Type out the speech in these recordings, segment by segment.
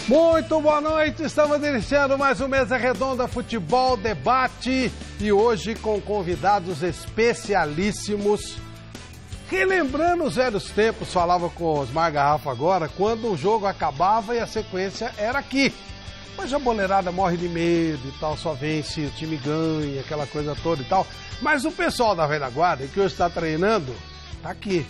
Muito boa noite, estamos iniciando mais um Mesa Redonda Futebol Debate e hoje com convidados especialíssimos. Relembrando os velhos tempos, falava com o Osmar Garrafa agora, quando o jogo acabava e a sequência era aqui. Mas a boleirada morre de medo e tal, só vence, o time ganha, aquela coisa toda e tal. Mas o pessoal da velha guarda, que hoje está treinando, está aqui.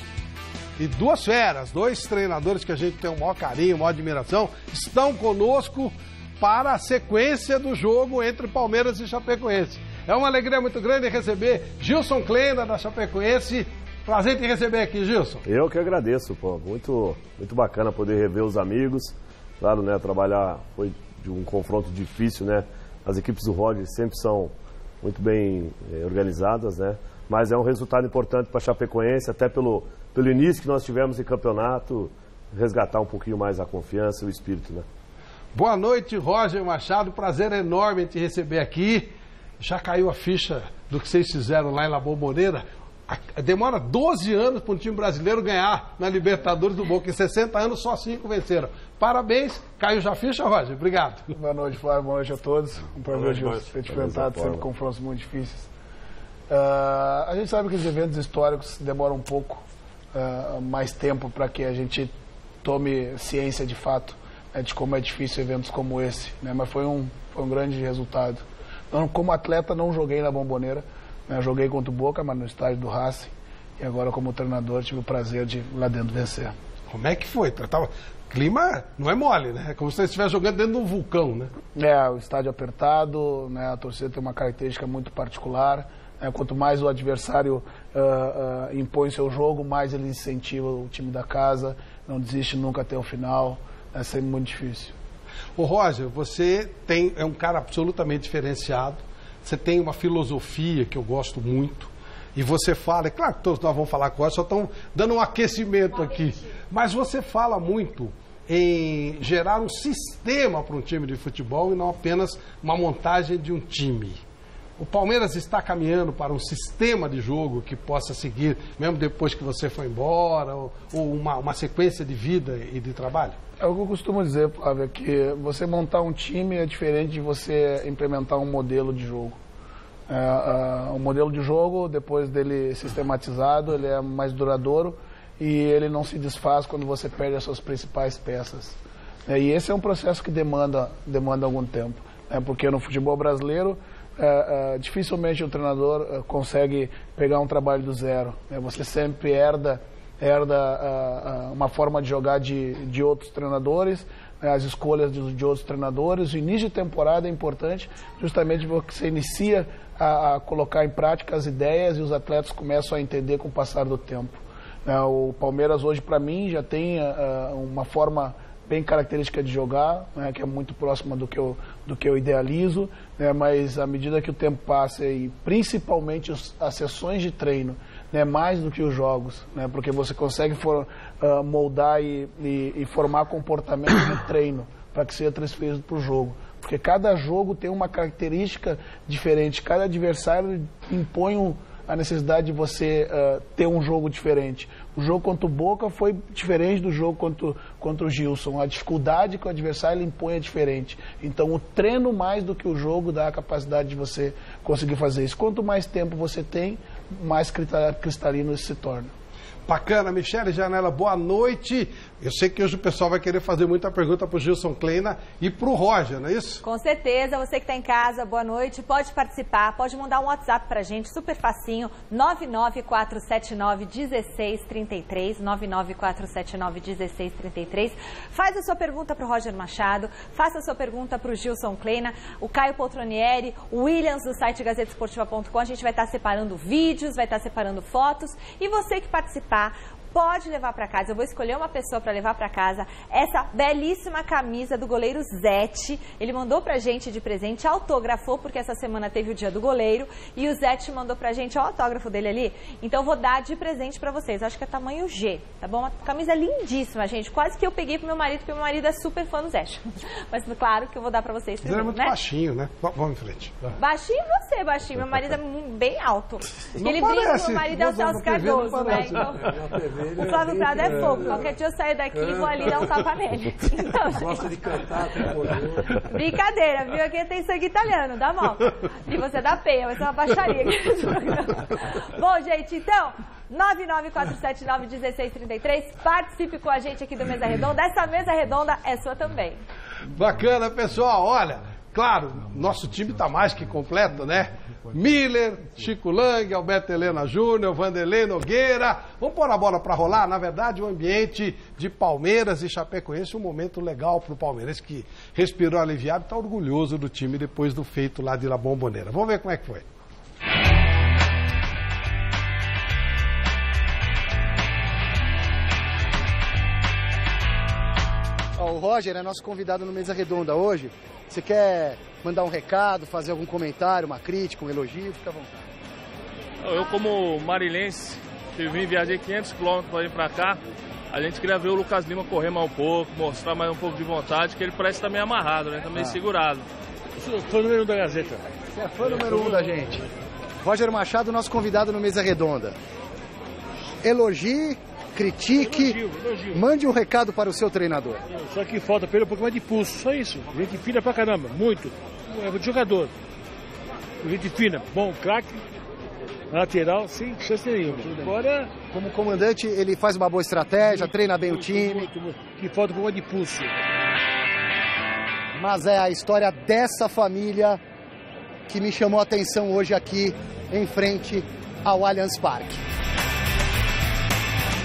E duas feras, dois treinadores que a gente tem o maior carinho, maior admiração, estão conosco para a sequência do jogo entre Palmeiras e Chapecoense. É uma alegria muito grande receber Gilson Kleina, da Chapecoense. Prazer te receber aqui, Gilson. Eu que agradeço, pô. Muito bacana poder rever os amigos. Claro, né, trabalhar foi de um confronto difícil, né? As equipes do Roger sempre são muito bem organizadas, né? Mas é um resultado importante para a Chapecoense, até pelo início que nós tivemos em campeonato, resgatar um pouquinho mais a confiança e o espírito, né? Boa noite, Roger Machado. Prazer enorme te receber aqui. Já caiu a ficha do que vocês fizeram lá em La Bombonera. Demora 12 anos para um time brasileiro ganhar na Libertadores do Boca. Em 60 anos, só 5 venceram. Parabéns. Caiu já a ficha, Roger? Obrigado. Boa noite, Flávio. Boa noite a todos. Um prazer de ter te enfrentado, sempre confrontos muito difíceis. A gente sabe que os eventos históricos demoram um pouco mais tempo para que a gente tome ciência de fato, né, de como é difícil eventos como esse, né, mas foi um grande resultado. Então, como atleta não joguei na Bombonera, né, joguei contra o Boca, mas no estádio do Racing, e agora como treinador tive o prazer de lá dentro vencer. Como é que foi? Clima não é mole, né? É como se você estivesse jogando dentro de um vulcão, né? O estádio apertado, né, a torcida tem uma característica muito particular. Quanto mais o adversário impõe seu jogo, mais ele incentiva o time da casa, não desiste nunca até o final, é sempre muito difícil. Ô Roger, você é um cara absolutamente diferenciado, você tem uma filosofia que eu gosto muito, e você fala, é claro que todos nós vamos falar com o Roger, só estão dando um aquecimento aqui, mas você fala muito em gerar um sistema para um time de futebol e não apenas uma montagem de um time. O Palmeiras está caminhando para um sistema de jogo que possa seguir, mesmo depois que você foi embora, ou uma sequência de vida e de trabalho? É o que eu costumo dizer, Flávio, que você montar um time é diferente de você implementar um modelo de jogo. O modelo de jogo, depois dele sistematizado, ele é mais duradouro e ele não se desfaz quando você perde as suas principais peças. E esse é um processo que demanda algum tempo, porque no futebol brasileiro, dificilmente o treinador consegue pegar um trabalho do zero. Você sempre herda uma forma de jogar de outros treinadores, as escolhas de outros treinadores. O início de temporada é importante, justamente porque você inicia a colocar em prática as ideias e os atletas começam a entender com o passar do tempo. O Palmeiras hoje, para mim, já tem uma forma bem característica de jogar, né, que é muito próxima do que eu idealizo, né, mas à medida que o tempo passa e principalmente as sessões de treino, né, mais do que os jogos, né, porque você consegue moldar e formar comportamento de treino para que seja transferido para o jogo. Porque cada jogo tem uma característica diferente, cada adversário impõe a necessidade de você ter um jogo diferente. O jogo contra o Boca foi diferente do jogo contra o Gilson. A dificuldade que o adversário impõe é diferente. Então, o treino mais do que o jogo dá a capacidade de você conseguir fazer isso. Quanto mais tempo você tem, mais cristalino isso se torna. Bacana, Michele Janela, boa noite. Eu sei que hoje o pessoal vai querer fazer muita pergunta para o Gilson Kleina e para o Roger, não é isso? Com certeza, você que está em casa, boa noite, pode participar, pode mandar um WhatsApp para a gente, super facinho, 994791633, 994791633. Faz a sua pergunta para o Roger Machado, faça a sua pergunta para o Gilson Kleina, o Caio Poltronieri, o Williams do site gazetesportiva.com. A gente vai estar separando vídeos, vai estar separando fotos e você que participar pode levar para casa. Eu vou escolher uma pessoa para levar para casa essa belíssima camisa do goleiro Zete. Ele mandou pra gente de presente, autografou, porque essa semana teve o dia do goleiro, e o Zete mandou pra gente, ó, o autógrafo dele ali. Então eu vou dar de presente para vocês. Acho que é tamanho G, tá bom? Uma camisa lindíssima, gente. Quase que eu peguei pro meu marido, porque meu marido é super fã do Zete. Mas claro que eu vou dar para vocês primeiro, ele é muito baixinho, né? Vamos em frente. Baixinho você, baixinho. Meu marido é bem alto. Não ele parece. Brinca, meu marido é o Celso Cardoso, né? Então... O Flávio Prado é fogo. Qualquer dia eu saio daqui e vou ali dar um tapa nele. Então, Gosta de cantar, brincadeira, viu? Aqui tem sangue italiano, dá mal. E você dá peia, vai ser uma baixaria aqui nesse programa. Bom, gente, então, 994791633, participe com a gente aqui do Mesa Redonda. Essa Mesa Redonda é sua também. Bacana, pessoal. Olha, claro, nosso time está mais que completo, né? Miller, Chico Lang, Alberto Helena Júnior, Vanderlei Nogueira. Vamos pôr a bola para rolar. Na verdade, o ambiente de Palmeiras e Chapecoense, um momento legal para o Palmeiras, que respirou aliviado, está orgulhoso do time depois do feito lá de La Bombonera. Vamos ver como é que foi. O Roger é nosso convidado no Mesa Redonda hoje. Você quer mandar um recado, fazer algum comentário, uma crítica, um elogio? Fica à vontade. Eu, como marilense, viajei 500 quilômetros para vir para cá. A gente queria ver o Lucas Lima correr mais um pouco, mostrar mais um pouco de vontade, que ele parece estar meio amarrado, né? Tá meio segurado. Eu sou fã número 1 da Gazeta. Você é fã número 1 da gente. Roger Machado, nosso convidado no Mesa Redonda. Elogie, critique, elogio. Mande um recado para o seu treinador. Só que falta pelo um pouco mais de pulso, só isso. Gente fina pra caramba, muito. É de jogador. Gente fina, bom, craque, lateral, sem chance nenhuma. Agora, como comandante, ele faz uma boa estratégia, treina bem o time. Que falta um pouco mais de pulso. Mas é a história dessa família que me chamou a atenção hoje aqui em frente ao Allianz Parque.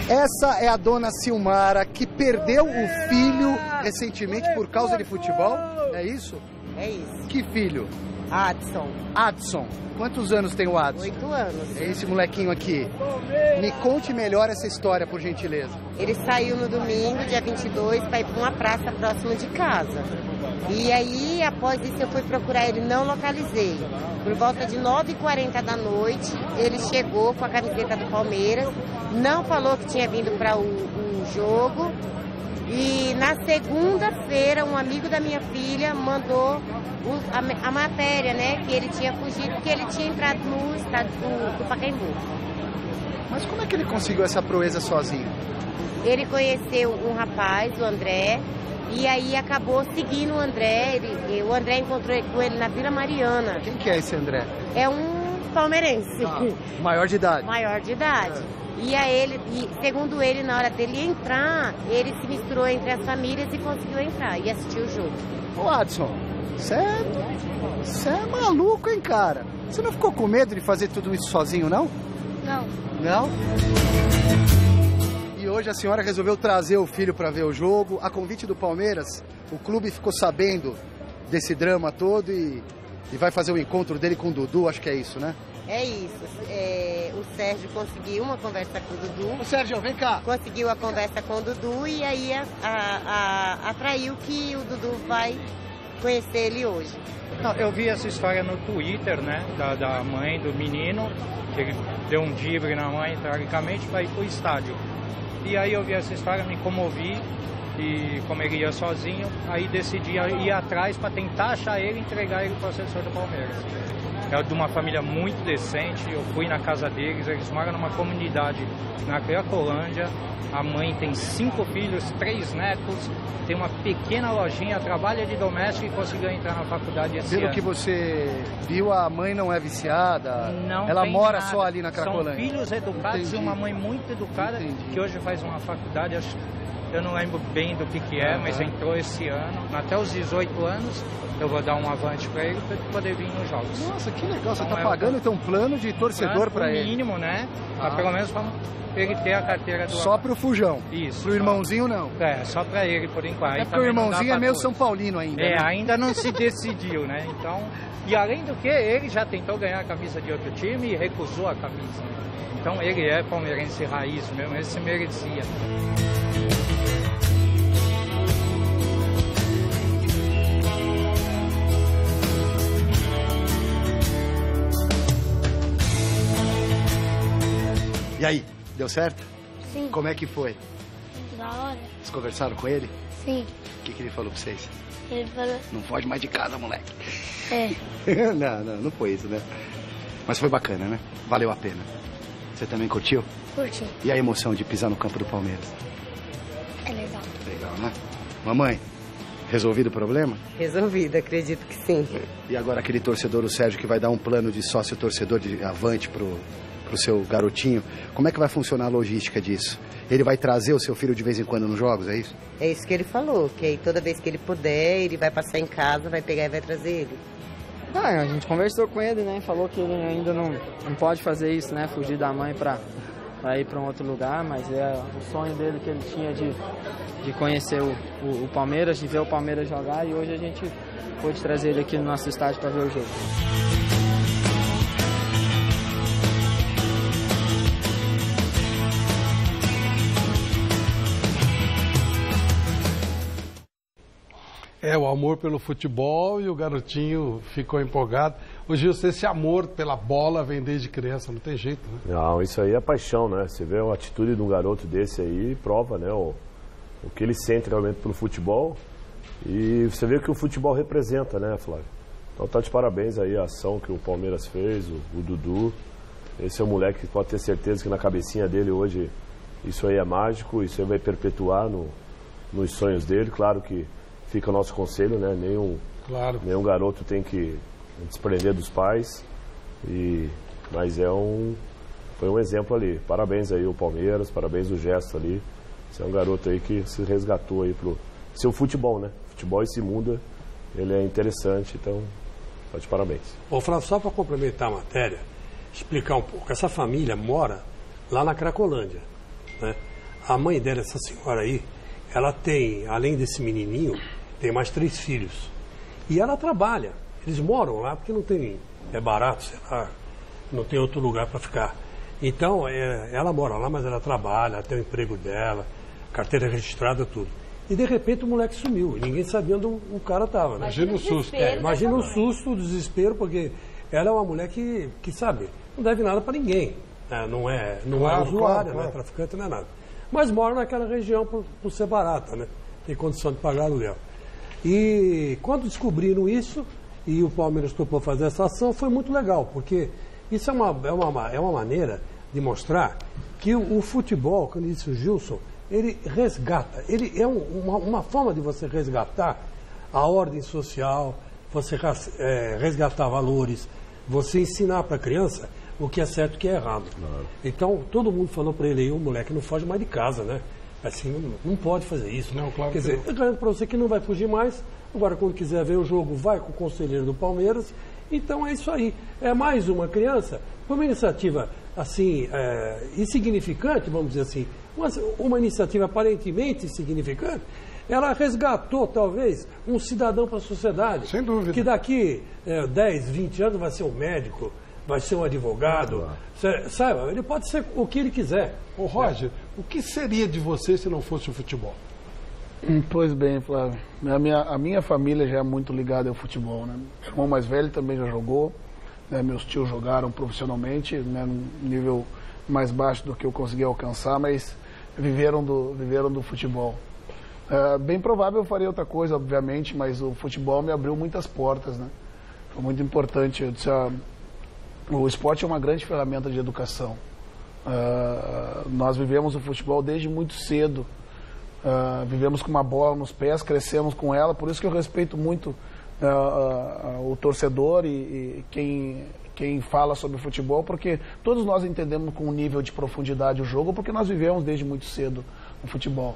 Essa é a dona Silmara, que perdeu o filho recentemente por causa de futebol. É isso? É isso. Que filho? Adson. Adson. Quantos anos tem o Adson? 8 anos. É esse molequinho aqui. Me conte melhor essa história, por gentileza. Ele saiu no domingo, dia 22, para ir para uma praça próxima de casa. E aí, após isso, eu fui procurar ele, não localizei. Por volta de 9h40 da noite, ele chegou com a camiseta do Palmeiras, não falou que tinha vindo para o jogo. E na segunda-feira, um amigo da minha filha mandou a matéria, né, que ele tinha fugido, porque ele tinha entrado no estádio do Pacaembu. Mas como é que ele conseguiu essa proeza sozinho? Ele conheceu um rapaz, o André, e aí acabou seguindo o André. O André encontrou com ele na Vila Mariana. Quem que é esse André? É um palmeirense. Maior de idade. Maior de idade. E segundo ele, na hora dele entrar, ele se misturou entre as famílias e conseguiu entrar e assistir o jogo. Ô Adson, você é maluco, hein, cara? Você não ficou com medo de fazer tudo isso sozinho, não? Não. Não? E hoje a senhora resolveu trazer o filho para ver o jogo. A convite do Palmeiras, o clube ficou sabendo desse drama todo e vai fazer o encontro dele com o Dudu, acho que é isso, né? É isso. O Sérgio conseguiu uma conversa com o Dudu. Ô Sérgio, vem cá. Conseguiu a conversa com o Dudu e aí atraiu que o Dudu vai conhecer ele hoje. Não, eu vi essa história no Twitter, né, da mãe do menino, que ele deu um drible na mãe, tragicamente, para ir pro estádio. E aí eu vi essa história, me comovi, e como ele ia sozinho, aí decidi ir atrás para tentar achar ele e entregar ele para o assessor do Palmeiras. É de uma família muito decente, eu fui na casa deles, eles moram numa comunidade na Cracolândia, a mãe tem 5 filhos, 3 netos, tem uma pequena lojinha, trabalha de doméstico e conseguiu entrar na faculdade esse ano. Pelo que você viu, a mãe não é viciada? Não. Ela mora nada. só ali na Cracolândia? São filhos educados. Entendi. E uma mãe muito educada, Entendi. que hoje faz uma faculdade, eu não lembro bem do que é, mas entrou esse ano, até os 18 anos, eu vou dar um avante para ele para ele poder vir nos jogos. Nossa, que legal, você Então, está pagando então um plano de torcedor para ele? mínimo, né? Mas pelo menos para ele ter a carteira do... Só pro Fujão? Isso. Pro irmãozinho não? É, só para ele por enquanto. É porque o irmãozinho é meio São Paulino ainda. É, né? ainda não se decidiu, né? Então, e além do que, ele já tentou ganhar a camisa de outro time e recusou a camisa. Então ele é palmeirense raiz mesmo, esse merecia. E aí, deu certo? Sim. Como é que foi? Muito da hora? Vocês conversaram com ele? Sim. O que ele falou pra vocês? Ele falou... Não foge mais de casa, moleque. É. não foi isso, né? Mas foi bacana, né? Valeu a pena. Você também curtiu? Curti. E a emoção de pisar no campo do Palmeiras? É legal. Legal, né? Mamãe, resolvido o problema? Resolvido, acredito que sim. E agora aquele torcedor, o Sérgio, que vai dar um plano de sócio-torcedor de avante pro seu garotinho, como é que vai funcionar a logística disso? Ele vai trazer o seu filho de vez em quando nos jogos, é isso? É isso que ele falou, que aí toda vez que ele puder, ele vai passar em casa, vai pegar e vai trazer ele. A gente conversou com ele, né? Falou que ele ainda não pode fazer isso, né? Fugir da mãe para ir para um outro lugar, mas é o sonho dele que ele tinha de conhecer o Palmeiras, de ver o Palmeiras jogar, e hoje a gente pôde trazer ele aqui no nosso estádio para ver o jogo. O amor pelo futebol, e o garotinho ficou empolgado. Ô Gilson, esse amor pela bola vem desde criança, não tem jeito, né? Não, isso aí é paixão, né? Você vê a atitude de um garoto desse aí, prova, né? O que ele sente realmente pelo futebol. E você vê o que o futebol representa, né, Flávio? Então tá de parabéns aí a ação que o Palmeiras fez, o Dudu. Esse é um moleque que pode ter certeza que na cabecinha dele hoje isso aí é mágico, isso aí vai perpetuar nos sonhos dele. Claro que fica o nosso conselho, né? Nenhum garoto tem que desprender dos pais. Mas foi um exemplo ali. Parabéns aí o Palmeiras, parabéns o gesto ali. Você é um garoto aí que se resgatou aí pro seu futebol, né? Futebol, esse mundo, ele é interessante, então, tá de parabéns. Ô, Flávio, só para complementar a matéria, explicar um pouco. Essa família mora lá na Cracolândia, né? A mãe dela, essa senhora aí, ela tem, além desse menininho, tem mais 3 filhos. E ela trabalha. Eles moram lá porque não tem... É barato, sei lá, não tem outro lugar para ficar. Então, ela mora lá, mas ela trabalha, ela tem o emprego dela, carteira registrada, tudo. E, de repente, o moleque sumiu. E ninguém sabia onde o cara estava, né? Imagina o susto. Imagina o susto, o desespero, porque ela é uma mulher que sabe, não deve nada para ninguém. Né? Não é usuária, não é traficante, não é nada. Mas mora naquela região por ser barata, né? Tem condição de pagar aluguel. E quando descobriram isso, e o Palmeiras topou fazer essa ação, foi muito legal, porque isso é uma maneira de mostrar que o futebol, como disse o Gilson, ele resgata, ele é uma forma de você resgatar a ordem social, você resgatar valores, você ensinar para a criança o que é certo e o que é errado. Claro. Então, todo mundo falou para ele aí, o moleque não foge mais de casa, né? Assim, não pode fazer isso. Não, claro. Quer dizer, eu garanto para você que não vai fugir mais. Agora, quando quiser ver o jogo, vai com o conselheiro do Palmeiras. Então, é isso aí. É mais uma criança, uma iniciativa, assim, insignificante, vamos dizer assim, uma iniciativa aparentemente insignificante, ela resgatou, talvez, um cidadão para a sociedade. Sem dúvida. Que daqui 10, 20 anos vai ser um médico, vai ser um advogado, sabe? Ele pode ser o que ele quiser. Ô Roger, o que seria de você se não fosse o futebol? Pois bem, Flávio, a minha família já é muito ligada ao futebol, né? Meu irmão mais velho também já jogou, né? Meus tios jogaram profissionalmente, né? Num nível mais baixo do que eu consegui alcançar, mas viveram do futebol. Bem provável eu faria outra coisa, obviamente, mas o futebol me abriu muitas portas, né? Foi muito importante. Eu disse, o esporte é uma grande ferramenta de educação. Nós vivemos o futebol desde muito cedo. Vivemos com uma bola nos pés, crescemos com ela, por isso que eu respeito muito o torcedor e quem fala sobre futebol, porque todos nós entendemos com um nível de profundidade o jogo, porque nós vivemos desde muito cedo o futebol.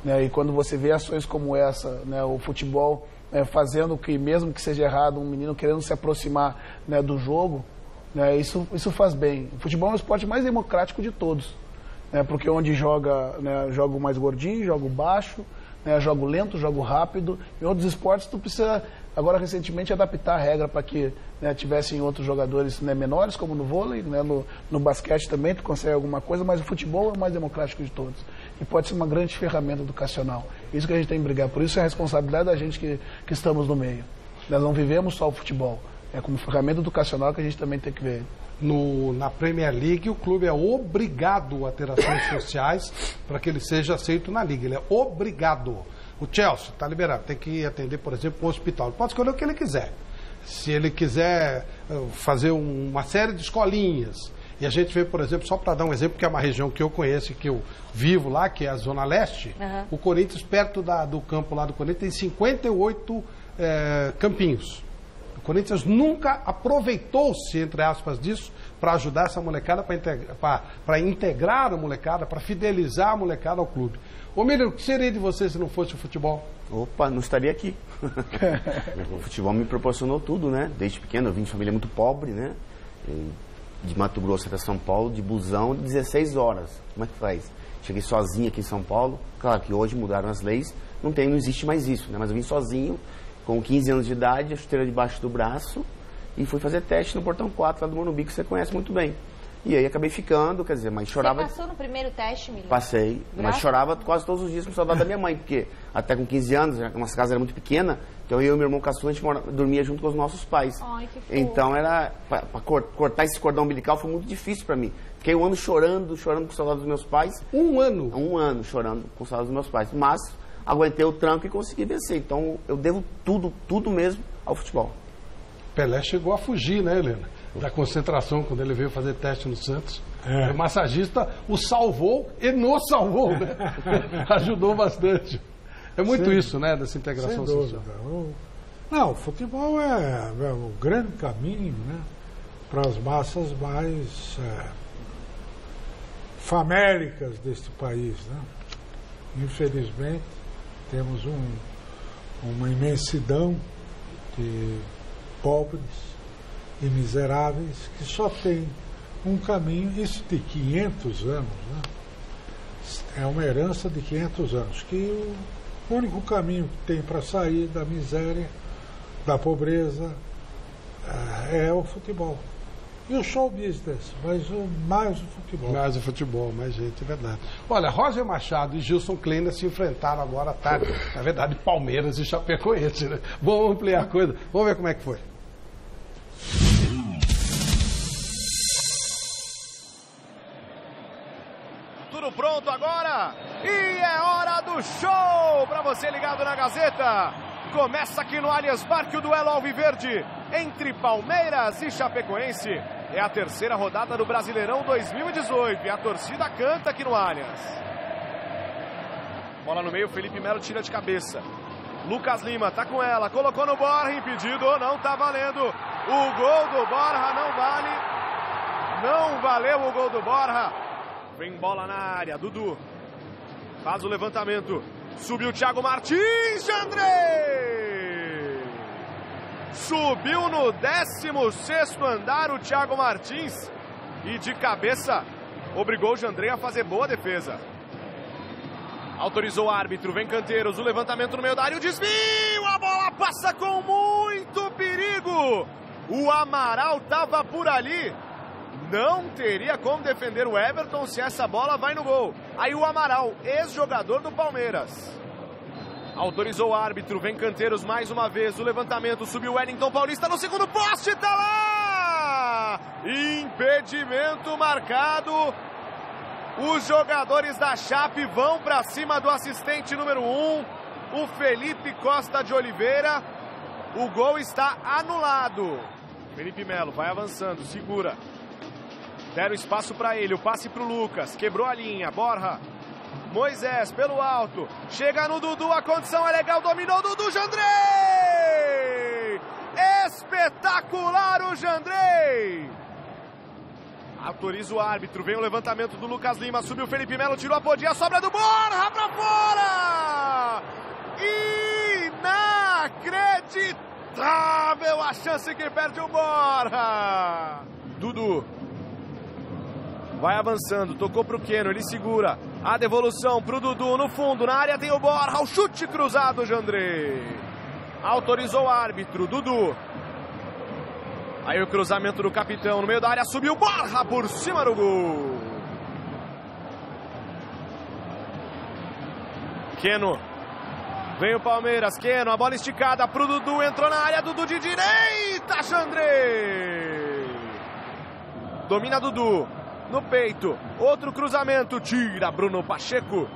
Né? E quando você vê ações como essa, né, o futebol fazendo que, mesmo que seja errado, um menino querendo se aproximar, né, do jogo, né, isso faz bem. O futebol é o esporte mais democrático de todos. Porque onde joga, né, joga o mais gordinho, joga o baixo, né, joga o lento, joga o rápido. Em outros esportes tu precisa, agora recentemente, adaptar a regra para que, né, tivessem outros jogadores, né, menores, como no vôlei, né, no basquete também tu consegue alguma coisa, mas o futebol é o mais democrático de todos. E pode ser uma grande ferramenta educacional. Isso que a gente tem que brigar. Por isso é a responsabilidade da gente que estamos no meio. Nós não vivemos só o futebol. É como ferramenta educacional que a gente também tem que ver. Na Premier League, o clube é obrigado a ter ações sociais para que ele seja aceito na liga. Ele é obrigado. O Chelsea está liberado, tem que atender, por exemplo, o hospital. Ele pode escolher o que ele quiser. Se ele quiser fazer uma série de escolinhas, E a gente vê, por exemplo, só para dar um exemplo, que é uma região que eu conheço e que eu vivo lá, que é a Zona Leste, o Corinthians, perto do campo lá do Corinthians, tem 58 campinhos. O Corinthians nunca aproveitou-se, entre aspas, disso para ajudar essa molecada, para integrar a molecada, para fidelizar a molecada ao clube. Ô Miller, o que seria de você se não fosse o futebol? Opa, não estaria aqui. O futebol me proporcionou tudo, né? Desde pequeno, eu vim de família muito pobre, né? De Mato Grosso até São Paulo, de busão, 16 horas. Como é que faz? Cheguei sozinho aqui em São Paulo. Claro que hoje mudaram as leis, não existe mais isso, né? Mas eu vim sozinho, com 15 anos de idade, a chuteira debaixo do braço, e fui fazer teste no Portão 4, lá do Morumbi, que você conhece muito bem. E aí acabei ficando, quer dizer, mas chorava... Você passou no primeiro teste, Miller? Passei, mas chorava quase todos os dias com saudade da minha mãe, porque até com 15 anos, a nossa casa era muito pequena, então eu e meu irmão caçula, a gente dormia junto com os nossos pais. Ai, que fofo. Então era, para cortar esse cordão umbilical foi muito difícil para mim. Fiquei um ano chorando com saudade dos meus pais. Um ano? Um ano chorando com saudade dos meus pais, mas aguentei o tranco e consegui vencer. Então eu devo tudo mesmo ao futebol. Pelé chegou a fugir, né, Helena? Da concentração, quando ele veio fazer teste no Santos. O massagista o salvou e nos salvou, né? Ajudou bastante. É muito isso, né, dessa integração social. Não, o futebol é o grande caminho, né, para as massas mais famélicas deste país, né? Infelizmente, temos uma imensidão de pobres e miseráveis que só tem um caminho, isso de 500 anos, né? É uma herança de 500 anos, que o único caminho que tem para sair da miséria, da pobreza, é o futebol. E o show business, mas mais o futebol. Mais o futebol, mais gente, é verdade. Olha, Roger Machado e Gilson Kleina se enfrentaram agora à tarde. Na verdade, Palmeiras e Chapecoense, né? Vamos ampliar a coisa. Vamos ver como é que foi. Tudo pronto agora e é hora do show para você ligado na Gazeta. Começa aqui no Allianz Parque o duelo alviverde entre Palmeiras e Chapecoense. É a terceira rodada do Brasileirão 2018 e a torcida canta aqui no Allianz. Bola no meio, Felipe Melo tira de cabeça. Lucas Lima tá com ela, colocou no Borja, impedido, não tá valendo. O gol do Borja não vale. Não valeu o gol do Borja. Vem bola na área, Dudu. Faz o levantamento. Subiu o Thiago Martins, Jandrei. Subiu no 16º andar o Thiago Martins. E de cabeça obrigou o Jandrei a fazer boa defesa. Autorizou o árbitro, vem Canteiros, o levantamento no meio da área, o desvio, a bola passa com muito perigo. O Amaral estava por ali. Não teria como defender o Everton se essa bola vai no gol. Aí o Amaral, ex-jogador do Palmeiras. Autorizou o árbitro, vem Canteiros mais uma vez. O levantamento, subiu o Wellington Paulista no segundo poste, tá lá! Impedimento marcado. Os jogadores da Chape vão para cima do assistente número 1, o Felipe Costa de Oliveira. O gol está anulado. Felipe Melo vai avançando, segura. Deram espaço para ele, o passe para o Lucas, quebrou a linha, Borja, Moisés pelo alto, chega no Dudu, a condição é legal, dominou o Dudu, Jandrei! Espetacular o Jandrei! Autoriza o árbitro, vem o levantamento do Lucas Lima, subiu o Felipe Melo, tirou a podia, sobra do Borja para fora! Inacreditável a chance que perde o Borja! Dudu. Vai avançando, tocou pro Keno, ele segura. A devolução pro Dudu no fundo, na área tem o Borja, o chute cruzado, Jandrei. Autorizou o árbitro, Dudu. Aí o cruzamento do capitão no meio da área, subiu Borja por cima do gol. Keno. Vem o Palmeiras, Keno, a bola esticada pro Dudu, entrou na área, Dudu de direita, Jandrei. Domina Dudu. No peito, outro cruzamento, tira Bruno Pacheco.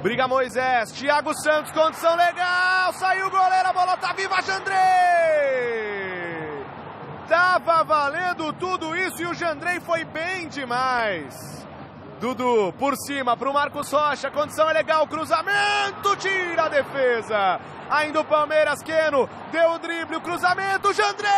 Briga Moisés, Thiago Santos, condição legal, saiu o goleiro, a bola tá viva, Jandrei! Tava valendo tudo isso e o Jandrei foi bem demais. Dudu por cima pro Marcos Rocha, a condição é legal, cruzamento, tira a defesa. Ainda o Palmeiras, Keno, deu o drible, o cruzamento, Jandrei!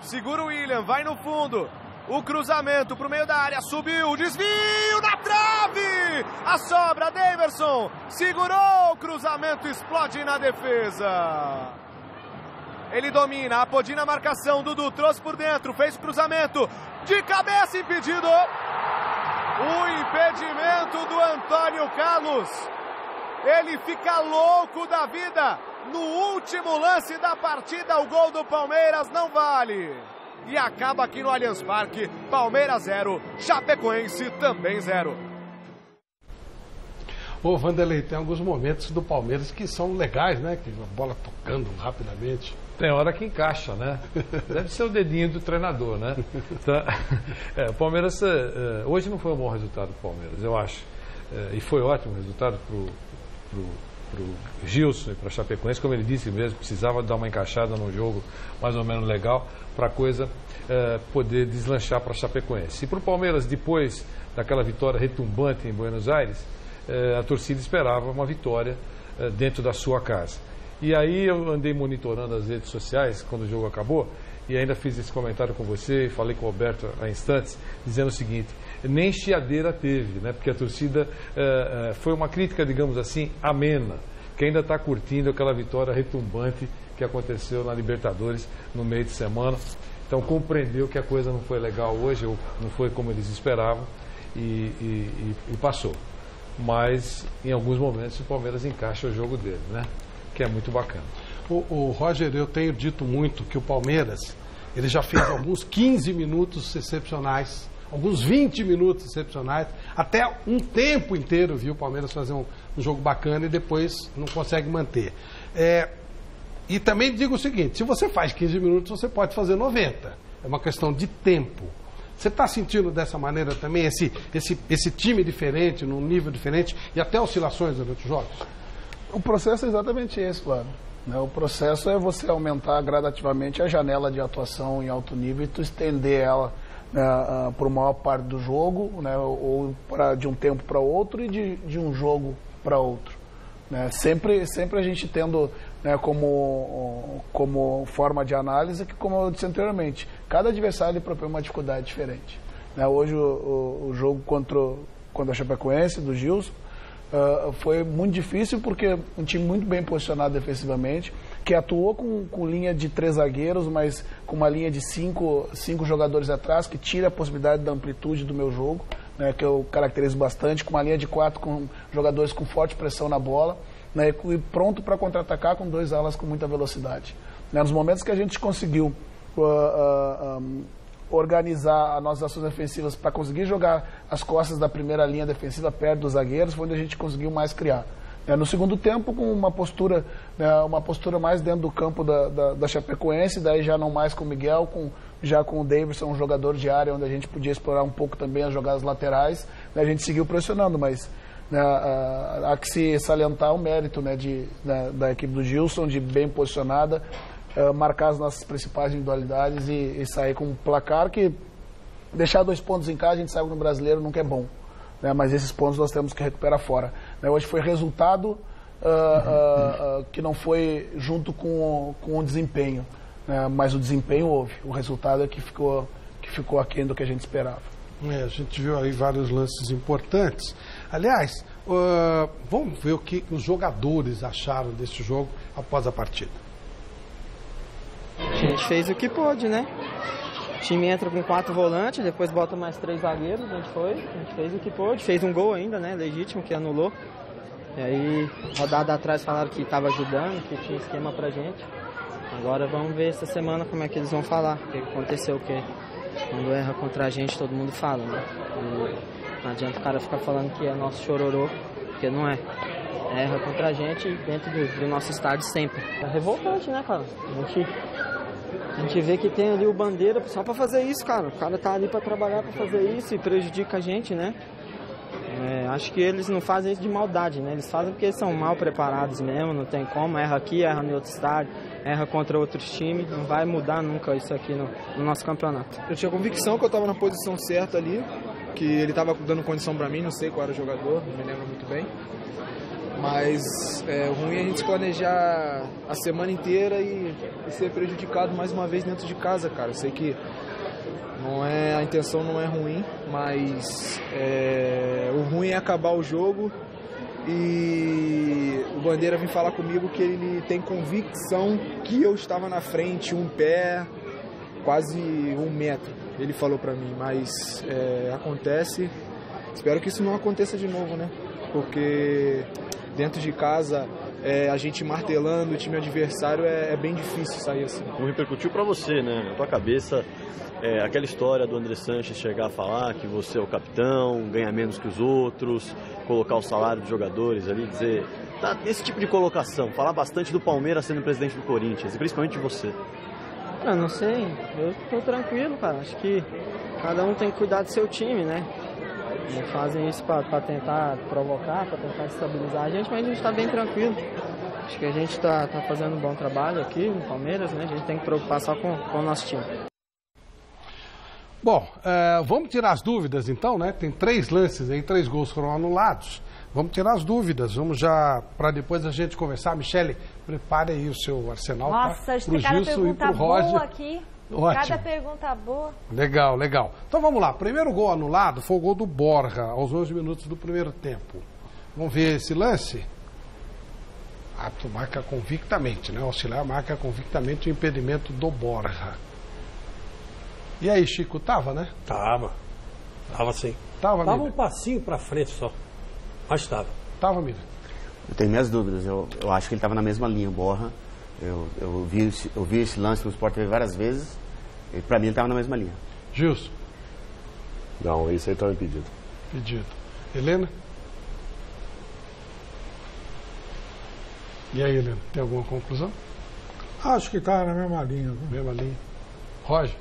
Segura o William, vai no fundo. O cruzamento pro meio da área, subiu, desvio na trave! A sobra, Daverson, segurou, o cruzamento explode na defesa. Ele domina, Apodi na marcação, Dudu trouxe por dentro, fez o cruzamento, de cabeça impedido. O impedimento do Antônio Carlos. Ele fica louco da vida. No último lance da partida, o gol do Palmeiras não vale. E acaba aqui no Allianz Parque, Palmeiras 0, Chapecoense também 0. Ô, Vanderlei, tem alguns momentos do Palmeiras que são legais, né? Que a bola tocando rapidamente. Tem hora que encaixa, né? Deve ser o dedinho do treinador, né? Então, o Palmeiras, hoje não foi um bom resultado do Palmeiras, eu acho. E foi ótimo o resultado pro Gilson e para Chapecoense, como ele disse mesmo, precisava dar uma encaixada no jogo mais ou menos legal para a coisa poder deslanchar para Chapecoense. E para o Palmeiras, depois daquela vitória retumbante em Buenos Aires, a torcida esperava uma vitória dentro da sua casa. E aí eu andei monitorando as redes sociais quando o jogo acabou e ainda fiz esse comentário com você e falei com o Roberto há instantes, dizendo o seguinte: nem chiadeira teve, né? Porque a torcida foi uma crítica, digamos assim, amena, que ainda está curtindo aquela vitória retumbante que aconteceu na Libertadores no meio de semana. Então compreendeu que a coisa não foi legal hoje, ou não foi como eles esperavam e passou. Mas em alguns momentos o Palmeiras encaixa o jogo dele, né? Que é muito bacana. O Roger, eu tenho dito muito que o Palmeiras, ele já fez alguns 15 minutos excepcionais, alguns 20 minutos excepcionais, até um tempo inteiro, viu, o Palmeiras fazer um jogo bacana e depois não consegue manter. E também digo o seguinte: se você faz 15 minutos, você pode fazer 90. É uma questão de tempo. Você está sentindo dessa maneira também esse time diferente, num nível diferente e até oscilações durante os jogos? O processo é exatamente esse, claro. O processo é você aumentar gradativamente a janela de atuação em alto nível e tu estender ela para a maior parte do jogo, né, ou de um tempo para outro e de um jogo para outro. Né. Sempre a gente tendo, né, como forma de análise que, como eu disse anteriormente, cada adversário propõe uma dificuldade diferente. Né. Hoje o jogo contra a Chapecoense, do Gilson, foi muito difícil porque um time muito bem posicionado defensivamente, que atuou com linha de 3 zagueiros, mas com uma linha de 5 jogadores atrás, que tira a possibilidade da amplitude do meu jogo, né, que eu caracterizo bastante, com uma linha de 4 com jogadores com forte pressão na bola, né, e pronto para contra-atacar com 2 alas com muita velocidade. Né, nos momentos que a gente conseguiu organizar as nossas ações defensivas para conseguir jogar as costas da primeira linha defensiva perto dos zagueiros, foi onde a gente conseguiu mais criar. No segundo tempo, com uma postura mais dentro do campo da Chapecoense, daí já não mais com o Miguel, já com o Daverson, um jogador de área, onde a gente podia explorar um pouco também as jogadas laterais, a gente seguiu pressionando, mas há que se salientar o mérito, né, da equipe do Gilson, de bem posicionada, marcar as nossas principais individualidades e sair com um placar que deixar 2 pontos em casa, a gente sabe que no brasileiro nunca é bom, né, mas esses pontos nós temos que recuperar fora. Né, hoje foi resultado que não foi junto com o desempenho, né, mas o desempenho houve, o resultado é que ficou aquém do que a gente esperava. A gente viu aí vários lances importantes. Aliás, vamos ver o que os jogadores acharam desse jogo após a partida. A gente fez o que pôde, né? O time entra com 4 volantes, depois bota mais 3 zagueiros, a gente fez o que pôde, fez um gol ainda, né? Legítimo, que anulou. E aí, rodada atrás falaram que estava ajudando, que tinha esquema pra gente. Agora vamos ver essa semana como é que eles vão falar, o que aconteceu, o que quando erra contra a gente todo mundo fala, né? E não adianta o cara ficar falando que é nosso chororô, porque não é. Erra contra a gente dentro do nosso estádio sempre. É revoltante, né, cara? A gente vê que tem ali o Bandeira só pra fazer isso, cara. O cara tá ali pra trabalhar, pra fazer isso e prejudica a gente, né? Acho que eles não fazem isso de maldade, né? Eles fazem porque eles são mal preparados mesmo, não tem como. Erra aqui, erra em outro estádio, erra contra outros times. Não vai mudar nunca isso aqui no nosso campeonato. Eu tinha convicção que eu estava na posição certa ali, que ele estava dando condição para mim, não sei qual era o jogador, não me lembro muito bem. Mas é ruim a gente se planejar a semana inteira e ser prejudicado mais uma vez dentro de casa, cara. Eu sei que a intenção não é ruim, mas o ruim é acabar o jogo e o Bandeira vem falar comigo que ele tem convicção que eu estava na frente, um pé, quase 1 metro, ele falou pra mim, mas acontece, espero que isso não aconteça de novo, né? Porque dentro de casa, a gente martelando o time adversário é bem difícil sair assim. Como repercutiu pra você, né? Na tua cabeça, aquela história do André Sanches chegar a falar que você é o capitão, ganha menos que os outros, colocar o salário dos jogadores ali, dizer... esse tipo de colocação, falar bastante do Palmeiras sendo presidente do Corinthians, e principalmente de você. Eu não sei, eu tô tranquilo, cara. Acho que cada um tem que cuidar do seu time, né? Não fazem isso para tentar provocar, para tentar estabilizar a gente, mas a gente está bem tranquilo. Acho que a gente está fazendo um bom trabalho aqui no Palmeiras, né? A gente tem que preocupar só com o nosso time. Bom, vamos tirar as dúvidas então, né? Tem 3 lances aí, 3 gols foram anulados. Vamos tirar as dúvidas, vamos já, para depois a gente conversar. Michele, prepare aí o seu arsenal. Nossa, a gente tem cada pergunta boa aqui. Ótimo. Cada pergunta boa. Legal, legal. Então vamos lá. Primeiro gol anulado foi o gol do Borja, aos 11 minutos do primeiro tempo. Vamos ver esse lance? Tu marca convictamente, né? O auxiliar marca convictamente o impedimento do Borja. E aí, Chico, tava, né? Tava sim. Tava um passinho pra frente só. Mas tava. Tava, Miriam? Eu tenho minhas dúvidas. Eu acho que ele tava na mesma linha, o Borja. Eu vi esse lance no Sport TV várias vezes e pra mim ele estava na mesma linha. Gilson? Não, isso aí estava impedido. Impedido. Helena? E aí, Helena, tem alguma conclusão? Acho que está na mesma linha. Mesma linha. Roger?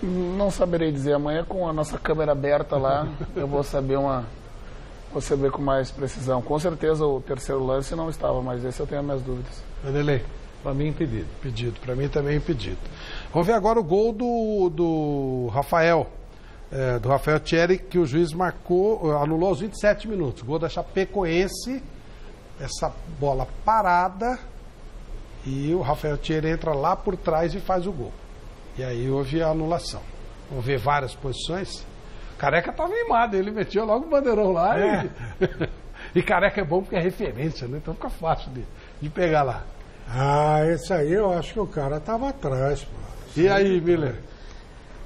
Não saberei dizer. Amanhã com a nossa câmera aberta lá, eu vou saber com mais precisão. Com certeza o terceiro lance não estava, mas esse eu tenho minhas dúvidas. Vanderlei? Para mim, impedido. Impedido. Para mim também impedido. Vamos ver agora o gol do Rafael. Do Rafael Thierry, que o juiz anulou aos 27 minutos. Gol da Chapecoense. Essa bola parada. E o Rafael Thierry entra lá por trás e faz o gol. E aí houve a anulação. Vamos ver várias posições. Careca estava mimado, ele metia logo o bandeirão lá. E Careca é bom porque é referência, né? Então fica fácil de pegar lá. Esse aí eu acho que o cara estava atrás. Pô. E aí, Miller?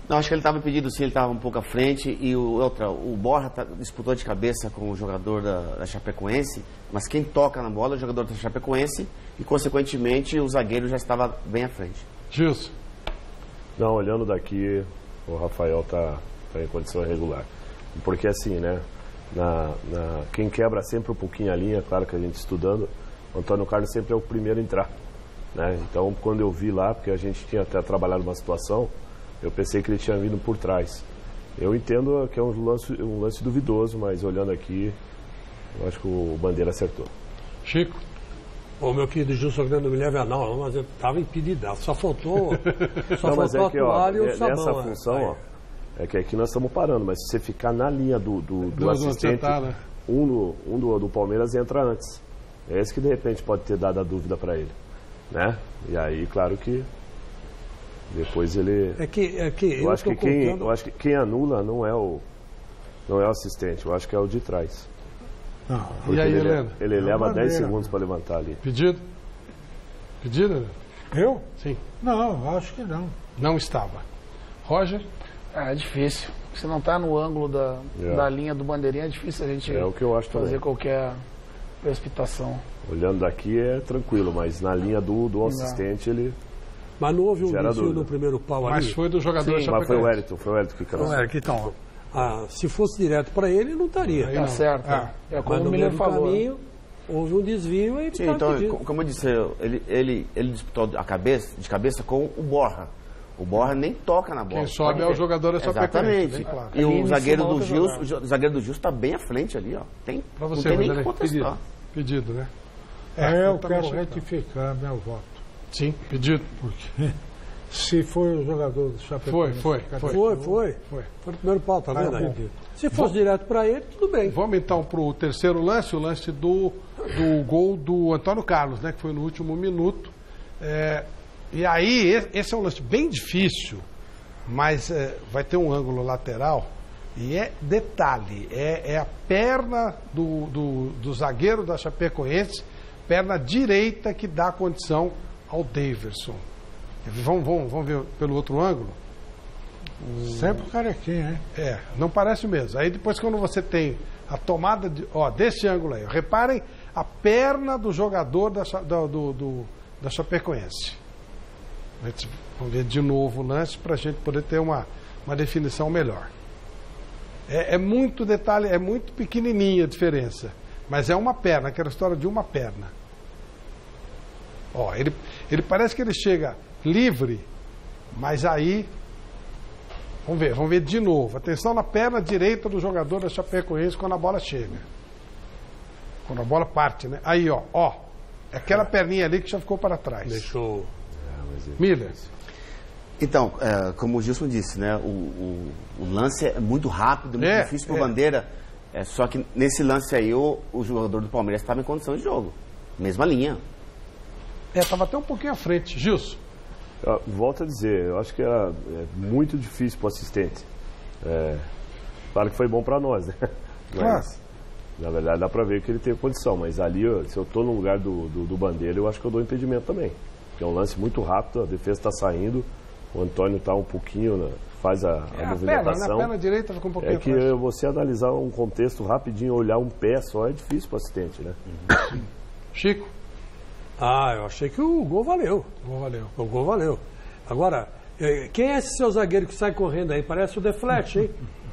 Não, acho que ele estava impedido sim, ele estava um pouco à frente. E o Borja disputou de cabeça com o jogador da Chapecoense, mas quem toca na bola é o jogador da Chapecoense e, consequentemente, o zagueiro já estava bem à frente. Gilson? Não, olhando daqui, o Rafael está em condição irregular. Porque assim, né? Quem quebra sempre um pouquinho a linha, claro que a gente estudando, o Antônio Carlos sempre é o primeiro a entrar. Né? Então, quando eu vi lá, porque a gente tinha até trabalhado uma situação, eu pensei que ele tinha vindo por trás. Eu entendo que é um lance duvidoso, mas olhando aqui, eu acho que o Bandeira acertou. Chico? O meu querido Gilson não me leva não, mas ele estava impedido. Só faltou mas é que, toalha e o sabão. Nessa função, é que aqui nós estamos parando, mas se você ficar na linha do assistente, né? do Palmeiras entra antes. É esse que de repente pode ter dado a dúvida para ele, né? E aí, claro que depois ele... eu acho que quem anula não é o assistente, eu acho que é o de trás. E aí, Helena? Ele leva 10 segundos para levantar ali. Pedido? Pedido? Eu? Sim. Não, acho que não. Não estava. Roger? É difícil. Se não está no ângulo da linha do bandeirinha, é difícil a gente o que eu acho fazer também. Qualquer precipitação. Olhando daqui é tranquilo, mas na linha do assistente ele... Mas não houve um desvio no primeiro pau ali? Mas foi do jogador Chapecoense. Mas foi o Wellington que caiu. Então, se fosse direto para ele, não estaria. Tá certo. É como o Miller falou. Caminho, houve um desvio e... Sim, então, como eu disse, ele disputou de cabeça com o Borja. O Borja nem toca na bola. Quem sobe é o jogador da Chapecoense. Exatamente. Claro. E o zagueiro do Gilson está bem à frente ali, ó. Pra você, não tem nem que contestar. Pedido, né? Eu quero retificar meu voto. Sim, pedido. Porque se foi o jogador do Chapecoense... Foi o primeiro pau, tá vendo aí? Se fosse direto para ele, tudo bem. Vamos então para o terceiro lance, o lance do gol do Antônio Carlos, né? Que foi no último minuto. E aí, esse é um lance bem difícil, mas vai ter um ângulo lateral. E detalhe, é a perna do zagueiro da Chapecoense, perna direita, que dá condição ao Daverson. Vamos ver pelo outro ângulo? Sempre o carequinha, hein? Não parece mesmo. Aí depois, quando você tem a tomada desse ângulo aí, reparem a perna do jogador da Chapecoense. Vamos ver de novo o lance para a gente poder ter uma definição melhor. É muito detalhe, é muito pequenininha a diferença, mas é uma perna, aquela história de uma perna. Ele parece que ele chega livre, mas aí vamos ver de novo. Atenção na perna direita do jogador da Chapecoense quando a bola chega. Quando a bola parte, né? Aí, ó. É aquela perninha ali que já ficou para trás. Deixou. Miller. Então, como o Gilson disse, né? O lance é muito rápido, muito difícil para o Bandeira. Só que nesse lance aí, o jogador do Palmeiras estava em condição de jogo. Mesma linha. Estava até um pouquinho à frente. Gilson. Volto a dizer, eu acho que era muito difícil para o assistente. Claro que foi bom para nós, né? Mas, na verdade, dá para ver que ele teve condição. Mas ali, se eu estou no lugar do Bandeira, eu acho que eu dou impedimento também. Porque é um lance muito rápido, a defesa está saindo, o Antônio está um pouquinho, faz a movimentação. A perna direita ficou um pouquinho atrás. Você analisar um contexto rapidinho, olhar um pé só, é difícil para o assistente, né? Chico? Eu achei que o gol valeu. O gol valeu. Agora, quem é esse seu zagueiro que sai correndo aí? Parece o The Flash, hein?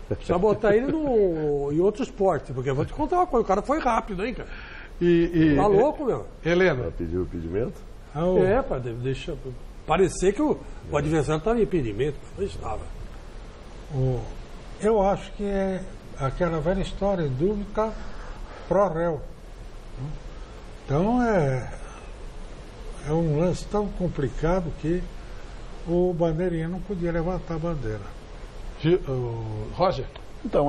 Precisa botar ele em outro esporte, porque eu vou te contar uma coisa, o cara foi rápido, hein, cara? Tá louco, meu? Helena. Pediu o impedimento? Deixa parecer que o adversário estava em impedimento, mas não estava. Eu acho que é aquela velha história, dúvida pro réu. Então é um lance tão complicado que o bandeirinha não podia levantar a bandeira. Roger? Então,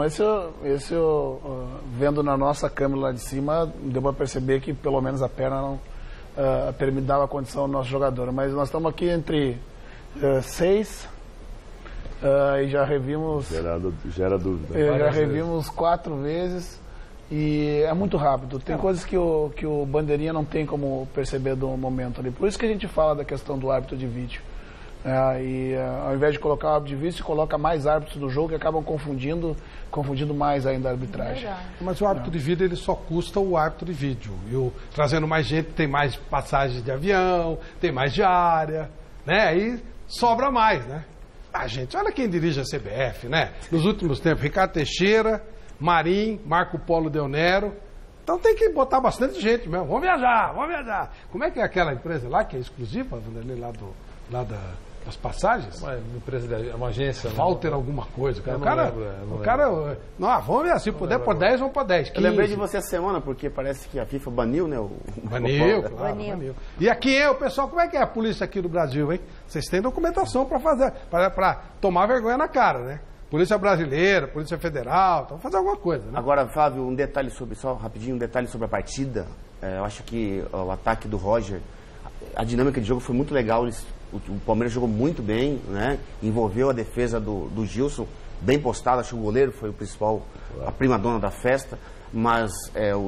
vendo na nossa câmera lá de cima, deu para perceber que pelo menos a perna não dava condição ao nosso jogador. Mas nós estamos aqui entre 6 e já revimos... Gera dúvida. Já revimos 4 vezes. E é muito rápido. Tem coisas que o bandeirinha não tem como perceber do momento ali. Por isso que a gente fala da questão do árbitro de vídeo. Ao invés de colocar o árbitro de vídeo, se coloca mais árbitros do jogo que acabam confundindo mais ainda a arbitragem. Mas o árbitro de vídeo, ele só custa o árbitro de vídeo. Trazendo mais gente, tem mais passagens de avião, tem mais diária, né? Aí sobra mais, né? Gente, olha quem dirige a CBF, né? Nos últimos tempos, Ricardo Teixeira, Marim, Marco Polo Del Nero. Então tem que botar bastante gente mesmo. Vamos viajar. Como é que é aquela empresa lá que é exclusiva, Vanderlei, lá das passagens? Uma agência. Walter alguma coisa. Vamos ver, se puder por 10, vamos para 10. 15. Eu lembrei de você essa semana, porque parece que a FIFA baniu, né? Baniu. E aqui o pessoal, como é que é a polícia aqui do Brasil, hein? Vocês têm documentação para fazer, para tomar vergonha na cara, né? Polícia Brasileira, Polícia Federal, então vamos fazer alguma coisa, né? Agora, Flávio, um detalhe sobre a partida. Eu acho que o ataque do Roger, a dinâmica de jogo foi muito legal. O Palmeiras jogou muito bem, né? Envolveu a defesa do Gilson, bem postado. Acho que o goleiro foi o principal, a primadona da festa. Mas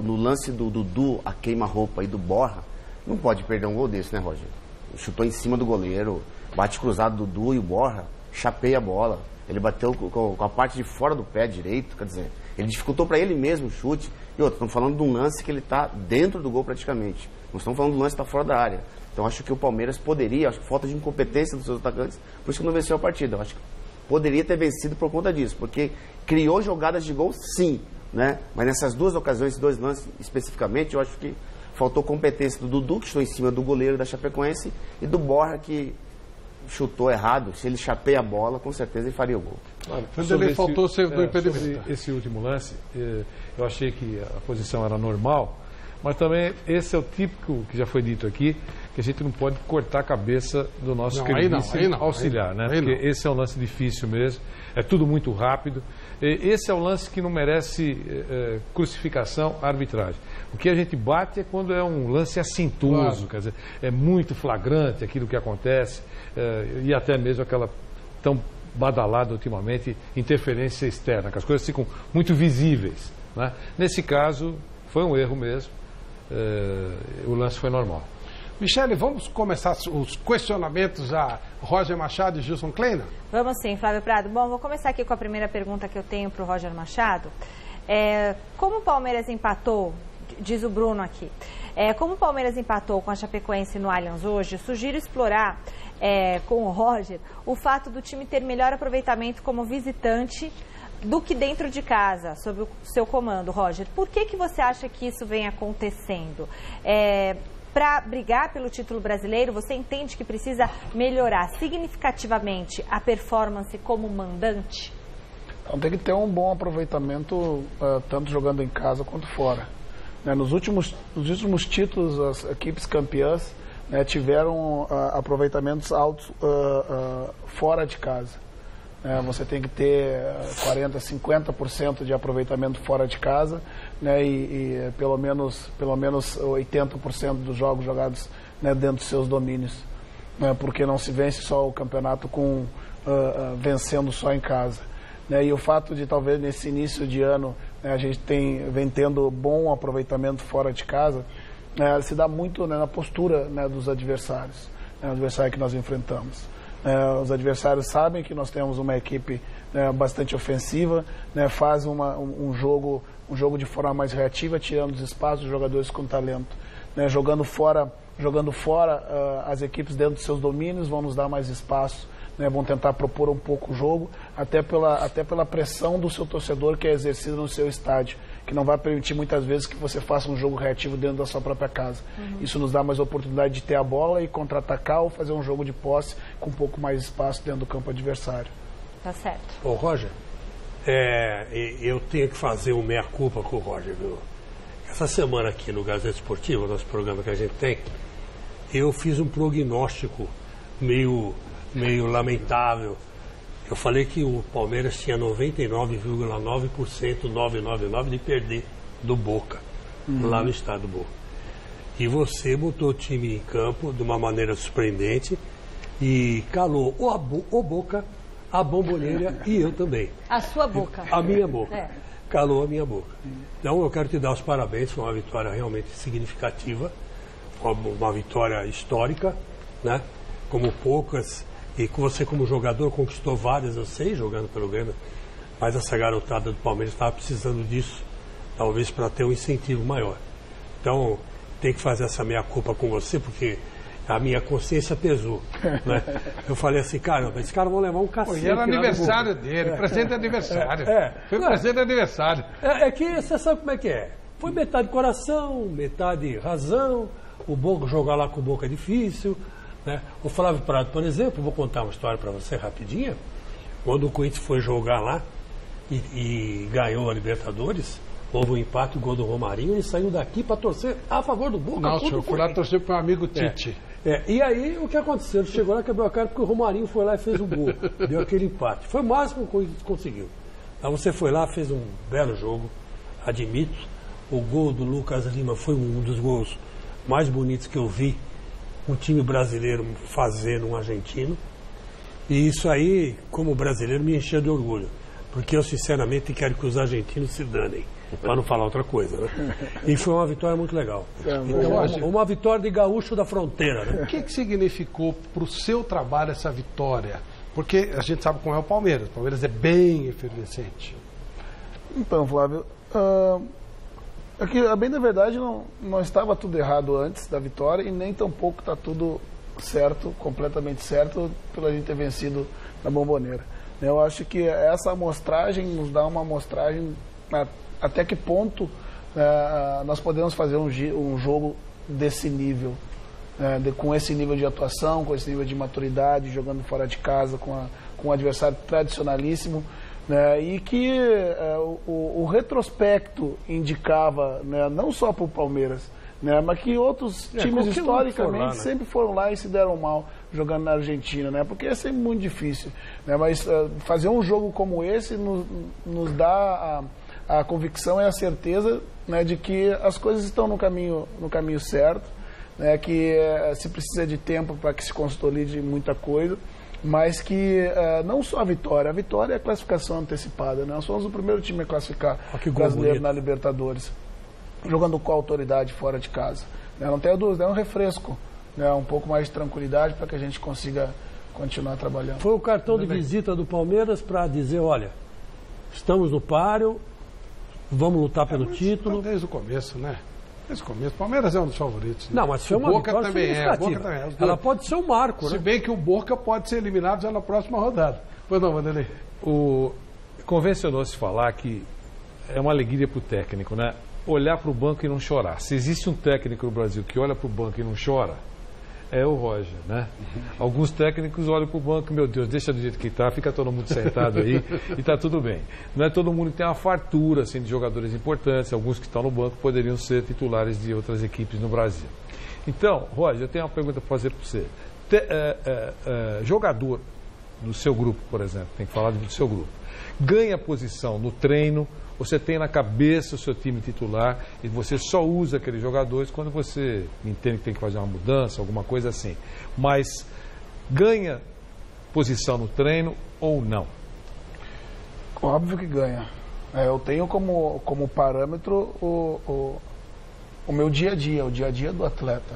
no lance do Dudu, a queima-roupa e do Borja, não pode perder um gol desse, né, Roger? Chutou em cima do goleiro, bate cruzado do Dudu e o Borja, chapeia a bola. Ele bateu com a parte de fora do pé direito, quer dizer, ele dificultou para ele mesmo o chute. E outro, estamos falando de um lance que ele está dentro do gol praticamente. Não estamos falando do lance que está fora da área. Então acho que o Palmeiras poderia, acho que falta de incompetência dos seus atacantes, por isso que não venceu a partida. Eu acho que poderia ter vencido por conta disso, porque criou jogadas de gol, sim, né? Mas nessas duas ocasiões, esses dois lances especificamente, eu acho que faltou competência do Dudu, que estou em cima do goleiro da Chapecoense, e do Borja, que chutou errado, se ele chapeia a bola, com certeza ele faria o gol. Ele faltou ser do impedimento. Sobre esse último lance, eu achei que a posição era normal, mas também esse é o típico, que já foi dito aqui, que a gente não pode cortar a cabeça do nosso queridíssimo auxiliar, né? Porque esse é um lance difícil mesmo, é tudo muito rápido. Esse é um lance que não merece crucificação, arbitragem. O que a gente bate é quando é um lance assintoso, quer dizer, é muito flagrante aquilo que acontece, e até mesmo aquela tão badalada ultimamente interferência externa, que as coisas ficam muito visíveis, né? Nesse caso, foi um erro mesmo, o lance foi normal. Michele, vamos começar os questionamentos a Roger Machado e Gilson Kleina? Vamos sim, Flávio Prado. Bom, vou começar aqui com a primeira pergunta que eu tenho para o Roger Machado. Como o Palmeiras empatou, diz o Bruno aqui, como o Palmeiras empatou com a Chapecoense no Allianz hoje, sugiro explorar com o Roger o fato do time ter melhor aproveitamento como visitante do que dentro de casa, sob o seu comando, Roger. Por que você acha que isso vem acontecendo? Para brigar pelo título brasileiro, você entende que precisa melhorar significativamente a performance como mandante? Então tem que ter um bom aproveitamento, tanto jogando em casa quanto fora. Nos últimos títulos, as equipes campeãs tiveram aproveitamentos altos fora de casa. Você tem que ter 40%, 50% de aproveitamento fora de casa, e pelo menos 80% dos jogos jogados dentro dos seus domínios, porque não se vence só o campeonato vencendo só em casa. E o fato de talvez nesse início de ano a gente vem tendo bom aproveitamento fora de casa, se dá muito na postura dos adversários, adversário que nós enfrentamos. Os adversários sabem que nós temos uma equipe bastante ofensiva, faz um jogo de forma mais reativa, tirando os espaços dos jogadores com talento. Jogando fora as equipes dentro dos seus domínios, vão nos dar mais espaço, vão tentar propor um pouco o jogo, até pela pressão do seu torcedor que é exercida no seu estádio, que não vai permitir muitas vezes que você faça um jogo reativo dentro da sua própria casa. Isso nos dá mais oportunidade de ter a bola e contra-atacar ou fazer um jogo de posse com um pouco mais espaço dentro do campo adversário. Tá certo. Ô Roger, eu tenho que fazer um meia-culpa com o Roger, viu? Essa semana aqui no Gazeta Esportiva, nosso programa que a gente tem, eu fiz um prognóstico meio lamentável. Eu falei que o Palmeiras tinha 99,9%, 999 de perder do Boca, lá no estado do Boca. E você botou o time em campo de uma maneira surpreendente e calou o Boca, a Bomboneira e eu também. A sua boca. A minha boca. Calou a minha boca. Então eu quero te dar os parabéns, foi uma vitória realmente significativa, uma vitória histórica, né? Como poucas. E você, como jogador, conquistou várias, eu sei, jogando pelo Grêmio, mas essa garotada do Palmeiras estava precisando disso, talvez para ter um incentivo maior. Então, tem que fazer essa meia-culpa com você, porque a minha consciência pesou, né? Eu falei assim, caramba, esses caras vão levar um cacete. E era aniversário dele, presente de aniversário. Foi presente de aniversário. É que você sabe como é que é. Foi metade coração, metade razão, o Boca jogar lá com o Boca é difícil. O Flávio Prado, por exemplo, vou contar uma história para você rapidinha. Quando o Corinthians foi jogar lá e ganhou a Libertadores, houve um empate, o gol do Romarinho, ele saiu daqui para torcer a favor do Boca. Não, eu fui lá torcer para o meu amigo Tite. E aí, o que aconteceu? Ele chegou lá, quebrou a cara porque o Romarinho foi lá e fez o gol. Deu aquele empate. Foi o máximo que o Corinthians conseguiu. Então você foi lá, fez um belo jogo, admito. O gol do Lucas Lima foi um dos gols mais bonitos que eu vi um time brasileiro fazer num argentino. E isso aí, como brasileiro, me encheu de orgulho. Porque eu, sinceramente, quero que os argentinos se danem, para não falar outra coisa, né? E foi uma vitória muito legal. Então, uma vitória de gaúcho da fronteira, né? O que significou para o seu trabalho essa vitória? Porque a gente sabe como é o Palmeiras. O Palmeiras é bem efervescente. Então, Flávio, aqui, a bem da verdade, não estava tudo errado antes da vitória e nem tampouco está tudo certo, completamente certo, pela gente ter vencido na Bomboneira. Eu acho que essa amostragem nos dá uma amostragem até que ponto nós podemos fazer um jogo desse nível. com esse nível de atuação, com esse nível de maturidade, jogando fora de casa, com um adversário tradicionalíssimo, né, e que o retrospecto indicava, né, não só para o Palmeiras, né, mas que outros times historicamente sempre foram lá e se deram mal jogando na Argentina, né, porque é sempre muito difícil, né, mas fazer um jogo como esse nos dá a convicção e a certeza, né, de que as coisas estão no caminho certo, né, que se precisa de tempo para que se consolide muita coisa, mas que não só a vitória é a classificação antecipada, né? Nós somos o primeiro time a classificar brasileiro na Libertadores, jogando com autoridade fora de casa, né? Não tenho dúvida, é um refresco, né? Um pouco mais de tranquilidade para que a gente consiga continuar trabalhando. Foi o cartão de visita do Palmeiras para dizer, olha, estamos no páreo, vamos lutar pelo título. Desde o começo, né? Desde o começo. O Palmeiras é um dos favoritos. Né? Não, mas foi uma Boca também é. Boca também é. Ela pode ser um marco, Se bem que o Boca pode ser eliminado já na próxima rodada. Pois não, Vanderlei? Convencionou-se falar que é uma alegria para o técnico, né? Olhar para o banco e não chorar. Se existe um técnico no Brasil que olha para o banco e não chora, é o Roger, né? Alguns técnicos olham para o banco, meu Deus, deixa do jeito que está, fica todo mundo sentado aí e está tudo bem. Não é todo mundo que tem uma fartura assim, de jogadores importantes, alguns que estão no banco poderiam ser titulares de outras equipes no Brasil. Então, Roger, eu tenho uma pergunta para fazer para você. Jogador do seu grupo, por exemplo, tem que falar do seu grupo, ganha posição no treino, você tem na cabeça o seu time titular e você só usa aqueles jogadores quando você entende que tem que fazer uma mudança, alguma coisa assim. Mas ganha posição no treino ou não? Óbvio que ganha. Eu tenho como parâmetro o meu dia a dia, o dia a dia do atleta.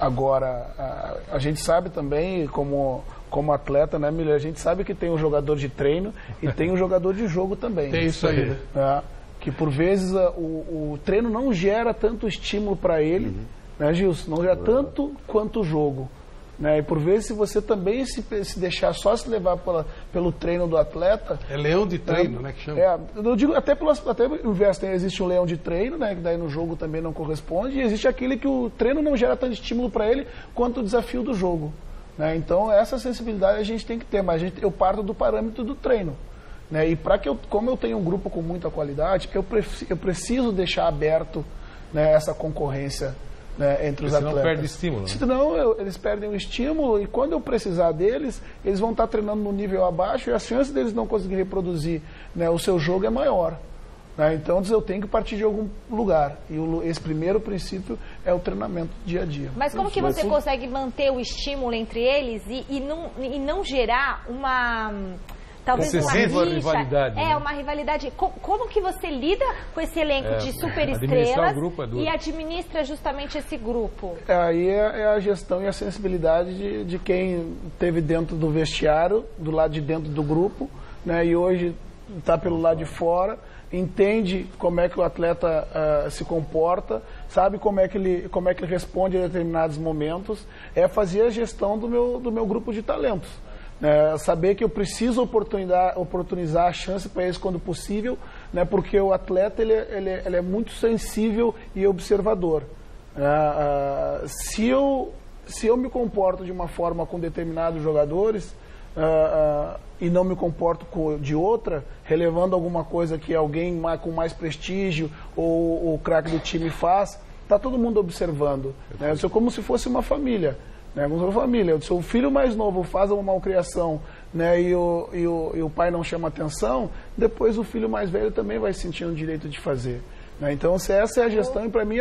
Agora, a gente sabe também como atleta, né, Milho? A gente sabe que tem um jogador de treino e tem um jogador de jogo também. Tem isso aí, né? Que por vezes o treino não gera tanto estímulo para ele, né, Gilson? Não gera tanto quanto o jogo. Né? E por vezes, se você também se deixar só se levar pelo treino do atleta... É leão de treino, né? Que chama. Eu digo até o inverso, existe um leão de treino, né? Que daí no jogo também não corresponde, e existe aquele que o treino não gera tanto estímulo para ele quanto o desafio do jogo. Né? Então, essa sensibilidade a gente tem que ter, mas eu parto do parâmetro do treino. Né? E como eu tenho um grupo com muita qualidade, eu preciso deixar aberto, né, essa concorrência, né, entre os atletas. Senão perde estímulo. Né? Senão eles perdem o estímulo e quando eu precisar deles, eles vão estar treinando no nível abaixo e a chance deles não conseguirem reproduzir, né, o seu jogo é maior. Então eu tenho que partir de algum lugar. E esse primeiro princípio é o treinamento dia a dia. Mas como que você consegue manter o estímulo entre eles e não gerar uma... Talvez uma rivalidade. Né? Uma rivalidade. Como que você lida com esse elenco de superestrelas e administra justamente esse grupo? Aí é a gestão e a sensibilidade de quem esteve dentro do vestiário, do lado de dentro do grupo, né, e hoje está pelo lado de fora, entende como é que o atleta se comporta, sabe como é que ele responde a determinados momentos, fazer a gestão do meu grupo de talentos. Saber que eu preciso oportunizar a chance para eles quando possível, né, porque o atleta ele é muito sensível e observador. Se eu me comporto de uma forma com determinados jogadores e não me comporto de outra, relevando alguma coisa que alguém com mais prestígio ou o craque do time faz, está todo mundo observando. Né? É como se fosse uma família. Né, se o filho mais novo faz uma malcriação, né, e o pai não chama atenção, depois o filho mais velho também vai sentindo o direito de fazer. Né? Então, essa é a gestão, e para mim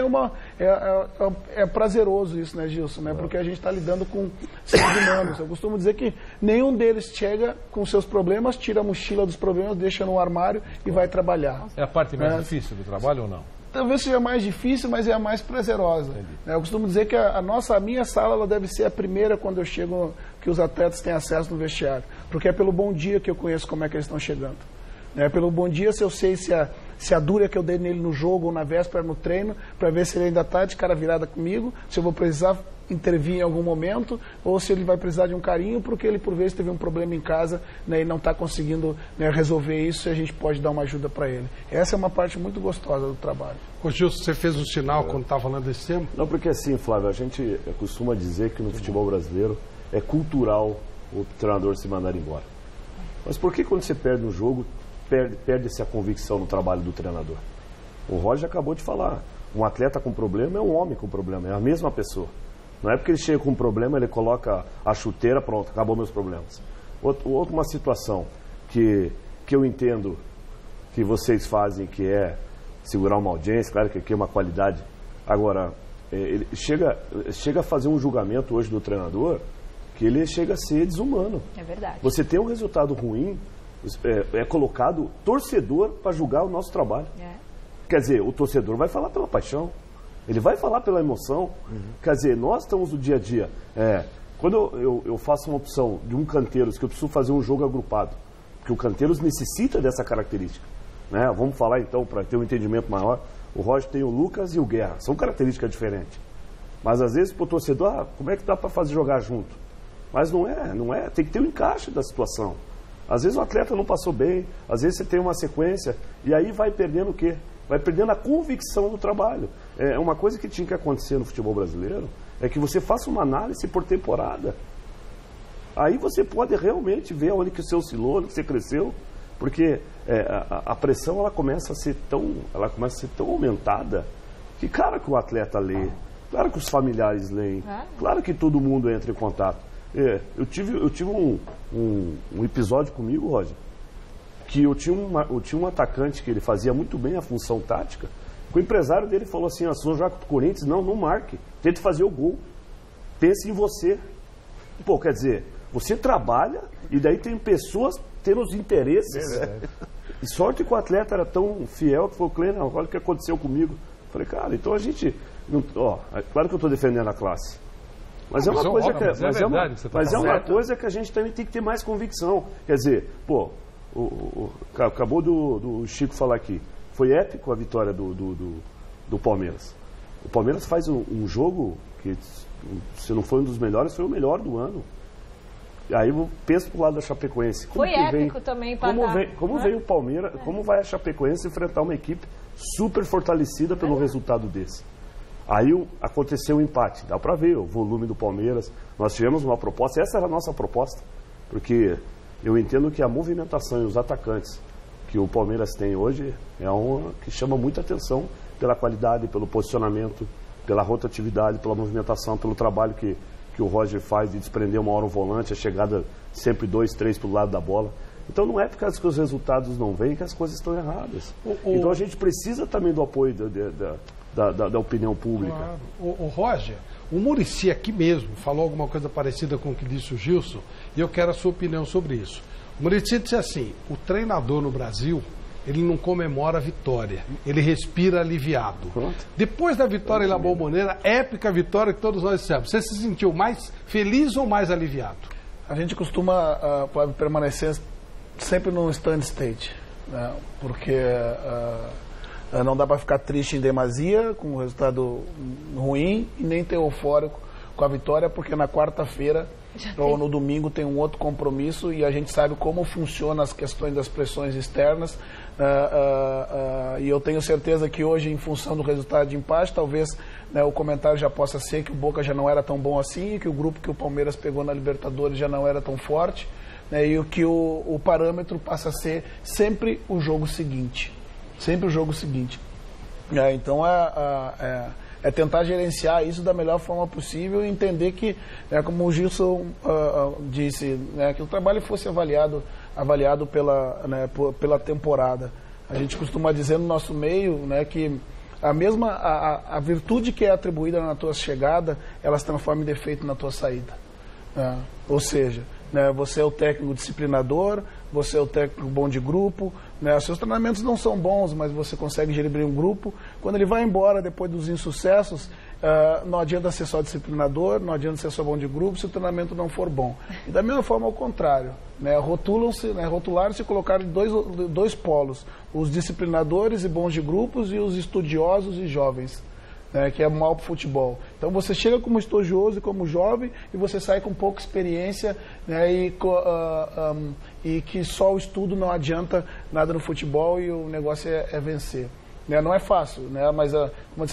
é prazeroso isso, né, Gilson? Né? Porque a gente está lidando com seres humanos. Eu costumo dizer que nenhum deles chega com seus problemas, tira a mochila dos problemas, deixa no armário e vai trabalhar. É a parte mais difícil do trabalho ou não? Talvez seja mais difícil, mas é a mais prazerosa. Eu costumo dizer que a minha sala ela deve ser a primeira quando eu chego, que os atletas têm acesso no vestiário. Porque é pelo bom dia que eu conheço como é que eles estão chegando. Pelo bom dia, se eu sei se a dura que eu dei nele no jogo ou na véspera no treino, para ver se ele ainda está de cara virada comigo, se eu vou precisar intervir em algum momento, ou se ele vai precisar de um carinho, porque ele por vezes teve um problema em casa, né, e não está conseguindo, né, resolver isso, e a gente pode dar uma ajuda para ele. Essa é uma parte muito gostosa do trabalho. Ô Gilson, você fez um sinal quando estava falando desse tema? Não, porque assim, Flávio, a gente costuma dizer que no futebol brasileiro é cultural o treinador se mandar embora. Mas por que quando você perde um jogo, perde-se a convicção no trabalho do treinador? O Roger acabou de falar, um atleta com problema é um homem com problema, é a mesma pessoa. Não é porque ele chega com um problema, ele coloca a chuteira, pronto, acabou meus problemas. Outra situação que eu entendo que vocês fazem, que é segurar uma audiência, claro que aqui é uma qualidade. Agora, ele chega a fazer um julgamento hoje do treinador que ele chega a ser desumano. É verdade. Você tem um resultado ruim, é colocado torcedor para julgar o nosso trabalho. Quer dizer, o torcedor vai falar pela paixão, ele vai falar pela emoção. Quer dizer, nós estamos no dia a dia. Quando eu faço uma opção de um Canteiros, que eu preciso fazer um jogo agrupado, porque o Canteiros necessita dessa característica. Né? Vamos falar então, para ter um entendimento maior, o Roger tem o Lucas e o Guerra, são características diferentes. Mas às vezes para o torcedor, como é que dá para fazer jogar junto? Mas não é, tem que ter um encaixe da situação. Às vezes o atleta não passou bem, às vezes você tem uma sequência, e aí vai perdendo o quê? Vai perdendo a convicção do trabalho. É uma coisa que tinha que acontecer no futebol brasileiro, é que você faça uma análise por temporada. Aí você pode realmente ver onde que você oscilou, onde que você cresceu, porque a pressão ela começa a ser tão aumentada que, claro que o atleta lê, claro que os familiares leem, claro que todo mundo entra em contato. Eu tive um episódio comigo, Roger, que eu tinha um atacante que ele fazia muito bem a função tática, que o empresário dele falou assim, se você jogar contra o Corinthians, não marque, tente fazer o gol, pense em você. Pô, quer dizer, você trabalha e daí tem pessoas tendo os interesses. E sorte que o atleta era tão fiel que falou, Kleina, olha o que aconteceu comigo. Eu falei, cara, então a gente... claro que eu estou defendendo a classe. Mas é uma coisa coisa que a gente também tem que ter mais convicção. Quer dizer, pô, acabou do Chico falar aqui, foi épico a vitória do Palmeiras. O Palmeiras faz um jogo que, se não foi um dos melhores, foi o melhor do ano. Aí eu penso pro lado da Chapecoense. Foi épico também para como vem o Palmeiras, como vai a Chapecoense enfrentar uma equipe super fortalecida pelo resultado desse. Aí aconteceu um empate, dá para ver o volume do Palmeiras. Nós tivemos uma proposta, essa era a nossa proposta, porque eu entendo que a movimentação e os atacantes que o Palmeiras tem hoje é uma que chama muita atenção pela qualidade, pelo posicionamento, pela rotatividade, pela movimentação, pelo trabalho que o Roger faz de desprender uma hora um volante, a chegada sempre 2, 3 para o lado da bola. Então não é porque os resultados não vêm que as coisas estão erradas. Então a gente precisa também do apoio da opinião pública. Claro. O Roger, o Muricy aqui mesmo falou alguma coisa parecida com o que disse o Gilson, e eu quero a sua opinião sobre isso. O Muricy disse assim, o treinador no Brasil, ele não comemora a vitória, ele respira aliviado. Pronto. Depois da vitória em La Bombonera, épica vitória que todos nós dissemos, você se sentiu mais feliz ou mais aliviado? A gente costuma permanecer sempre num stand state, né? Porque não dá para ficar triste em demasia com o resultado ruim e nem ter eufórico com a vitória, porque na quarta-feira ou no domingo tem um outro compromisso e a gente sabe como funcionam as questões das pressões externas. E eu tenho certeza que hoje, em função do resultado de empate, talvez, né, o comentário já possa ser que o Boca já não era tão bom assim, e que o grupo que o Palmeiras pegou na Libertadores já não era tão forte, né, e que o parâmetro passa a ser sempre o jogo seguinte. Sempre o jogo seguinte. Então é tentar gerenciar isso da melhor forma possível e entender que, como o Gilson disse, né, que o trabalho fosse avaliado pela temporada. A gente costuma dizer no nosso meio, né, que a virtude que é atribuída na tua chegada, ela se transforma em defeito na tua saída. Ou seja, né, você é o técnico disciplinador, você é o técnico bom de grupo, né, seus treinamentos não são bons, mas você consegue gerir um grupo. Quando ele vai embora depois dos insucessos, não adianta ser só disciplinador, não adianta ser só bom de grupo se o treinamento não for bom. E da mesma forma ao contrário, né, rotularam-se e colocaram dois polos, os disciplinadores e bons de grupos e os estudiosos e jovens. né, que é mal para o futebol. Então você chega como estudioso e como jovem e você sai com pouca experiência, né, e que só o estudo não adianta nada no futebol e o negócio é vencer. Né? Não é fácil, né, mas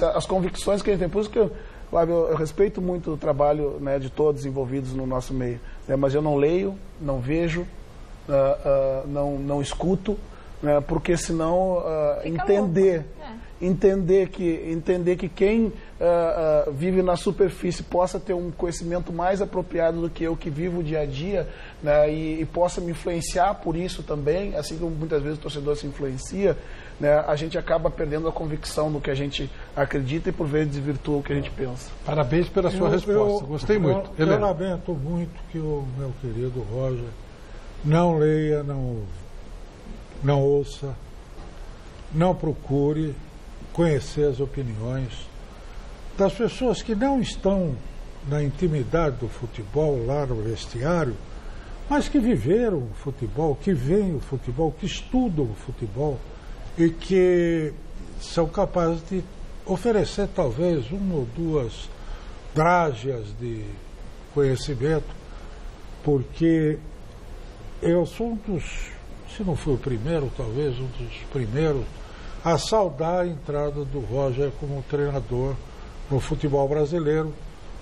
as convicções que a gente tem, por isso que eu respeito muito o trabalho, né, de todos envolvidos no nosso meio, né, mas eu não leio, não vejo, não escuto, né, porque senão entender que quem vive na superfície possa ter um conhecimento mais apropriado do que eu que vivo o dia a dia, né, e possa me influenciar por isso também, assim como muitas vezes o torcedor se influencia, né, a gente acaba perdendo a convicção no que a gente acredita e por vezes desvirtua o que a gente pensa. Parabéns pela sua resposta, gostei muito. Eu lamento muito que o meu querido Roger não leia, não ouça, não procure conhecer as opiniões das pessoas que não estão na intimidade do futebol, lá no vestiário, mas que viveram o futebol, que veem o futebol, que estudam o futebol e que são capazes de oferecer talvez uma ou duas drágeas de conhecimento, porque eu sou um dos, se não fui o primeiro, talvez um dos primeiros a saudar a entrada do Roger como treinador no futebol brasileiro,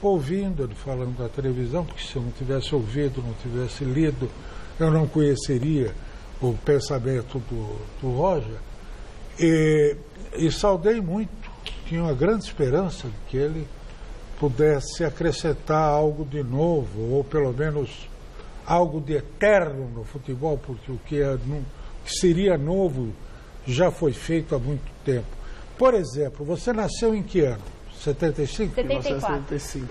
ouvindo ele falando da televisão, porque se eu não tivesse ouvido, não tivesse lido, eu não conheceria o pensamento do Roger. E saudei muito, tinha uma grande esperança de que ele pudesse acrescentar algo de novo, ou pelo menos algo de eterno no futebol, porque o que seria novo já foi feito há muito tempo. Por exemplo, você nasceu em que ano? 75? 1975.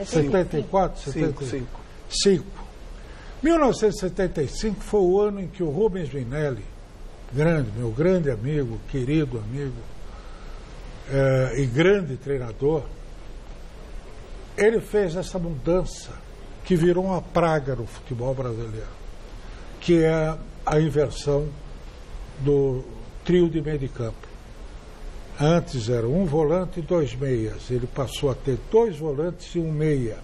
74? 75. 1975 foi o ano em que o Rubens Minelli, meu grande amigo, querido amigo, e grande treinador, ele fez essa mudança que virou uma praga no futebol brasileiro, que é a inversão do trio de meio de campo. Antes era um volante e dois meias. Ele passou a ter dois volantes e um meia.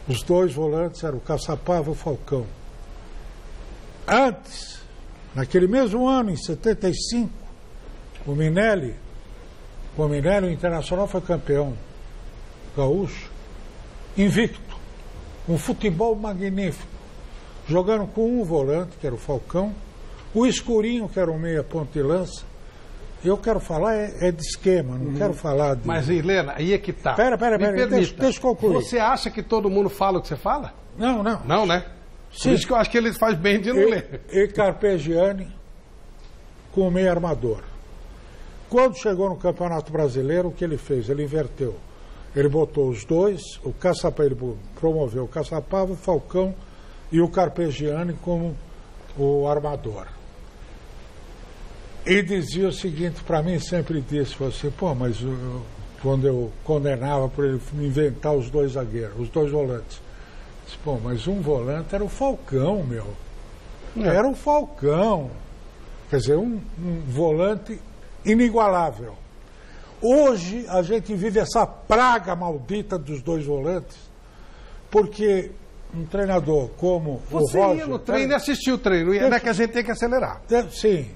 Os dois volantes eram o Caçapava e o Falcão. Antes, naquele mesmo ano, em 75, o Minelli, o Internacional foi campeão gaúcho, invicto, um futebol magnífico, jogando com um volante, que era o Falcão, o Escurinho, que era o meia ponta e lança. Eu quero falar de esquema, não quero falar de... Mas, Helena, aí é que tá. Pera, deixa eu concluir. Você acha que todo mundo fala o que você fala? Não. Não, né? Sim. Por isso que eu acho que ele faz bem de não ler. E Carpegiani com o meio armador. Quando chegou no Campeonato Brasileiro, o que ele fez? Ele inverteu. Ele botou os dois, ele promoveu o Caçapava, o Falcão e o Carpegiani como o armador. E dizia o seguinte, para mim sempre disse, assim, mas quando eu condenava por ele inventar os dois zagueiros, os dois volantes, disse, mas um volante era o Falcão, meu. Era o Falcão. Quer dizer, um volante inigualável. Hoje a gente vive essa praga maldita dos dois volantes, porque um treinador como o Roger... Você ia no treino e assistiu o treino, não é que a gente tem que acelerar. Sim.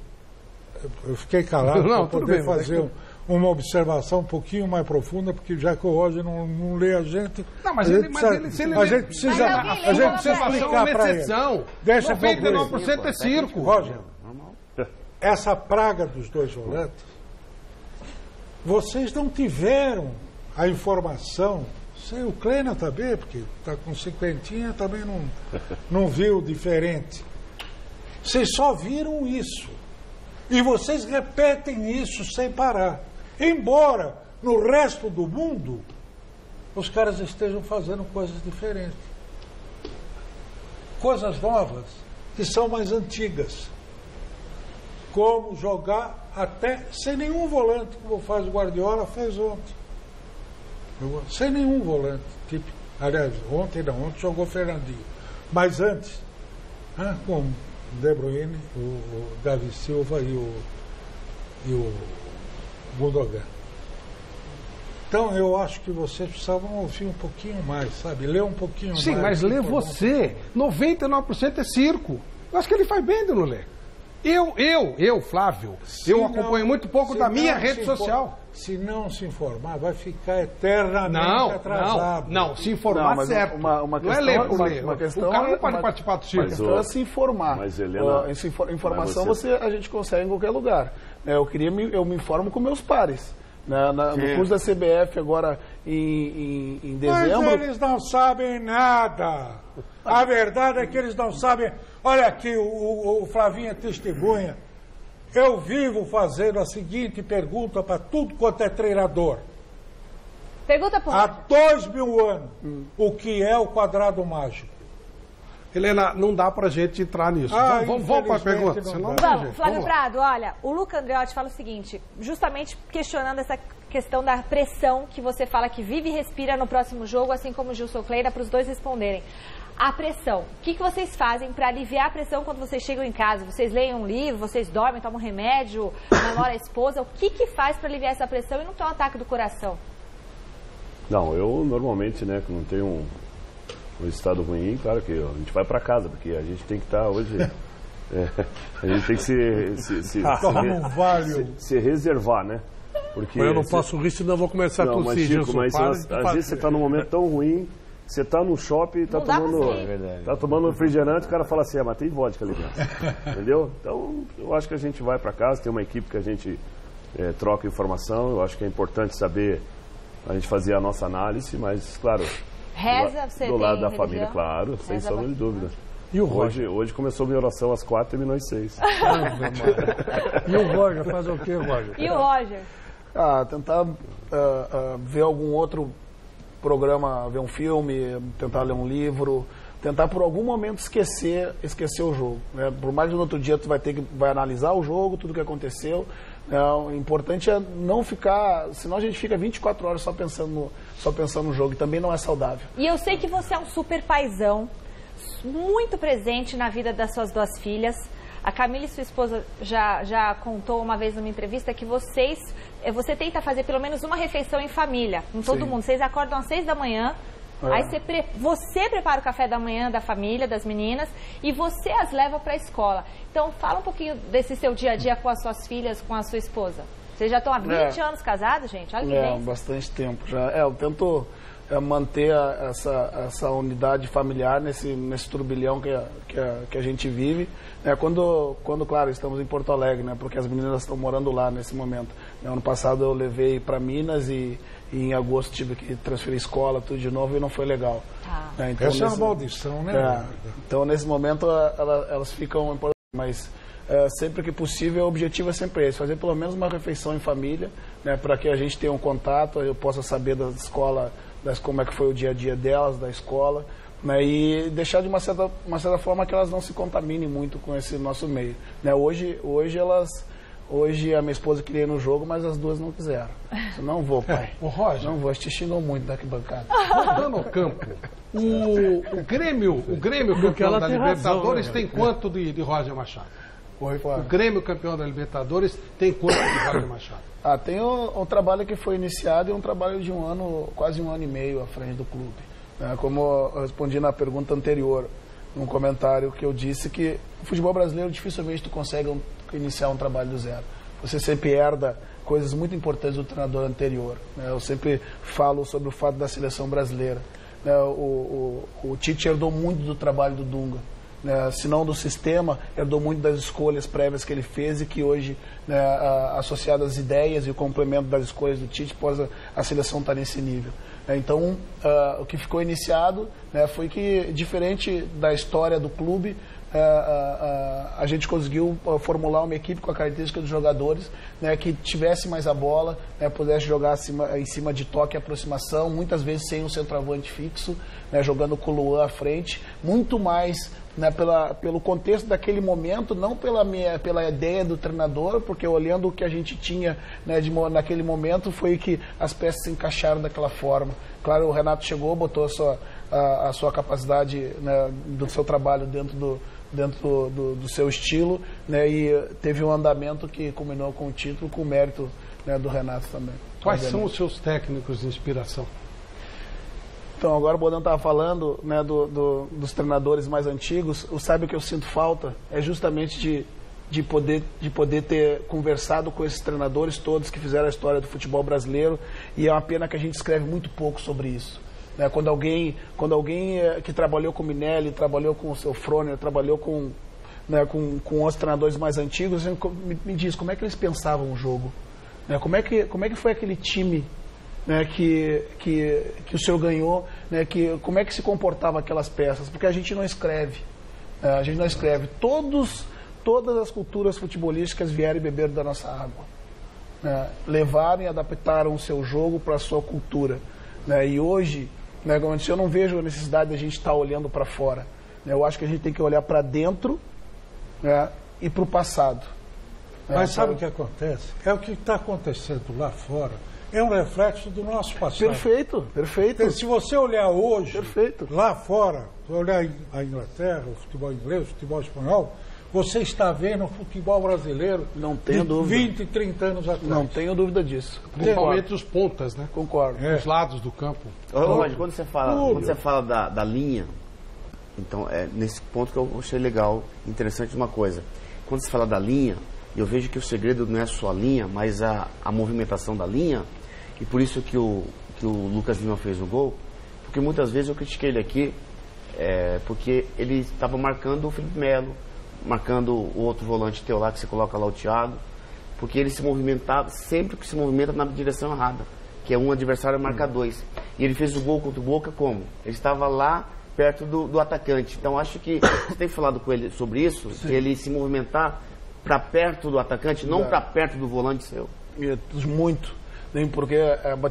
Eu fiquei calado para poder fazer uma observação um pouquinho mais profunda, porque já que o Roger não lê a gente... Não, mas ele precisa explicar para ele. Deixa 99% é circo. Roger, essa praga dos dois volantes, vocês não tiveram a informação, o Kleina também, porque está com 50, também não viu diferente. Vocês só viram isso. E vocês repetem isso sem parar. Embora no resto do mundo os caras estejam fazendo coisas diferentes. Coisas novas que são mais antigas. Como jogar até sem nenhum volante, como faz o Guardiola, fez ontem. Sem nenhum volante. Aliás, ontem jogou Fernandinho. Mas antes, com De Bruyne, o Davi Silva e o Gundogan. Então eu acho que vocês precisavam ouvir um pouquinho mais, sabe? Ler um pouquinho mais. Sim, mas lê você. 99% é circo. Eu acho que ele faz bem de não ler. Eu, Flávio, eu acompanho muito pouco da minha rede social. Se não se informar, vai ficar eternamente atrasado. Não, se informar certo. Uma questão, não é ler, uma questão o cara não pode participar do circo. Uma questão é se informar. Mas, Helena, informação a gente consegue em qualquer lugar. Eu me informo com meus pares. No curso da CBF agora em dezembro. Mas eles não sabem nada. A verdade é que eles não sabem. Olha aqui, o Flavinho é testemunha. Eu vivo fazendo a seguinte pergunta para tudo quanto é treinador. Pergunta por Há 2000 anos, o que é o quadrado mágico? Helena, não dá pra gente entrar nisso. Vamos para a pergunta. Vamos, Flávio Prado, olha, o Luca Andreotti fala o seguinte, justamente questionando essa questão da pressão que você fala que vive e respira no próximo jogo, assim como o Gilson Kleina, para os dois responderem. A pressão. O que vocês fazem para aliviar a pressão quando vocês chegam em casa? Vocês leem um livro, vocês dormem, tomam remédio, namora a esposa? O que faz para aliviar essa pressão e não ter um ataque do coração? Não, eu normalmente, né, que não tenho um estado ruim, claro que a gente vai para casa, porque a gente tem que estar hoje... a gente tem que se reservar, né? Porque eu não posso rir, senão eu vou começar a tossir, Chico, mas às vezes você está num momento tão ruim, você está no shopping, está tomando refrigerante, o cara fala assim, mas tem vodka ali dentro. Entendeu? Então, eu acho que a gente vai para casa, tem uma equipe que a gente troca informação, eu acho que é importante saber, a gente fazer a nossa análise, mas, claro, reza, você do lado da família, claro, sem sombra de dúvida. E o Roger? Hoje começou a minha oração às 4 e terminou às 6. E o Roger, faz o quê, Roger? E o Roger? Tentar ver algum outro programa, ver um filme, tentar ler um livro, tentar por algum momento esquecer o jogo. Né? Por mais que no outro dia tu vai analisar o jogo, tudo que aconteceu. O importante é não ficar, senão a gente fica 24 horas só pensando no jogo, e também não é saudável. E eu sei que você é um super paizão, muito presente na vida das suas duas filhas. A Camila, sua esposa, já contou uma vez numa entrevista que você tenta fazer pelo menos uma refeição em família, com todo mundo. Vocês acordam às 6 da manhã, aí você prepara o café da manhã da família, das meninas, e você as leva para a escola. Então, fala um pouquinho desse seu dia a dia com as suas filhas, com a sua esposa. Vocês já estão há 20 anos casados, gente? Olha que bem. Bastante tempo já. Eu tento manter essa unidade familiar nesse turbilhão que a gente vive. Quando, claro, estamos em Porto Alegre, né, porque as meninas estão morando lá nesse momento. Ano passado eu levei para Minas e em agosto tive que transferir escola, tudo de novo, e não foi legal. Então, essa é uma maldição, né? Então, nesse momento, elas ficam em Porto Alegre, mas sempre que possível, o objetivo é sempre esse, fazer pelo menos uma refeição em família, né, para que a gente tenha um contato, eu possa saber da escola, como é que foi o dia a dia delas, da escola, né, e deixar de uma certa forma que elas não se contaminem muito com esse nosso meio. Né, hoje a minha esposa queria ir no jogo, mas as duas não quiseram. Eu não vou, pai. O Roger. Não vou, te xingam muito da arquibancada. Voltando ao campo, o Grêmio campeão da Libertadores tem quanto de Roger Machado? O Grêmio campeão da Libertadores tem quanto de Roger Machado? Tem um trabalho que foi iniciado e um trabalho de quase um ano e meio à frente do clube. Como eu respondi na pergunta anterior, num comentário que eu disse que o futebol brasileiro dificilmente tu consegue iniciar um trabalho do zero. Você sempre herda coisas muito importantes do treinador anterior. Eu sempre falo sobre o fato da seleção brasileira. O Tite herdou muito do trabalho do Dunga. Se não do sistema, herdou muito das escolhas prévias que ele fez e que hoje, associadas às ideias e o complemento das escolhas do Tite, a seleção está nesse nível. Então, o que ficou iniciado foi que, diferente da história do clube, a gente conseguiu formular uma equipe com a característica dos jogadores, que tivesse mais a bola, pudesse jogar em cima de toque e aproximação, muitas vezes sem um centroavante fixo, jogando com o Luan à frente, muito mais pelo contexto daquele momento, não pela ideia do treinador, porque olhando o que a gente tinha naquele momento, foi que as peças se encaixaram daquela forma. Claro, o Renato chegou, botou a sua capacidade, do seu trabalho dentro do seu estilo, e teve um andamento que culminou com o título, com o mérito né, do Renato também. Quais são os seus técnicos de inspiração? Então, agora o Bodão estava falando, né, dos treinadores mais antigos. Sabe o que eu sinto falta? É justamente de poder ter conversado com esses treinadores todos que fizeram a história do futebol brasileiro, e é uma pena que a gente escreve muito pouco sobre isso. Né? Quando alguém que trabalhou com o Minelli, trabalhou com o seu Froner, trabalhou com os treinadores mais antigos, me diz como é que eles pensavam o jogo. Né? Como é que foi aquele time, né, que o senhor ganhou, né, como é que se comportava aquelas peças? Porque a gente não escreve. A gente não escreve. Todas as culturas futebolísticas vieram e beberam da nossa água. Né? Levaram e adaptaram o seu jogo para a sua cultura. Né? E hoje, né, como eu disse, eu não vejo a necessidade de a gente estar olhando para fora. Né? Eu acho que a gente tem que olhar para dentro, né, e para o passado. Mas sabe o que acontece? É o que está acontecendo lá fora. É um reflexo do nosso passado. Perfeito, perfeito. Então, se você olhar hoje, perfeito, lá fora, olhar a Inglaterra, o futebol inglês, o futebol espanhol, você está vendo o futebol brasileiro não tenho dúvida. 20, 30 anos atrás. Não tenho dúvida disso. Principalmente os pontas, né? Concordo. Os lados do campo. Mas quando você fala da linha, então é nesse ponto que eu achei legal, interessante uma coisa. Quando você fala da linha, eu vejo que o segredo não é só a linha, mas a movimentação da linha, e por isso que o Lucas Lima fez o gol, porque muitas vezes eu critiquei ele aqui, porque ele estava marcando o Felipe Melo, marcando o outro volante teu lá, que você coloca lá o Thiago, porque ele se movimentava, sempre que se movimenta na direção errada, que é um adversário marca dois. E ele fez o gol contra o Boca como? Ele estava lá perto do atacante. Então acho que você tem falado com ele sobre isso, ele se movimentar para perto do atacante, não para perto do volante seu. Muito. Porque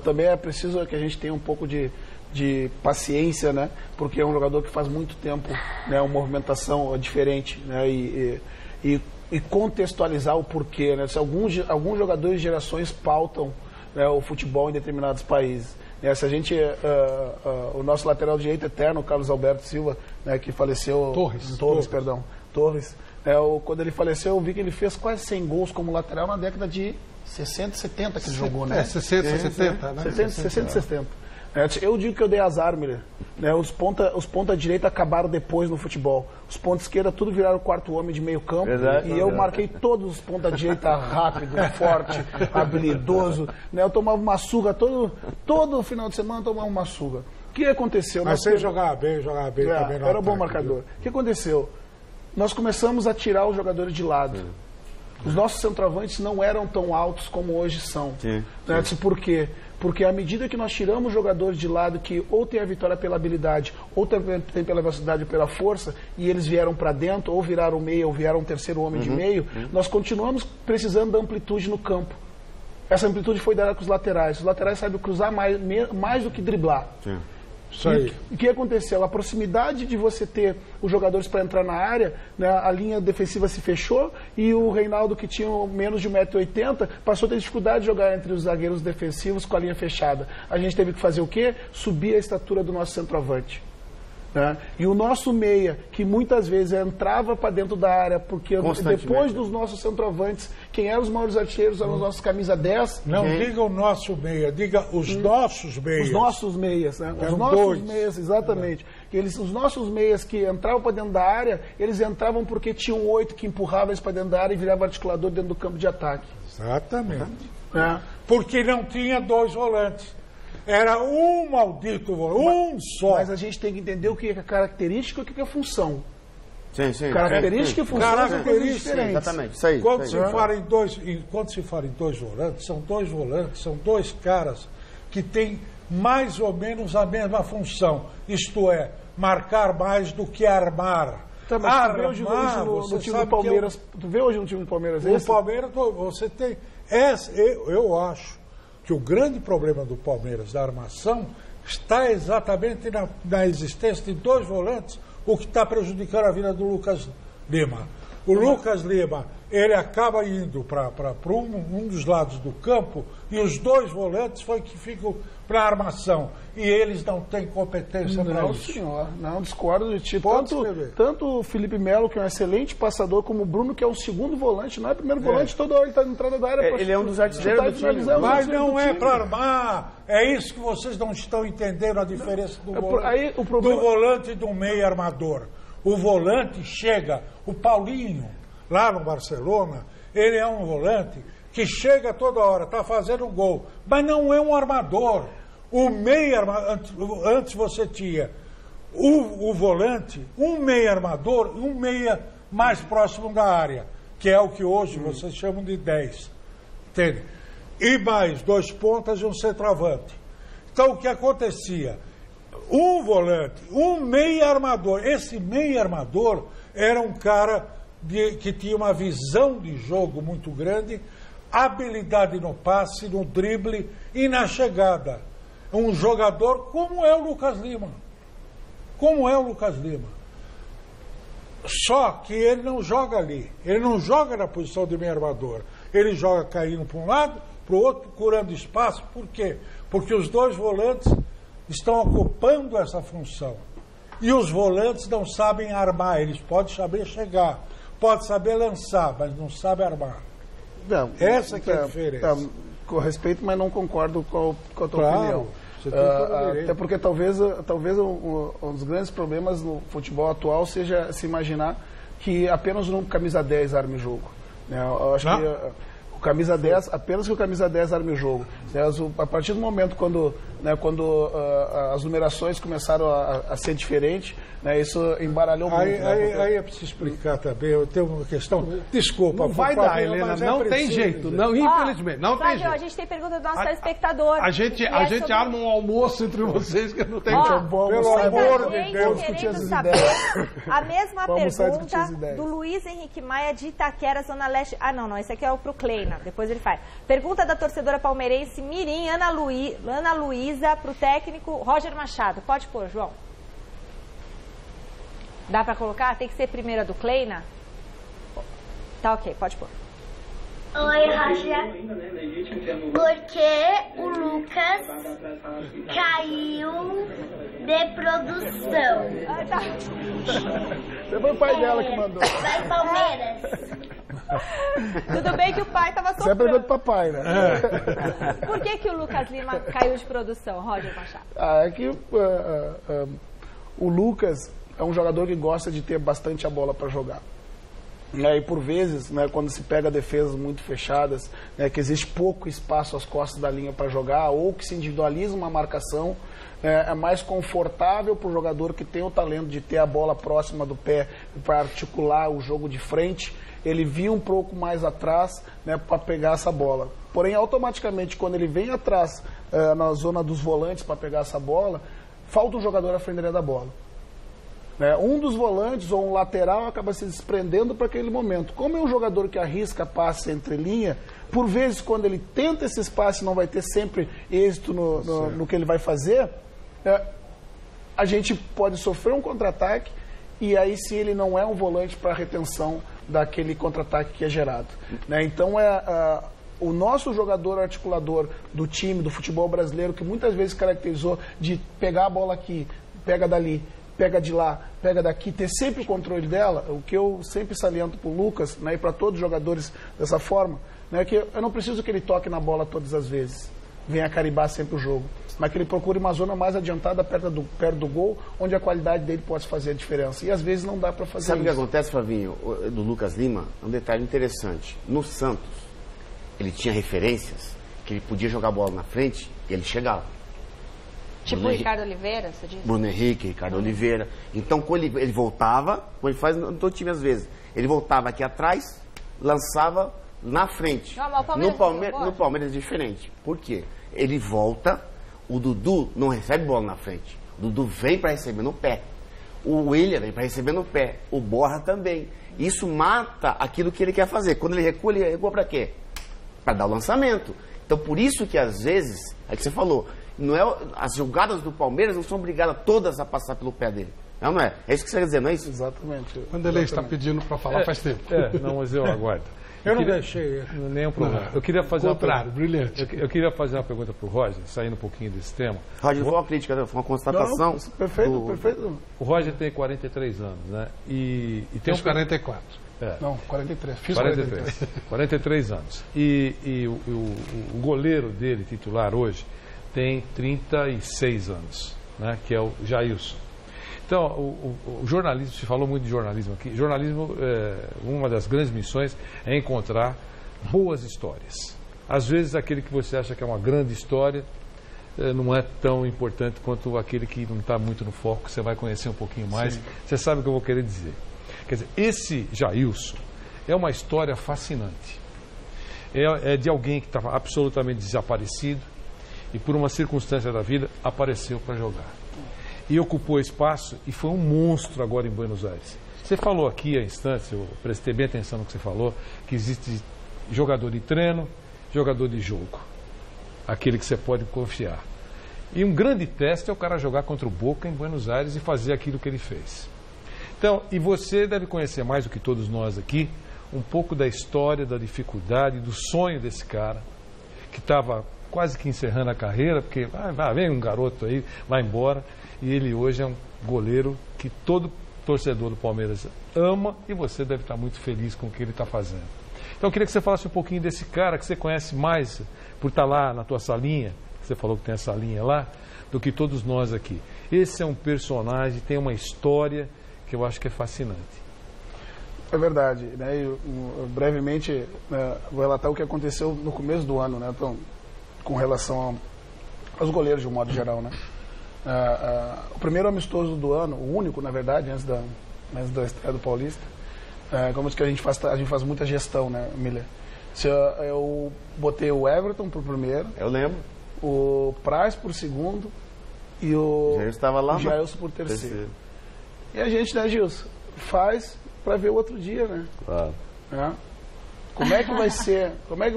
também é preciso que a gente tenha um pouco de paciência, né? Porque é um jogador que faz muito tempo, né, uma movimentação diferente, né? E contextualizar o porquê, né? Se alguns jogadores de gerações pautam, né, o futebol em determinados países. Né? Se a gente, o nosso lateral direito eterno, Carlos Alberto Silva, né, que faleceu... Torres. Quando ele faleceu, eu vi que ele fez quase 100 gols como lateral na década de 60, 70 que ele jogou, né? 60, 70, né? 60 e 70. Eu digo que eu dei azar, Miller. Né? Os ponta direita acabaram depois no futebol. Os ponta esquerda tudo viraram quarto homem de meio campo. E eu marquei todos os ponta direita rápido, forte, habilidoso. Né? Eu tomava uma suga todo final de semana, eu tomava uma suga. O que aconteceu? Mas você jogava bem também. Era bom marcador. O que aconteceu? Nós começamos a tirar os jogadores de lado. Os nossos centroavantes não eram tão altos como hoje são. Né? Por quê? Porque à medida que nós tiramos jogadores de lado que ou tem a vitória pela habilidade, ou tem pela velocidade ou pela força, e eles vieram para dentro, ou viraram meio, ou viraram um terceiro homem de meio, nós continuamos precisando da amplitude no campo. Essa amplitude foi dada com os laterais. Os laterais sabem cruzar mais do que driblar. Isso aí. O que aconteceu? A proximidade de você ter os jogadores para entrar na área, né, a linha defensiva se fechou e o Reinaldo, que tinha menos de 1,80 m, passou a ter dificuldade de jogar entre os zagueiros defensivos com a linha fechada. A gente teve que fazer o quê? Subir a estatura do nosso centroavante. Né? E o nosso meia, que muitas vezes entrava para dentro da área, porque depois dos nossos centroavantes, quem eram os maiores artilheiros eram os nossos camisa 10. Não diga o nosso meia, diga os nossos meias. Os nossos meias, né? Os nossos meias, exatamente. Os nossos meias que entravam para dentro da área, eles entravam porque tinham 8 que empurravam eles para dentro da área e viravam articulador dentro do campo de ataque. Exatamente. Porque não tinha 2 volantes. Era um maldito volante, só. Mas a gente tem que entender o que é característica e o que é função. Sim. Característica e função são coisas diferentes. Exatamente. Isso aí. Quando se fala em dois volantes, são dois caras que têm mais ou menos a mesma função. Isto é, marcar mais do que armar. Tá, mas tu vê hoje no time do Palmeiras. Tu vê hoje no time do Palmeiras esse? No Palmeiras você tem. Eu acho que o grande problema do Palmeiras, da armação, está exatamente na existência de 2 volantes, o que está prejudicando a vida do Lucas Lima. O Lucas Lima, ele acaba indo para um dos lados do campo e os dois volantes que ficam para a armação. E eles não têm competência para isso. Não, senhor. Não, discordo de ti. Pode Tanto o Felipe Melo, que é um excelente passador, como o Bruno, que é um segundo volante. Não é primeiro volante, toda hora ele está na entrada da área. Ele é um dos artilheiros do time. Mas não é para armar. É isso que vocês não estão entendendo, a diferença do volante e do meio armador. O volante chega, o Paulinho, lá no Barcelona, ele é um volante que chega toda hora, está fazendo gol, mas não é um armador. O meio armador, antes você tinha o volante, um meio armador e um meia mais próximo da área, que é o que hoje vocês chamam de 10. Entende? E mais 2 pontas e um centroavante. Então o que acontecia? Um volante, um meia armador. Esse meia armador era um cara que tinha uma visão de jogo muito grande, habilidade no passe, no drible e na chegada. Um jogador como é o Lucas Lima. Como é o Lucas Lima. Só que ele não joga ali. Ele não joga na posição de meio armador. Ele joga caindo para um lado, para o outro, procurando espaço. Por quê? Porque os dois volantes estão ocupando essa função. E os volantes não sabem armar. Eles podem saber chegar, podem saber lançar, mas não sabem armar. Não, essa que é a diferença. Com respeito, mas não concordo com a tua opinião. Até porque talvez um dos grandes problemas no futebol atual seja se imaginar que apenas um camisa 10 arme o jogo. Eu acho que o camisa 10, apenas que o camisa 10 arme o jogo. A partir do momento quando as numerações começaram a ser diferentes, isso embaralhou muito. Aí é preciso explicar também. Eu tenho uma questão. Desculpa. Não vai dar, Helena. Não tem jeito. Não, infelizmente. Não tem jeito. A gente tem pergunta do nosso telespectador. A gente arma um almoço entre vocês que não tem jeito. Pelo amor de Deus. Querendo saber a mesma pergunta do Luiz Henrique Maia de Itaquera, Zona Leste. Ah, não. Esse aqui é pro Kleina. Depois ele faz. Pergunta da torcedora palmeirense Mirim, Ana Luísa, pro técnico Roger Machado. Pode pôr, João? Dá pra colocar? Tem que ser primeiro a do Kleina? Tá ok, pode pôr. Oi, Roger. Porque o Lucas caiu de produção. Foi o pai dela que mandou. Vai, Palmeiras. Tudo bem que o pai estava sofrendo. Você é pergunta do papai, né? Por que o Lucas Lima caiu de produção, Roger Machado? É que o Lucas é um jogador que gosta de ter bastante a bola para jogar. E por vezes, quando se pega defesas muito fechadas, que existe pouco espaço às costas da linha para jogar, ou que se individualiza uma marcação, é mais confortável para o jogador que tem o talento de ter a bola próxima do pé para articular o jogo de frente, ele vir um pouco mais atrás para pegar essa bola. Porém, automaticamente, quando ele vem atrás na zona dos volantes para pegar essa bola, falta um jogador à frente da bola. Um dos volantes ou um lateral acaba se desprendendo para aquele momento. Como é um jogador que arrisca passe entre linha, por vezes quando ele tenta esse espaço não vai ter sempre êxito no que ele vai fazer, a gente pode sofrer um contra-ataque e aí sim ele não é um volante para retenção daquele contra-ataque que é gerado. Então o nosso jogador articulador do time, do futebol brasileiro, que muitas vezes caracterizou de pegar a bola aqui, pega dali, pega de lá, pega daqui, ter sempre o controle dela, o que eu sempre saliento para o Lucas, e para todos os jogadores dessa forma, que eu não preciso que ele toque na bola todas as vezes, venha caribar sempre o jogo, mas que ele procure uma zona mais adiantada perto do gol, onde a qualidade dele pode fazer a diferença. E às vezes não dá para fazer Sabe isso. o que acontece, Flavinho, do Lucas Lima? Um detalhe interessante. No Santos, ele tinha referências que ele podia jogar a bola na frente e ele chegava. Tipo o Ricardo Oliveira, você disse? Bruno Henrique, Ricardo Oliveira. Então, quando ele voltava, como ele faz no todo time às vezes, ele voltava aqui atrás, lançava na frente. Não, no Palmeiras é diferente. Por quê? Ele volta, o Dudu não recebe bola na frente. O Dudu vem para receber no pé. O William vem para receber no pé. O Borja também. Isso mata aquilo que ele quer fazer. Quando ele recua para quê? Para dar o lançamento. Então, por isso que às vezes, é que você falou, as jogadas do Palmeiras não são obrigadas todas a passar pelo pé dele. Não, não é? É isso que você quer dizer, não é isso? Exatamente. Quando ele está pedindo para falar faz tempo. Não, mas eu aguardo. Eu não deixei. Nenhum problema. Eu queria fazer brilhante. Eu queria fazer uma pergunta para o Roger, saindo um pouquinho desse tema. Roger, não foi uma crítica, foi uma constatação. Não, perfeito. O Roger tem 43 anos, né? E tem uns 44. Não, 43. Fiz 43 anos. E o goleiro dele, titular hoje, tem 36 anos, né? Que é o Jailson. Então, o jornalismo, se falou muito de jornalismo aqui, jornalismo, uma das grandes missões é encontrar boas histórias. Às vezes, aquele que você acha que é uma grande história não é tão importante quanto aquele que não está muito no foco, você vai conhecer um pouquinho mais, Sim. Você sabe o que eu vou querer dizer. Quer dizer, esse Jailson é uma história fascinante. É de alguém que estava absolutamente desaparecido e, por uma circunstância da vida, apareceu para jogar. E ocupou espaço e foi um monstro agora em Buenos Aires. Você falou aqui há instantes, eu prestei bem atenção no que você falou, que existe jogador de treino, jogador de jogo. Aquele que você pode confiar. E um grande teste é o cara jogar contra o Boca em Buenos Aires e fazer aquilo que ele fez. Então, e você deve conhecer mais do que todos nós aqui, um pouco da história, da dificuldade, do sonho desse cara, que estava quase que encerrando a carreira, porque vem um garoto aí, vai embora. E ele hoje é um goleiro que todo torcedor do Palmeiras ama e você deve estar muito feliz com o que ele está fazendo. Então eu queria que você falasse um pouquinho desse cara que você conhece mais por estar lá na tua salinha, você falou que tem a salinha lá, do que todos nós aqui. Esse é um personagem, tem uma história que eu acho que é fascinante. É verdade, né? Eu brevemente vou relatar o que aconteceu no começo do ano, né? Então, com relação aos goleiros de um modo geral, né? O primeiro amistoso do ano, o único, na verdade, antes da estreia do Paulista, como que a gente faz muita gestão, né, Miller? Eu botei o Everton por primeiro. Eu lembro. O Praz por segundo e o Jailson por terceiro. E a gente, né, Gilson, faz para ver o outro dia, né? Claro. Como é que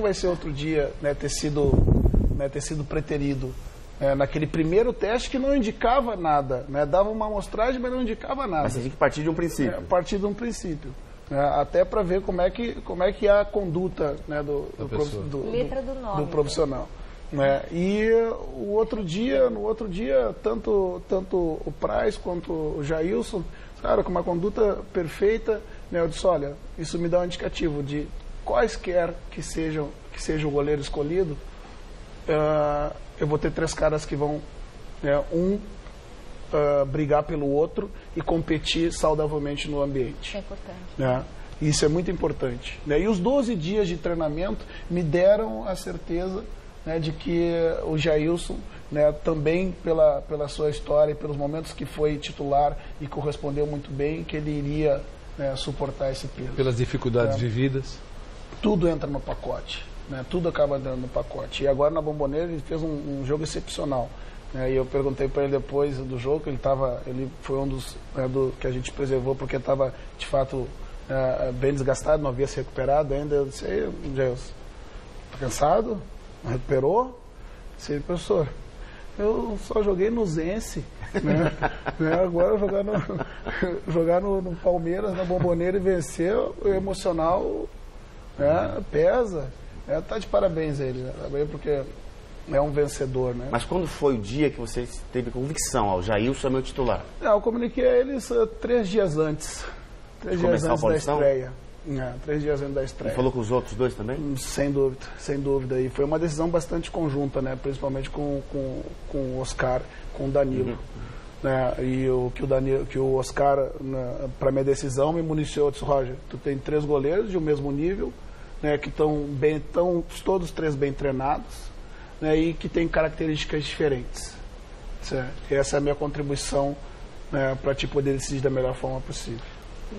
vai ser outro dia, né, ter sido preterido? Naquele primeiro teste que não indicava nada, né? Dava uma amostragem, mas não indicava nada. Mas você tinha que partir de um princípio. Partir de um princípio. Até para ver como é que é a conduta, né, do profissional. Né? E no outro dia, tanto o Praz quanto o Jailson, cara, com uma conduta perfeita, né, eu disse, olha, isso me dá um indicativo de quaisquer que seja o goleiro escolhido, eu vou ter 3 caras que vão, brigar pelo outro e competir saudavelmente no ambiente. É importante. Né? Isso é muito importante. Né? E os 12 dias de treinamento me deram a certeza, né, de que o Jailson, né, também pela sua história e pelos momentos que foi titular e correspondeu muito bem, que ele iria, né, suportar esse peso. Pelas dificuldades vividas. Tudo entra no pacote. Né? Tudo acaba dando no pacote. E agora na Bombonera ele fez um jogo excepcional. Né? E eu perguntei para ele depois do jogo, ele foi um dos que a gente preservou porque estava de fato bem desgastado, não havia se recuperado ainda. Eu disse, Jailson, tá cansado? Não recuperou? Disse, professor, eu só joguei no Zense. Né? Agora jogar no Palmeiras, na Bombonera e vencer, o emocional pesa. Tá de parabéns a ele, né? Porque é um vencedor, né? Mas quando foi o dia que você teve convicção, o Jailson é meu titular? Eu comuniquei a eles 3 dias antes. 3 dias antes da estreia. 3 dias antes da estreia. E falou com os outros 2 também? Sem dúvida. E foi uma decisão bastante conjunta, né? Principalmente com o Oscar, com o Danilo. Né? E que o Oscar, para minha decisão, me municiou, disse, Roger, tu tem 3 goleiros de um mesmo nível, né, que estão todos 3 bem treinados, né, e que têm características diferentes. Certo? E essa é a minha contribuição, né, para te poder decidir da melhor forma possível.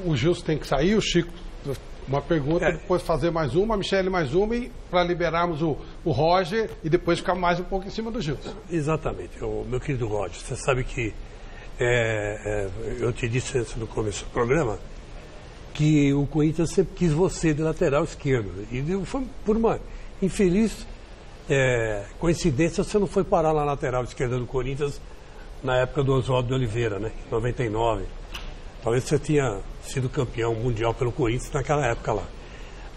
O Gilson tem que sair, o Chico, uma pergunta, depois fazer mais uma, a Michele mais uma, para liberarmos o Roger e depois ficar mais um pouco em cima do Gilson. Exatamente. Meu querido Roger, você sabe que eu te disse antes no começo do programa que o Corinthians sempre quis você de lateral esquerdo. E foi por uma infeliz coincidência, você não foi parar na lateral esquerda do Corinthians na época do Oswaldo de Oliveira, né? Em 99. Talvez você tinha sido campeão mundial pelo Corinthians naquela época lá.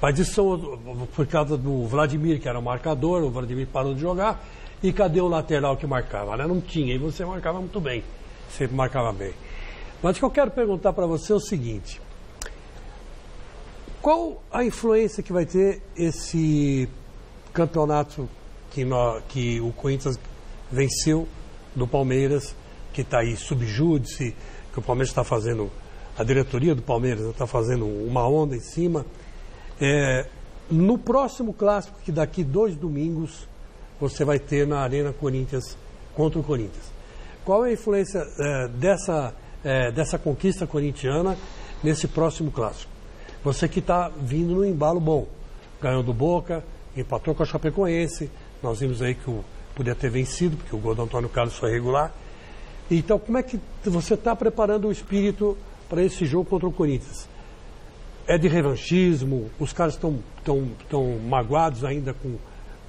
Mas isso por causa do Vladimir, que era o marcador, o Vladimir parou de jogar, e cadê o lateral que marcava? Né? Não tinha, e você marcava muito bem, sempre marcava bem. Mas o que eu quero perguntar para você é o seguinte: qual a influência que vai ter esse campeonato que o Corinthians venceu do Palmeiras, que está aí subjúdice, que o Palmeiras está fazendo, a diretoria do Palmeiras está fazendo uma onda em cima. No próximo clássico, que daqui 2 domingos você vai ter na Arena Corinthians contra o Corinthians. Qual é a influência dessa conquista corintiana nesse próximo clássico? Você que está vindo no embalo bom, ganhou do Boca, empatou com a Chapecoense, nós vimos aí que podia ter vencido, porque o gol do Antônio Carlos foi regular. Então, como é que você está preparando o espírito para esse jogo contra o Corinthians? É de revanchismo? Os caras estão magoados ainda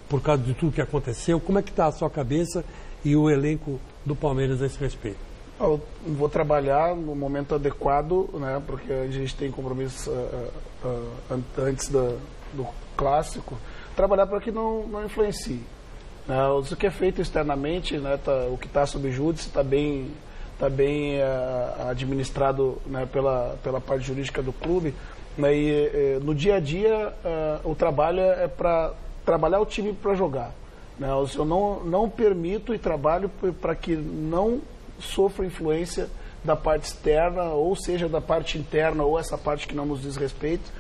por causa de tudo que aconteceu? Como é que está a sua cabeça e o elenco do Palmeiras a esse respeito? Eu vou trabalhar no momento adequado, né, porque a gente tem compromisso antes do clássico, trabalhar para que não influencie. O que é feito externamente, né, o que está sob júdice está bem administrado, né, pela parte jurídica do clube. Né, e no dia a dia o trabalho é para trabalhar o time para jogar. Né, eu não permito e trabalho para que não sofra influência da parte externa, ou seja, da parte interna, ou essa parte que não nos diz respeito,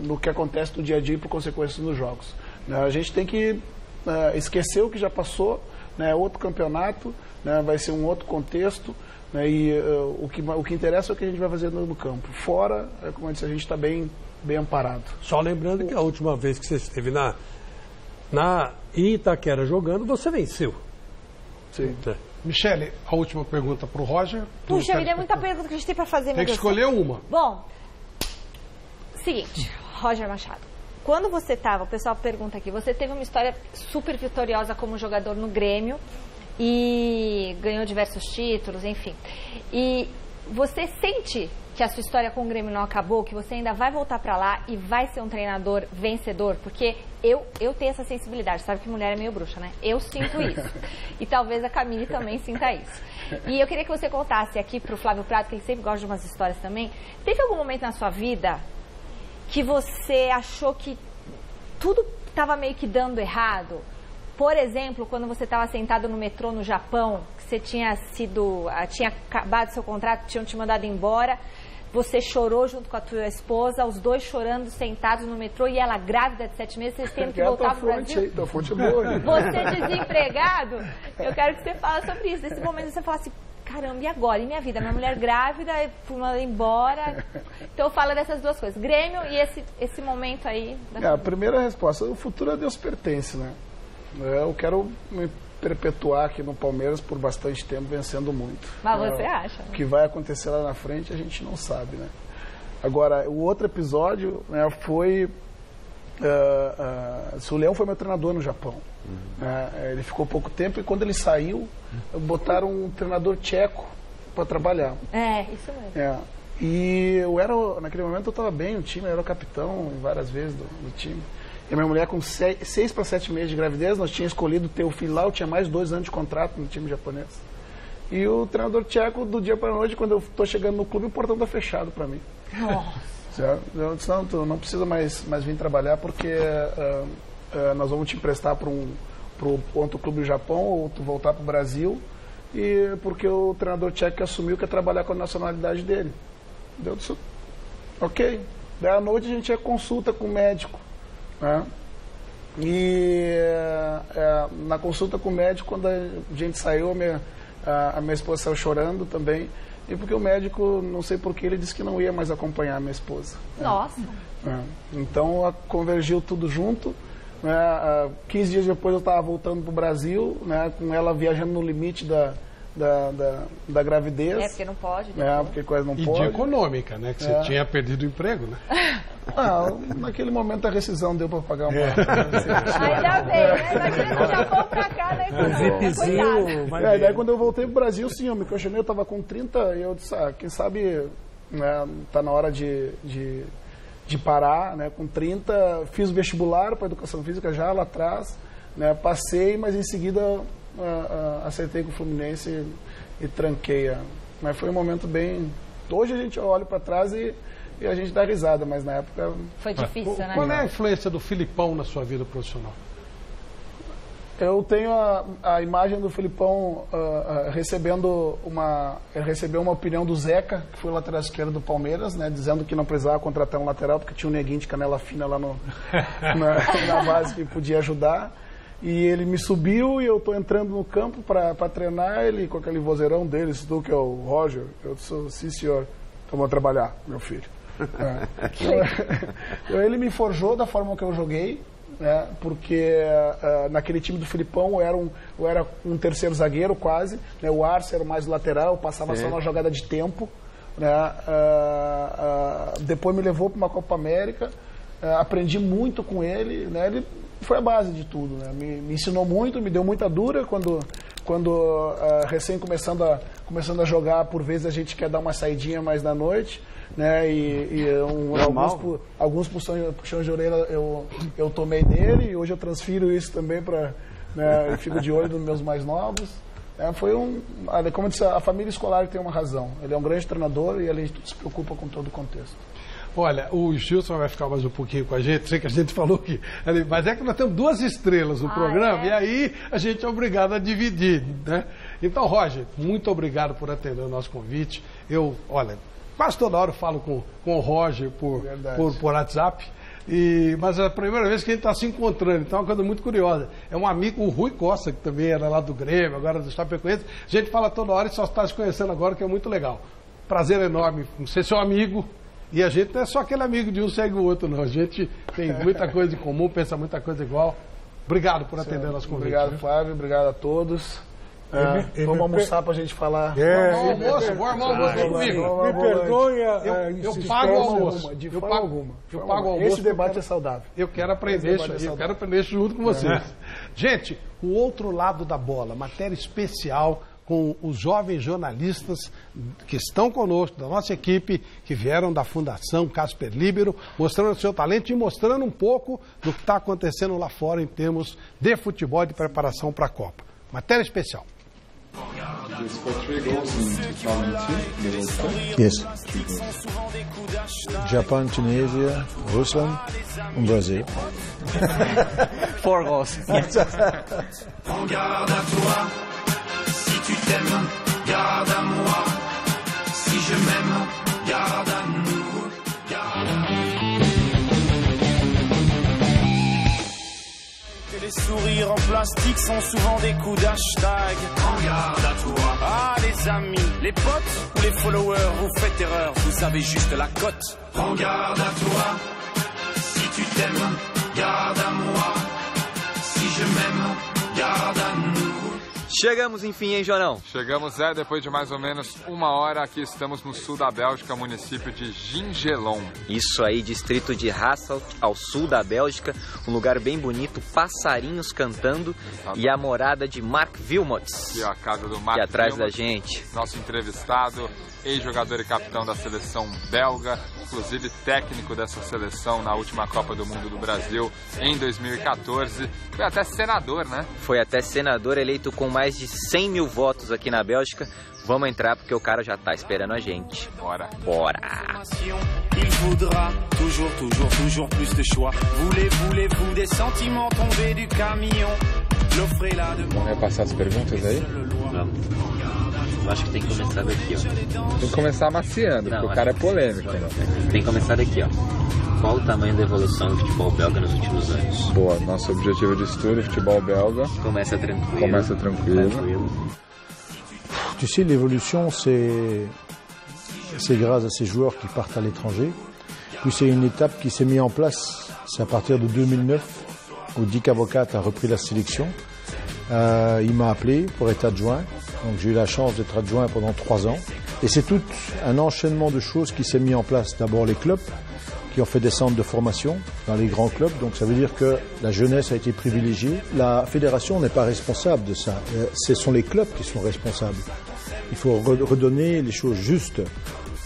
no que acontece no dia a dia por consequência dos jogos. A gente tem que esquecer o que já passou, né, outro campeonato, né, vai ser um outro contexto, né, e o que interessa é o que a gente vai fazer no campo. Fora, como eu disse, a gente está bem amparado. Só lembrando que a última vez que você esteve na Itaquera jogando, você venceu. Sim. Michele, a última pergunta para o Roger. Puxa vida, é muita pergunta que a gente tem para fazer. Tem que escolher uma. Bom, seguinte, Roger Machado. Quando você estava, o pessoal pergunta aqui, você teve uma história super vitoriosa como jogador no Grêmio e ganhou diversos títulos, enfim. E você sente que a sua história com o Grêmio não acabou, que você ainda vai voltar para lá e vai ser um treinador vencedor? Porque eu tenho essa sensibilidade, sabe que mulher é meio bruxa, né? Eu sinto isso. E talvez a Camille também sinta isso. E eu queria que você contasse aqui para o Flávio Prado, que ele sempre gosta de umas histórias também. Teve algum momento na sua vida que você achou que tudo estava meio que dando errado? Por exemplo, quando você estava sentado no metrô no Japão, que você tinha acabado seu contrato, tinham te mandado embora, você chorou junto com a tua esposa, os dois chorando, sentados no metrô, e ela grávida de 7 meses, vocês tendo que voltar para o Brasil. Você desempregado, eu quero que você fale sobre isso. Nesse momento você fala assim, caramba, e agora? E minha vida? Minha mulher grávida, fui mandada embora. Então fala dessas duas coisas, Grêmio e esse momento aí. A primeira resposta, o futuro a Deus pertence, né? Eu quero me perpetuar aqui no Palmeiras por bastante tempo, vencendo muito. Mas você acha? O que vai acontecer lá na frente a gente não sabe, né? Agora, o outro episódio, né, foi... o Leão foi meu treinador no Japão. Ele ficou pouco tempo e quando ele saiu, botaram um treinador tcheco para trabalhar. Isso mesmo. E naquele momento eu estava bem no time, eu era o capitão várias vezes do time. E a minha mulher, com 6 para 7 meses de gravidez, nós tínhamos escolhido ter o filho lá, eu tinha mais 2 anos de contrato no time japonês. E o treinador tcheco, do dia para a noite, quando eu estou chegando no clube, o portão está fechado para mim. Nossa. Eu disse, não, tu não precisa mais vir trabalhar, porque nós vamos te emprestar para outro clube do Japão, ou tu voltar para o Brasil, e porque o treinador tcheco assumiu que ia trabalhar com a nacionalidade dele. Eu disse, ok. Daí à noite a gente ia consulta com o médico. E na consulta com o médico, quando a gente saiu, a minha esposa saiu chorando também, e porque o médico, não sei porquê, ele disse que não ia mais acompanhar a minha esposa. Nossa! Então convergiu tudo junto. 15 dias depois eu estava voltando para o Brasil, né, com ela viajando no limite da gravidez. É, porque não pode. Porque coisa não e pode. de econômica, né? Que você tinha perdido o emprego, né? Naquele momento a rescisão deu para pagar uma... Ainda bem, né? Imagina que já for pra cá, né? Daí quando eu voltei pro Brasil, sim, eu me questionei, eu estava com 30 e eu disse, quem sabe, né, tá na hora de parar, né? Com 30, fiz o vestibular para educação física já lá atrás, né? Passei, mas em seguida acertei com o Fluminense e tranquei. Mas foi um momento bem... Hoje a gente olha para trás e a gente dá risada, mas na época... Foi difícil, né? Qual é a influência do Filipão na sua vida profissional? Eu tenho a imagem do Filipão recebeu uma opinião do Zeca, que foi o lateral esquerdo do Palmeiras, né, dizendo que não precisava contratar um lateral porque tinha um neguinho de canela fina lá na base que podia ajudar. E ele me subiu e eu estou entrando no campo para treinar, ele com aquele vozeirão dele, tu que é o Roger, eu disse, sim senhor, então vamos trabalhar, meu filho. Ele me forjou da forma que eu joguei, né, porque naquele time do Filipão eu era um terceiro zagueiro quase, né, o Arce era mais lateral, eu passava só uma jogada de tempo, né, depois me levou para uma Copa América, aprendi muito com ele, né, ele foi a base de tudo, né, me ensinou muito, me deu muita dura quando recém começando a jogar, por vezes a gente quer dar uma saidinha mais na noite, né, alguns puxões de orelha eu tomei dele e hoje eu transfiro isso também para, né, eu fico de olho nos meus mais novos. Como eu disse, a família escolar tem uma razão, ele é um grande treinador e ele se preocupa com todo o contexto. Olha, o Gilson vai ficar mais um pouquinho com a gente, sei que a gente falou que... Mas é que nós temos 2 estrelas no programa e aí a gente é obrigado a dividir, né? Então, Roger, muito obrigado por atender o nosso convite. Quase toda hora eu falo com o Roger por WhatsApp, mas é a primeira vez que a gente está se encontrando, então é uma coisa muito curiosa. É um amigo, o Rui Costa, que também era lá do Grêmio, agora do Chapecoense. A gente fala toda hora e só está se conhecendo agora, que é muito legal. Prazer enorme ser seu amigo. E a gente não é só aquele amigo de um segue o outro, não. A gente tem muita coisa em comum, pensa muita coisa igual. Obrigado por atender nosso convite. Obrigado, Flávio. Obrigado a todos. Vamos almoçar para a gente falar. Vamos almoço comigo. Me perdoe eu pago o almoço. Eu pago o almoço. Esse debate é saudável. Eu quero aprender isso aí. Eu quero aprender isso junto com vocês. Gente, o outro lado da bola, matéria especial com os jovens jornalistas que estão conosco, da nossa equipe, que vieram da Fundação Casper Líbero, mostrando o seu talento e mostrando um pouco do que está acontecendo lá fora em termos de futebol e de preparação para a Copa. Matéria especial. Yes. Japan, Tunisia, Rusland and Brazil. 4 goals. Si tu t'aimes, garde à moi. Si je m'aime, garde à nous. Garde à nous. Que les sourires en plastique sont souvent des coups d'hashtag. Prends garde à toi. Ah, les amis, les potes ou les followers, vous faites erreur, vous avez juste la cote. Prends garde à toi. Si tu t'aimes, garde à moi. Si je m'aime, garde à nous. Chegamos enfim, hein, Jorão? Chegamos, depois de mais ou menos 1 hora, aqui estamos no sul da Bélgica, município de Gingelon. Isso aí, distrito de Hasselt, ao sul da Bélgica, um lugar bem bonito, passarinhos cantando e a morada de Mark Wilmots. E a casa do Mark aqui atrás Wilmots, da gente. Nosso entrevistado, ex-jogador e capitão da seleção belga, inclusive técnico dessa seleção na última Copa do Mundo do Brasil em 2014. Foi até senador, né? Foi até senador, eleito com mais de 100 mil votos aqui na Bélgica. Vamos entrar porque o cara já tá esperando a gente. Bora. Bora. Il voudra toujours plus de choix. Voulez-vous des sentiments tombés du camion? L'offrez-la de Vamos repassar as perguntas aí? Vamos. Eu acho que tem que começar daqui, ó. Tem que começar maciando, porque o cara é polêmico. Né? Tem que começar daqui, ó. Qual o tamanho da evolução do futebol belga nos últimos anos? Boa, nosso objetivo de estudo, futebol belga. Começa tranquilo. Começa tranquilo. Tu sais, l'évolution, c'est grâce à ces joueurs qui partent à l'étranger. Puis c'est une étape qui s'est mise en place. C'est à partir de 2009 où Dick Avocat a repris la sélection. Il m'a appelé pour être adjoint. Donc j'ai eu la chance d'être adjoint pendant 3 ans. Et c'est tout un enchaînement de choses qui s'est mis en place. D'abord les clubs, qui ont fait des centres de formation dans les grands clubs. Donc ça veut dire que la jeunesse a été privilégiée. La fédération n'est pas responsable de ça. Ce sont les clubs qui sont responsables. Il faut redonner les choses justes.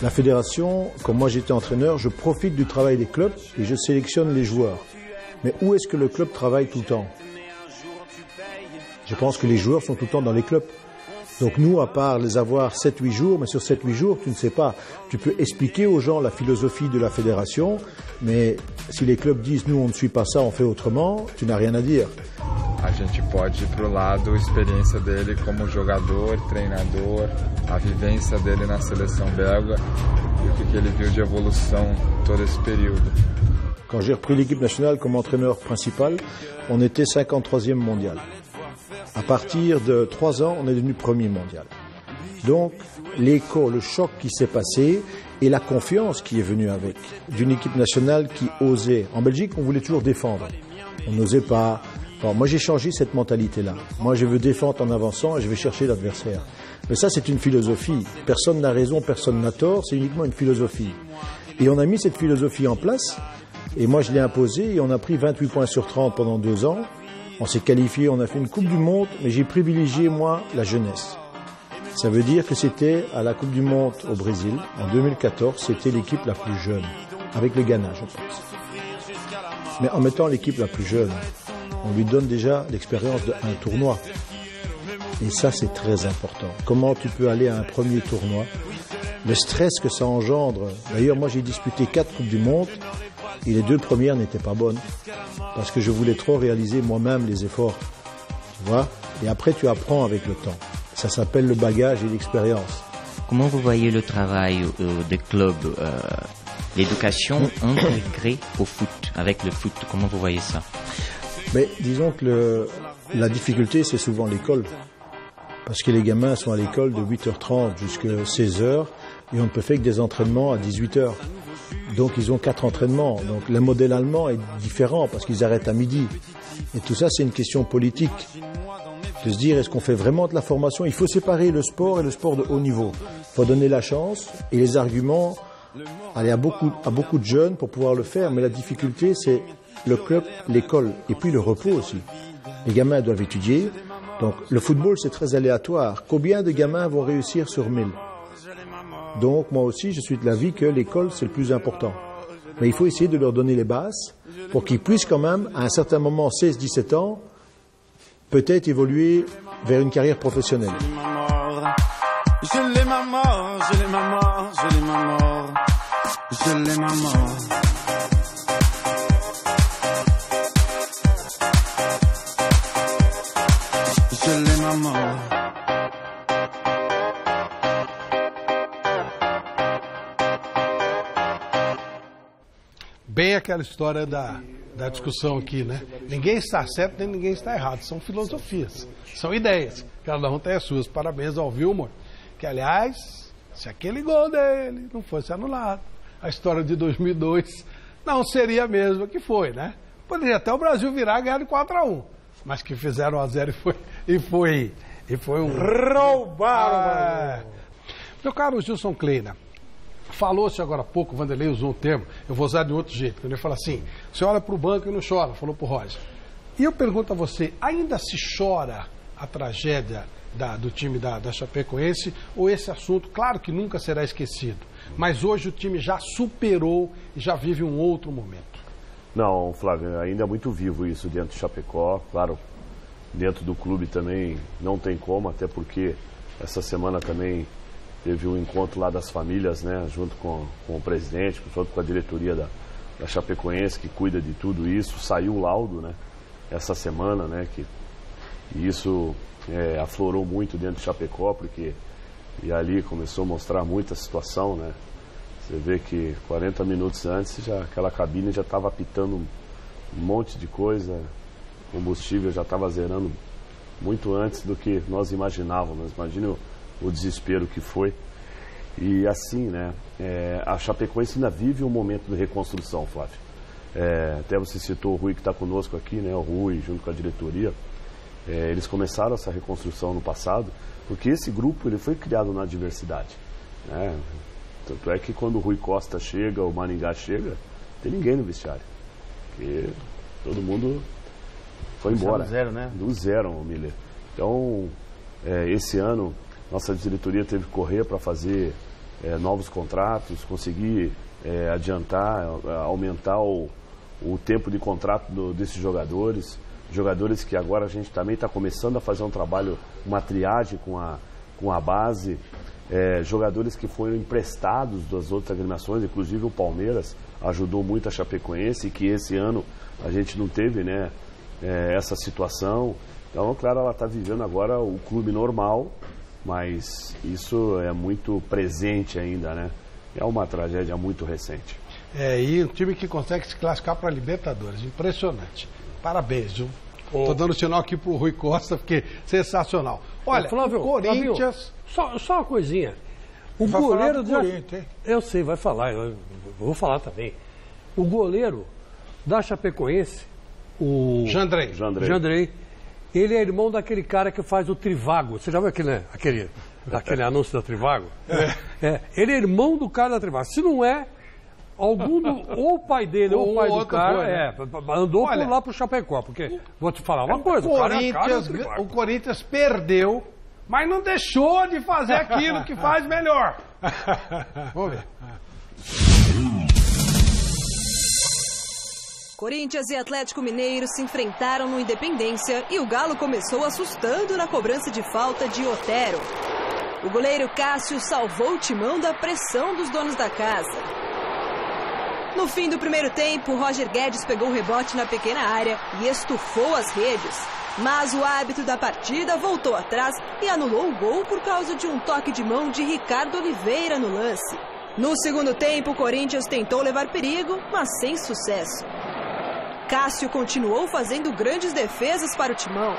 La fédération, comme moi j'étais entraîneur, je profite du travail des clubs et je sélectionne les joueurs. Mais où est-ce que le club travaille tout le temps? Je pense que les joueurs sont tout le temps dans les clubs. Donc nous, à part les avoir 7-8 jours, mais sur 7-8 jours, tu ne sais pas. Tu peux expliquer aux gens la philosophie de la fédération, mais si les clubs disent « nous, on ne suit pas ça, on fait autrement », tu n'as rien à dire. A gente pode ir pro lado, a experiência dele como jogador, treinador, a vivência dele na seleção belga e o que ele viu de evolução todo esse período. Quand j'ai repris l'équipe nationale comme entraîneur principal, on était 53e mondial. À partir de 3 ans, on est devenu premier mondial. Donc, l'écho, le choc qui s'est passé et la confiance qui est venue avec, d'une équipe nationale qui osait. En Belgique, on voulait toujours défendre. On n'osait pas. Bon, moi, j'ai changé cette mentalité-là. Moi, je veux défendre en avançant et je vais chercher l'adversaire. Mais ça, c'est une philosophie. Personne n'a raison, personne n'a tort. C'est uniquement une philosophie. Et on a mis cette philosophie en place. Et moi, je l'ai imposée et on a pris 28 points sur 30 pendant 2 ans. On s'est qualifié, on a fait une Coupe du Monde, mais j'ai privilégié, moi, la jeunesse. Ça veut dire que c'était à la Coupe du Monde au Brésil, en 2014, c'était l'équipe la plus jeune, avec le Ghana, je pense. Mais en mettant l'équipe la plus jeune, on lui donne déjà l'expérience d'un tournoi. Et ça, c'est très important. Comment tu peux aller à un premier tournoi? Le stress que ça engendre. D'ailleurs, moi, j'ai disputé 4 Coupes du Monde. Et les 2 premières n'étaient pas bonnes parce que je voulais trop réaliser moi-même les efforts, tu vois. Et après, tu apprends avec le temps. Ça s'appelle le bagage et l'expérience. Comment vous voyez le travail des clubs, l'éducation intégrée au foot, avec le foot? Comment vous voyez ça? Mais disons que la difficulté, c'est souvent l'école. Parce que les gamins sont à l'école de 8h30 jusqu'à 16h et on ne peut faire que des entraînements à 18h. Donc ils ont 4 entraînements. Donc le modèle allemand est différent parce qu'ils arrêtent à midi. Et tout ça, c'est une question politique. De se dire, est-ce qu'on fait vraiment de la formation? Il faut séparer le sport et le sport de haut niveau. Il faut donner la chance et les arguments aller à beaucoup de jeunes pour pouvoir le faire. Mais la difficulté, c'est le club, l'école et puis le repos aussi. Les gamins doivent étudier. Donc le football, c'est très aléatoire. Combien de gamins vont réussir sur 1000? Donc moi aussi, je suis de l'avis que l'école, c'est le plus important. Mais il faut essayer de leur donner les bases pour qu'ils puissent quand même, à un certain moment, 16-17 ans, peut-être évoluer vers une carrière professionnelle. Je l'ai ma mort, je l'ai ma mort, je l'ai ma mort, je l'ai ma mort. Je l'ai ma mort. Bem aquela história da discussão aqui, né? Ninguém está certo nem ninguém está errado. São filosofias, são ideias. Cada um tem as suas. Parabéns ao Wilmar, que aliás, se aquele gol dele não fosse anulado, a história de 2002 não seria a mesma que foi, né? Poderia até o Brasil virar e ganhar de 4-1, mas que fizeram 1-0 e foi um... Roubaram! Meu caro Gilson Kleina, falou-se agora há pouco, o Vanderlei usou um termo, eu vou usar de outro jeito, quando ele fala assim, você olha para o banco e não chora, falou para o Roger. E eu pergunto a você, ainda se chora a tragédia do time da Chapecoense, ou esse assunto, claro que nunca será esquecido, mas hoje o time já superou e já vive um outro momento? Não, Flávio, ainda é muito vivo isso dentro de Chapecó, claro, dentro do clube também não tem como, até porque essa semana também teve um encontro lá das famílias, né, junto com o presidente, junto com a diretoria da Chapecoense, que cuida de tudo isso. Saiu o laudo, né, essa semana, né, e isso aflorou muito dentro de Chapecó, porque e ali começou a mostrar muita situação, né. Você vê que 40 minutos antes, aquela cabine já estava apitando um monte de coisa, o combustível já estava zerando muito antes do que nós imaginávamos. Imagina o desespero que foi. E assim, né, a Chapecoense ainda vive um momento de reconstrução, Flávio. Até você citou o Rui que está conosco aqui, né, o Rui junto com a diretoria. Eles começaram essa reconstrução no passado, porque esse grupo ele foi criado na adversidade, né? Tanto é que quando o Rui Costa chega, o Maringá chega, não tem ninguém no vestiário, porque todo mundo foi embora. Do zero, né? Do zero, Miller. Então, esse ano, nossa diretoria teve que correr para fazer novos contratos, conseguir adiantar, aumentar o tempo de contrato desses jogadores que agora a gente também está começando a fazer um trabalho, uma triagem com a base, jogadores que foram emprestados das outras agremiações, inclusive o Palmeiras ajudou muito a Chapecoense, e que esse ano a gente não teve, né, essa situação. Então, claro, ela está vivendo agora o clube normal, mas isso é muito presente ainda, né? É uma tragédia muito recente. E um time que consegue se classificar para a Libertadores, impressionante. Parabéns, viu? Estou dando sinal aqui pro Rui Costa, porque sensacional. Olha, Flávio, o Corinthians... Flávio, só uma coisinha. O goleiro... Eu sei, vai falar, eu vou falar também. O goleiro da Chapecoense, o... Jandrei. Ele é irmão daquele cara que faz o Trivago. Você já viu aquele anúncio da Trivago? Ele é irmão do cara da Trivago. Se não é, ou o pai dele ou o pai do cara andou por lá pro Chapecó. Porque, vou te falar uma coisa, o Corinthians perdeu, mas não deixou de fazer aquilo que faz melhor. Vamos ver. Corinthians e Atlético Mineiro se enfrentaram no Independência e o Galo começou assustando na cobrança de falta de Otero. O goleiro Cássio salvou o timão da pressão dos donos da casa. No fim do primeiro tempo, Roger Guedes pegou o rebote na pequena área e estufou as redes. Mas o árbitro da partida voltou atrás e anulou o gol por causa de um toque de mão de Ricardo Oliveira no lance. No segundo tempo, o Corinthians tentou levar perigo, mas sem sucesso. Cássio continuou fazendo grandes defesas para o timão.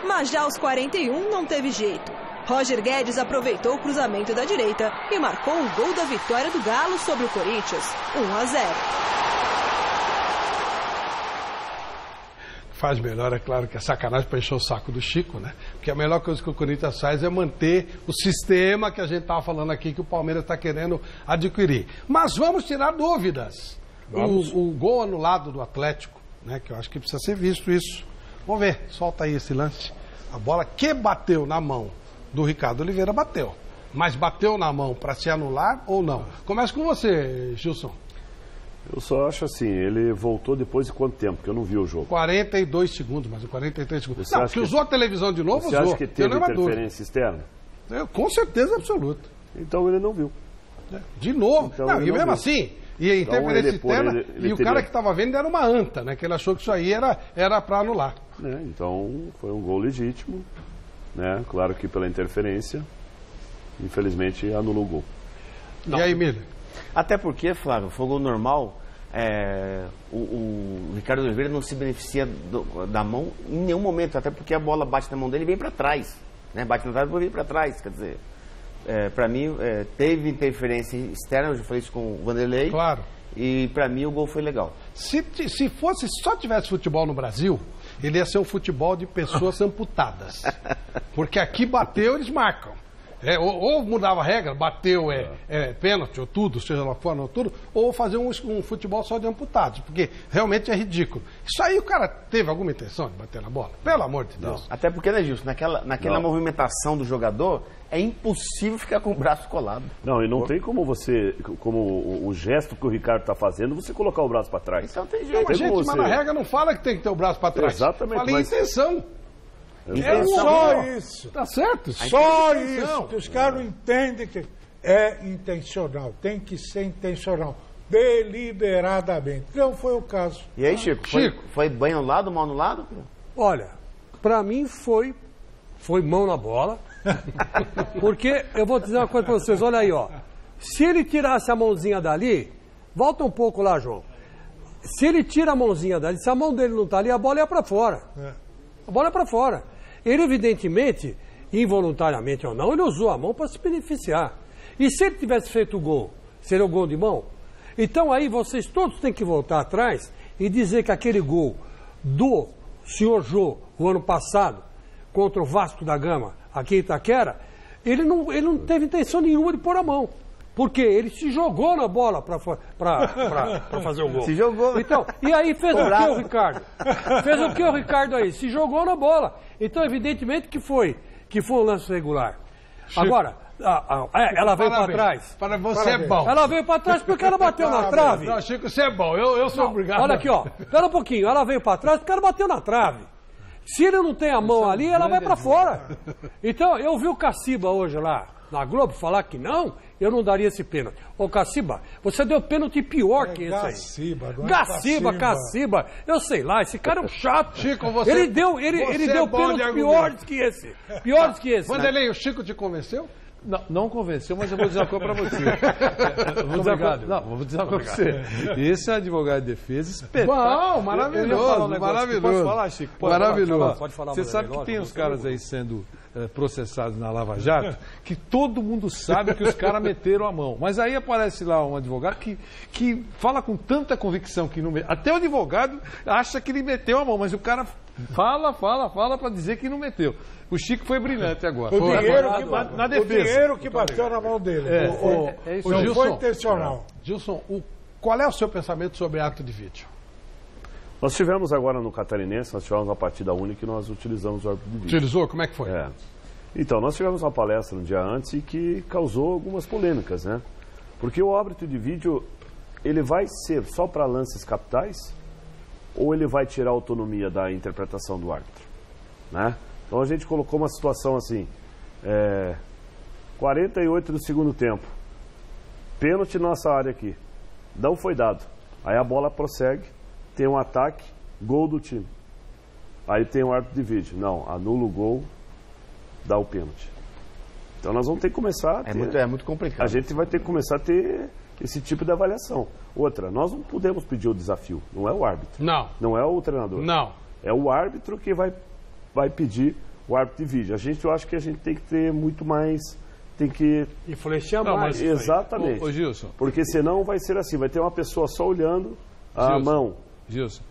Mas já aos 41 não teve jeito. Roger Guedes aproveitou o cruzamento da direita e marcou o gol da vitória do Galo sobre o Corinthians, 1-0. Faz melhor, é claro que é sacanagem para encher o saco do Chico, né? Porque a melhor coisa que o Corinthians faz é manter o sistema que a gente estava falando aqui, que o Palmeiras está querendo adquirir. Mas vamos tirar dúvidas. O gol anulado do Atlético, né, que eu acho que precisa ser visto isso. Vamos ver, solta aí esse lance. A bola que bateu na mão do Ricardo Oliveira bateu. Mas bateu na mão para se anular ou não? Começa com você, Gilson. Eu só acho assim, ele voltou depois de quanto tempo? Porque eu não vi o jogo. 42 segundos, mas 43 segundos. Não, porque usou a televisão de novo, você acha que teve interferência externa? Com certeza absoluta. Então ele não viu. De novo. Então, não, e mesmo assim... E a interferência externa, ele o cara que estava vendo era uma anta, né? Que ele achou que isso aí era para anular. Então foi um gol legítimo, né? Claro que pela interferência, infelizmente anulou o gol. E aí, Miller? Até porque, Flávio, foi um gol normal. O Ricardo Oliveira não se beneficia da mão em nenhum momento, até porque a bola bate na mão dele e vem para trás, né? Bate na trás e depois vem para trás, quer dizer... para mim, teve interferência externa, eu já falei isso com o Vanderlei. Claro. E para mim o gol foi legal. Se só tivesse futebol no Brasil, ele ia ser um futebol de pessoas amputadas. Porque aqui bateu, eles marcam. Ou mudava a regra, bateu pênalti, ou tudo, seja lá fora, ou tudo, ou fazer um futebol só de amputados, porque realmente é ridículo. Isso aí o cara teve alguma intenção de bater na bola? Pelo amor de Deus. Até porque, né, Gilson, naquela movimentação do jogador, é impossível ficar com o braço colado. Não, e não tem como o gesto que o Ricardo está fazendo, você colocar o braço para trás. Então tem jeito. Mas a regra não fala que tem que ter o braço para trás. Exatamente. Fala em intenção. É só isso. Tá certo? Só isso. Que os caras não entendem que é intencional. Tem que ser intencional. Deliberadamente. Não foi o caso. E aí, Chico? Foi bem anulado, mal anulado? Olha, pra mim foi mão na bola. Porque eu vou dizer uma coisa pra vocês. Olha aí, ó. Se ele tirasse a mãozinha dali, volta um pouco lá, João. Se ele tira a mãozinha dali, se a mão dele não tá ali, a bola ia pra fora. A bola é pra fora. Ele, evidentemente, involuntariamente ou não, ele usou a mão para se beneficiar. E se ele tivesse feito o gol, seria o gol de mão? Então aí vocês todos têm que voltar atrás e dizer que aquele gol do o senhor Jô, o ano passado, contra o Vasco da Gama, aqui em Itaquera, ele não teve intenção nenhuma de pôr a mão. Porque ele se jogou na bola para fazer o gol. Se jogou. Então, e aí fez o que o Ricardo? Fez o que o Ricardo aí? Se jogou na bola. Então, evidentemente que foi um lance regular. Chico. Agora, ela veio para trás. Para você é bom. Ela veio para trás porque ela bateu na trave. Não, Chico, você é bom. Eu sou obrigado. Olha aqui, ó. Espera um pouquinho. Ela veio para trás porque ela bateu na trave. Se ele não tem a mão ali, ela vai para fora. Então, eu vi o Caciba hoje lá na Globo falar que não, eu não daria esse pênalti. Ô, Caciba, você deu pênalti pior que esse aí. Caciba. Eu sei lá, esse cara é um chato. Chico, você... Ele deu pênalti piores que esse. Piores que esse. Vanderlei, o Chico te convenceu? Não convenceu, mas eu vou dizer uma coisa para você. Vou dizer uma coisa para você. Esse é advogado de defesa espetáculo. Bom, maravilhoso, maravilhoso. Posso falar, Chico? Maravilhoso. Pode falar. Você sabe que tem os caras aí sendo processados na Lava Jato, que todo mundo sabe que os caras meteram a mão. Mas aí aparece lá um advogado que fala com tanta convicção que não meteu. Até o advogado acha que ele meteu a mão, mas o cara fala para dizer que não meteu. O Chico foi brilhante agora. O dinheiro que bateu na mão dele. O Gilson, foi intencional. Gilson, qual é o seu pensamento sobre ato de vídeo? Nós tivemos agora no Catarinense, nós tivemos uma partida única e nós utilizamos o árbitro de vídeo. Utilizou? Como é que foi? Então, nós tivemos uma palestra no dia antes e que causou algumas polêmicas, né? Porque o árbitro de vídeo, ele vai ser só para lances capitais ou ele vai tirar a autonomia da interpretação do árbitro, né? Então a gente colocou uma situação assim, 48 do segundo tempo, pênalti nossa área aqui, não foi dado. Aí a bola prossegue, tem um ataque, gol do time. Aí tem um árbitro de vídeo, não, anula o gol, dá o pênalti. Então nós vamos ter que começar a ter, é muito complicado. A gente vai ter que começar a ter esse tipo de avaliação. Outra, nós não podemos pedir o desafio, não é o árbitro. Não é o treinador. Não. É o árbitro que vai pedir o árbitro de vídeo. Eu acho que a gente tem que ter muito mais, tem que influenciar mais. Exatamente. Ô, Gilson. Porque senão vai ser assim, vai ter uma pessoa só olhando a mão. Gilson,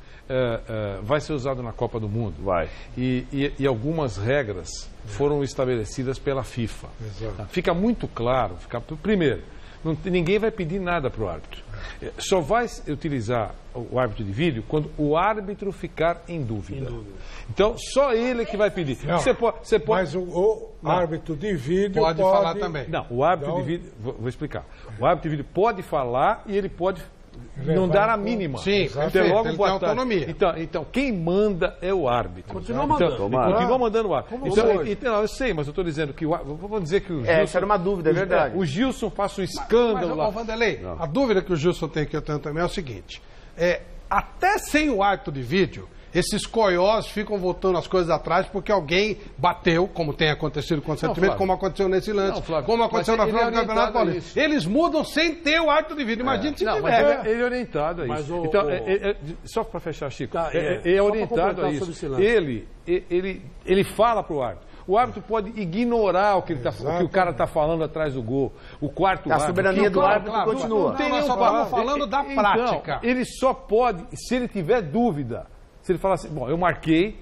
vai ser usado na Copa do Mundo. Vai. E algumas regras foram estabelecidas pela FIFA. Exato. Fica muito claro, primeiro, ninguém vai pedir nada para o árbitro. Só vai utilizar o árbitro de vídeo quando o árbitro ficar em dúvida. Então, só ele que vai pedir. Você pode... Mas o árbitro de vídeo pode falar também. Não, o árbitro de vídeo... Vou explicar. O árbitro de vídeo pode falar e ele pode não dar a mínima. Sim, logo ele tem autonomia. Então, quem manda é o árbitro. Continua mandando. Continua mandando o árbitro. Então, eu sei, mas eu estou dizendo que vamos dizer que o Gilson... Essa era uma dúvida, é verdade. O Gilson faça um escândalo lá. Mas, Vanderlei, a dúvida que o Gilson tem, que eu tenho também, é o seguinte. Até sem o árbitro de vídeo, esses coiós ficam voltando as coisas atrás porque alguém bateu, como tem acontecido constantemente, como aconteceu nesse lance, como aconteceu na final do Campeonato Paulista. Eles mudam sem ter o árbitro de vídeo. Imagina se tiver. Ele é orientado a isso. Então, só para fechar, Chico, é orientado a isso. Ele fala para o árbitro. O árbitro pode ignorar o que o cara está falando atrás do gol. O quarto árbitro. A soberania do árbitro continua. Não, nós só estamos falando da prática. Ele só pode, se ele tiver dúvida, se ele falar assim, bom, eu marquei,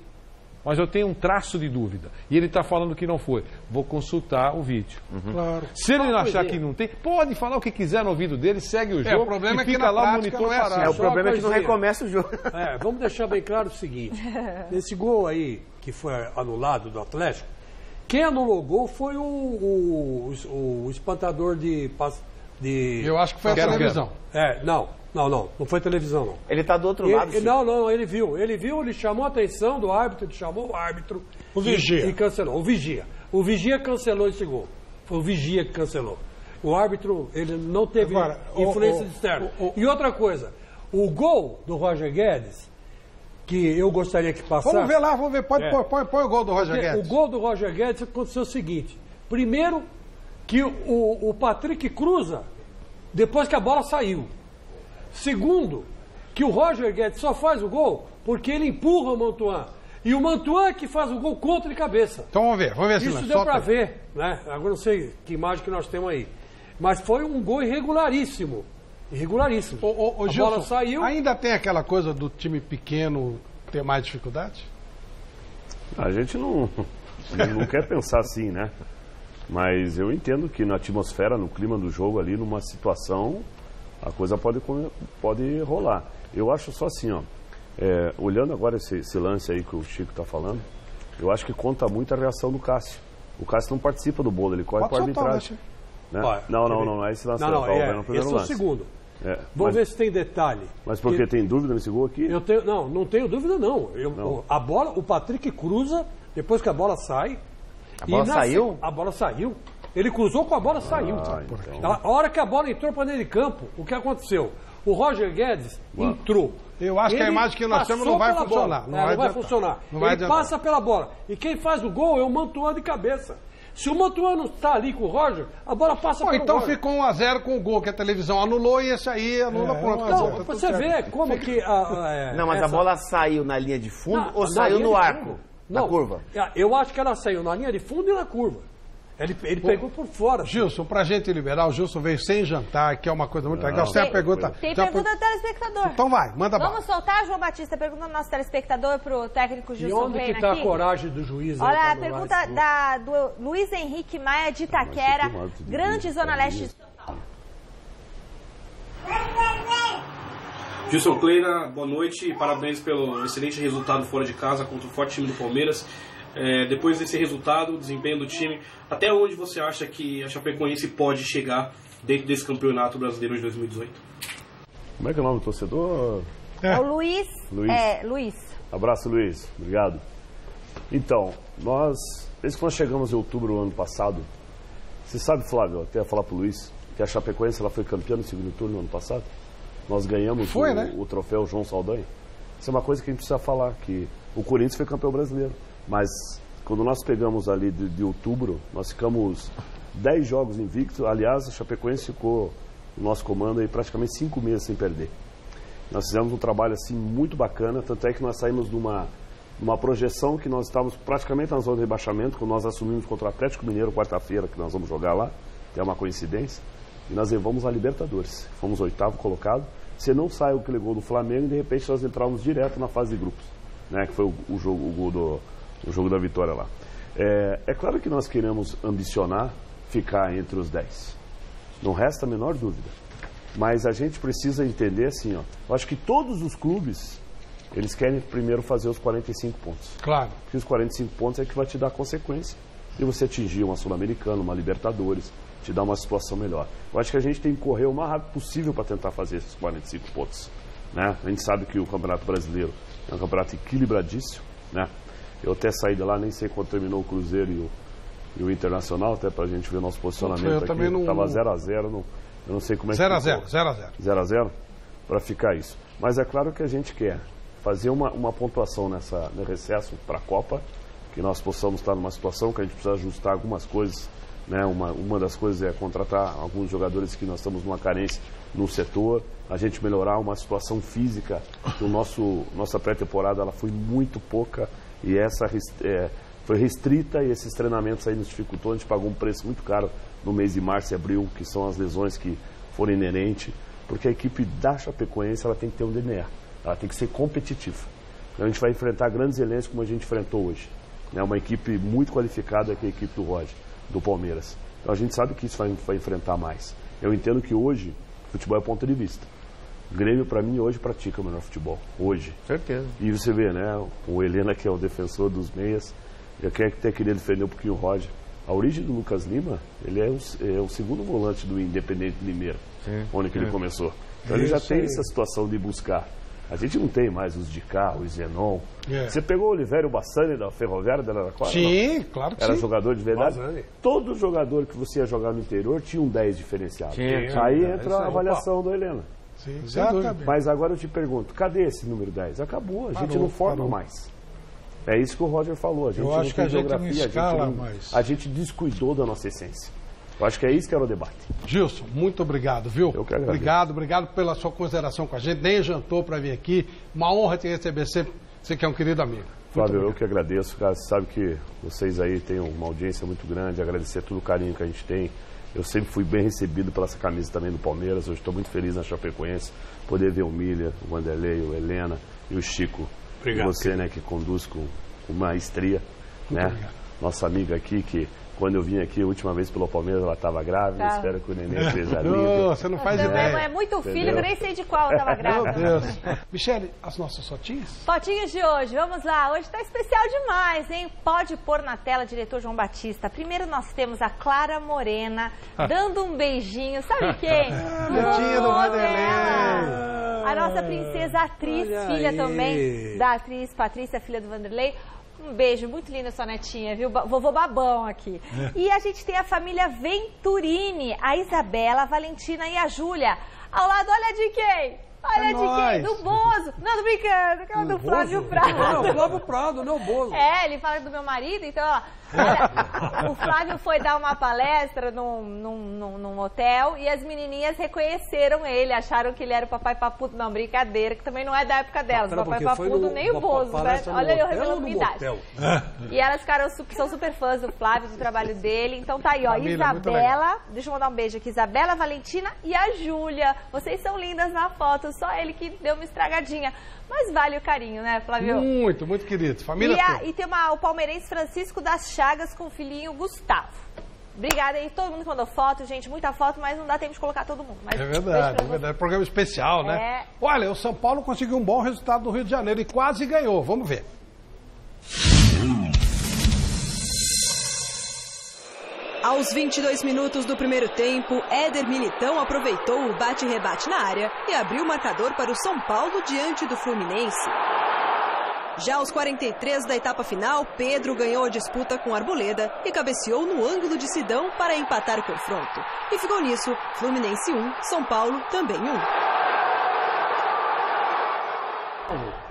mas eu tenho um traço de dúvida, e ele está falando que não foi, vou consultar o vídeo. Claro. Se ele não achar que não tem, pode falar o que quiser no ouvido dele, segue o jogo, o problema e fica lá o monitor parado. O problema é que não recomeça o jogo. Vamos deixar bem claro o seguinte, nesse gol aí, que foi anulado do Atlético, quem anulou o gol foi o espantador de... Eu acho que foi a televisão. Não foi televisão, não. Ele está do outro lado. Ele viu, ele chamou a atenção do árbitro, ele chamou o árbitro. O vigia. E cancelou. O vigia cancelou esse gol. Foi o vigia que cancelou. O árbitro, ele não teve influência externa. E outra coisa, o gol do Roger Guedes, que eu gostaria que passasse... Vamos ver lá, põe o gol do Roger Guedes. O gol do Roger Guedes aconteceu o seguinte, primeiro que o Patrick cruza depois que a bola saiu. Segundo, que o Roger Guedes só faz o gol porque ele empurra o Mantuan. E o Mantuan é que faz o gol contra de cabeça. Então vamos ver se isso deu para ver, né? Agora não sei que imagem que nós temos aí. Mas foi um gol irregularíssimo. A bola saiu. Ainda tem aquela coisa do time pequeno ter mais dificuldade? A gente não quer pensar assim, né? Mas eu entendo que na atmosfera, no clima do jogo ali, numa situação, a coisa pode rolar. Eu acho só assim, ó, olhando agora esse lance aí que o Chico está falando, eu acho que conta muito a reação do Cássio. O Cássio não participa do bolo, ele corre para a arbitragem. Né? Não, esse lance no primeiro lance. Esse é o segundo. Vamos ver se tem detalhe. Mas porque tem dúvida nesse gol aqui? Não tenho dúvida não. A bola, o Patrick cruza, depois que a bola sai. A bola saiu? A bola saiu. Ele cruzou com a bola saiu. Então. A hora que a bola entrou para dentro de campo, o que aconteceu? O Roger Guedes entrou. Eu acho que a imagem que nós temos não vai funcionar. Não vai funcionar. Ele passa pela bola. E quem faz o gol é o Mantuan de cabeça. Se o Mantuan não está ali com o Roger, a bola passa pelo então Roger. Ficou 1-0 com o gol que a televisão anulou e esse aí anula pronto. Então, você vê como que... Não, mas a bola saiu na linha de fundo ou saiu no arco? Na curva? Eu acho que ela saiu na linha de fundo e na curva. Ele pegou por fora. Gilson, pra gente liberar, o Gilson veio sem jantar, que é uma coisa muito legal. Você é a pergunta... Tem pergunta do telespectador. Então vai, manda bala. Vamos soltar, João Batista, pergunta do nosso telespectador pro técnico Gilson Kleina aqui. E onde que tá a coragem do juiz? Olha, a pergunta do Luiz Henrique Maia de Itaquera, grande zona leste de São Paulo. Gilson Kleina, boa noite e parabéns pelo excelente resultado fora de casa contra o forte time do Palmeiras. Depois desse resultado, desempenho do time, até onde você acha que a Chapecoense pode chegar dentro desse campeonato brasileiro de 2018? Como é que é o nome do torcedor? É o Luiz. Luiz. Abraço, Luiz. Obrigado. Então, desde que nós chegamos em outubro do ano passado, você sabe, Flávio, eu até ia falar pro Luiz, que a Chapecoense ela foi campeã no segundo turno no ano passado. Nós ganhamos o troféu João Saldanha. Isso é uma coisa que a gente precisa falar, que o Corinthians foi campeão brasileiro. Mas quando nós pegamos ali de outubro, nós ficamos 10 jogos invictos. Aliás, a Chapecoense ficou no nosso comando aí praticamente 5 meses sem perder. Nós fizemos um trabalho assim muito bacana, tanto é que nós saímos de uma projeção que nós estávamos praticamente na zona de rebaixamento, quando nós assumimos contra o Atlético Mineiro quarta-feira, que nós vamos jogar lá, que é uma coincidência, e nós levamos a Libertadores. Fomos 8º colocado. Você não sai aquele gol do Flamengo e de repente nós entramos direto na fase de grupos, né, que foi o jogo da vitória lá. É claro que nós queremos ambicionar ficar entre os 10. Não resta a menor dúvida. Mas a gente precisa entender assim, ó. Eu acho que todos os clubes, eles querem primeiro fazer os 45 pontos. Claro. Porque os 45 pontos é que vai te dar consequência de você atingir uma Sul-Americana, uma Libertadores, te dar uma situação melhor. Eu acho que a gente tem que correr o mais rápido possível para tentar fazer esses 45 pontos. Né? A gente sabe que o Campeonato Brasileiro é um campeonato equilibradíssimo, né? Eu até saí de lá, nem sei quando terminou o Cruzeiro e o Internacional, até pra gente ver o nosso posicionamento aqui. Estava 0-0, eu não sei como é que 0-0. 0-0, para ficar isso. Mas é claro que a gente quer fazer uma pontuação no recesso para a Copa, que nós possamos estar numa situação que a gente precisa ajustar algumas coisas, né? Uma das coisas é contratar alguns jogadores que nós estamos numa carência no setor, a gente melhorar uma situação física, que nossa pré-temporada ela foi muito pouca, e essa foi restrita, e esses treinamentos aí nos dificultou. A gente pagou um preço muito caro no mês de março e abril, que são as lesões que foram inerentes, porque a equipe da Chapecoense ela tem que ter um DNA, ela tem que ser competitiva. Então a gente vai enfrentar grandes elencos como a gente enfrentou hoje, né? Uma equipe muito qualificada, que é a equipe do Roger, do Palmeiras. Então a gente sabe que isso vai enfrentar mais. Eu entendo que hoje futebol é ponto de vista. O Grêmio, para mim, hoje pratica o melhor futebol. Hoje. Certeza. E você vê, né? O Helena, que é o defensor dos meias, eu quero até queria defender um pouquinho o Roger. A origem do Lucas Lima, ele é o segundo volante do Independente Limeira, onde ele começou. Então ele já tem essa situação de buscar. A gente não tem mais os de cá, os Zenon. Você pegou o Olivério Bassani da Ferroviária da Araraquara? Sim, não? Claro que Era sim. jogador de verdade? Bassani. Todo jogador que você ia jogar no interior tinha um 10 diferenciado. Aí entra a avaliação do Helena. Sim, exatamente. Mas agora eu te pergunto, cadê esse número 10? Acabou, a gente não forma mais. É isso que o Roger falou. A gente eu acho que a gente não escala mais. A gente descuidou da nossa essência. Eu acho que é isso que era o debate. Gilson, muito obrigado, viu? Eu que agradeço. Obrigado pela sua consideração com a gente. Nem jantou para vir aqui. Uma honra te receber sempre. Você que é um querido amigo. Flávio, eu que agradeço, cara. Você sabe que vocês aí têm uma audiência muito grande. Agradecer todo o carinho que a gente tem. Eu sempre fui bem recebido pela essa camisa também do Palmeiras. Hoje estou muito feliz na Chapecoense. Poder ver o Milha, o Vanderlei, o Helena e o Chico. Obrigado. E você, né, que conduz com uma estria, né? Nossa amiga aqui, que quando eu vim aqui a última vez pelo Palmeiras, ela estava grávida. Tá. Espero que o neném esteja lindo. Você não faz ideia. É muito filho, Entendeu? eu nem sei de qual estava grávida. Meu Deus. Michele, as nossas fotinhas? Fotinhos de hoje, vamos lá. Hoje tá especial demais, hein? Pode pôr na tela, diretor João Batista. Primeiro nós temos a Clara Morena dando um beijinho. Sabe quem? Netinha do Vanderlei. A nossa princesa atriz, Olha filha aí. também da atriz Patrícia, filha do Vanderlei. Um beijo, muito linda sua netinha, viu? Vovô babão aqui. E a gente tem a família Venturini, a Isabela, a Valentina e a Júlia. Ao lado, olha de quem? Olha de quem? Do Bozo. Não, tô brincando, aquela do Flávio Prado. Não, Flávio Prado, não o Bozo. É, ele fala do meu marido, então, ó. Olha, o Flávio foi dar uma palestra num hotel e as menininhas reconheceram ele, acharam que ele era o papai papudo. Não, brincadeira, que também não é da época delas. O papai papudo nem o Bozo, né? Olha eu revelando minha idade. E elas ficaram, são super fãs do Flávio, do trabalho dele. Então tá aí, ó, Família, Isabela, deixa eu mandar um beijo aqui, Isabela, Valentina e a Júlia. Vocês são lindas na foto, só ele que deu uma estragadinha. Mas vale o carinho, né, Flávio? Muito, muito querido. Família toda. E tem o palmeirense Francisco das Chagas com o filhinho Gustavo. Obrigada aí, todo mundo que mandou foto, gente, muita foto, mas não dá tempo de colocar todo mundo. Mas É verdade. Programa especial, né? Olha, o São Paulo conseguiu um bom resultado no Rio de Janeiro e quase ganhou. Vamos ver. Aos 22 minutos do primeiro tempo, Éder Militão aproveitou o bate-rebate na área e abriu o marcador para o São Paulo diante do Fluminense. Já aos 43 da etapa final, Pedro ganhou a disputa com Arboleda e cabeceou no ângulo de Sidão para empatar o confronto. E ficou nisso, Fluminense 1, São Paulo também 1.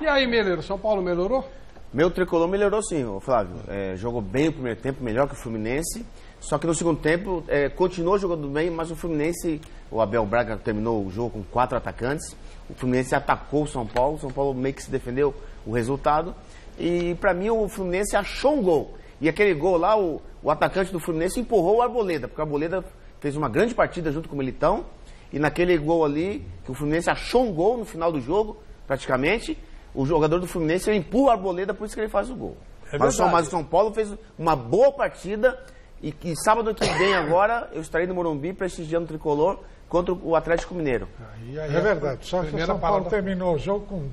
E aí, Meleiro, São Paulo melhorou? Meu tricolor melhorou sim, Flávio. Jogou bem o primeiro tempo, melhor que o Fluminense. Só que no segundo tempo continuou jogando bem, mas o Fluminense, o Abel Braga terminou o jogo com 4 atacantes. O Fluminense atacou o São Paulo meio que se defendeu o resultado. E pra mim o Fluminense achou um gol. E aquele gol lá, o atacante do Fluminense empurrou o Arboleda, porque o Arboleda fez uma grande partida junto com o Militão. E naquele gol ali, que o Fluminense achou um gol no final do jogo, praticamente, o jogador do Fluminense empurra o Arboleda, por isso que ele faz o gol. Mas o São Paulo fez uma boa partida. E que sábado que vem agora eu estarei no Morumbi prestigiando o tricolor contra o Atlético Mineiro. É verdade, só que o São Paulo terminou o jogo com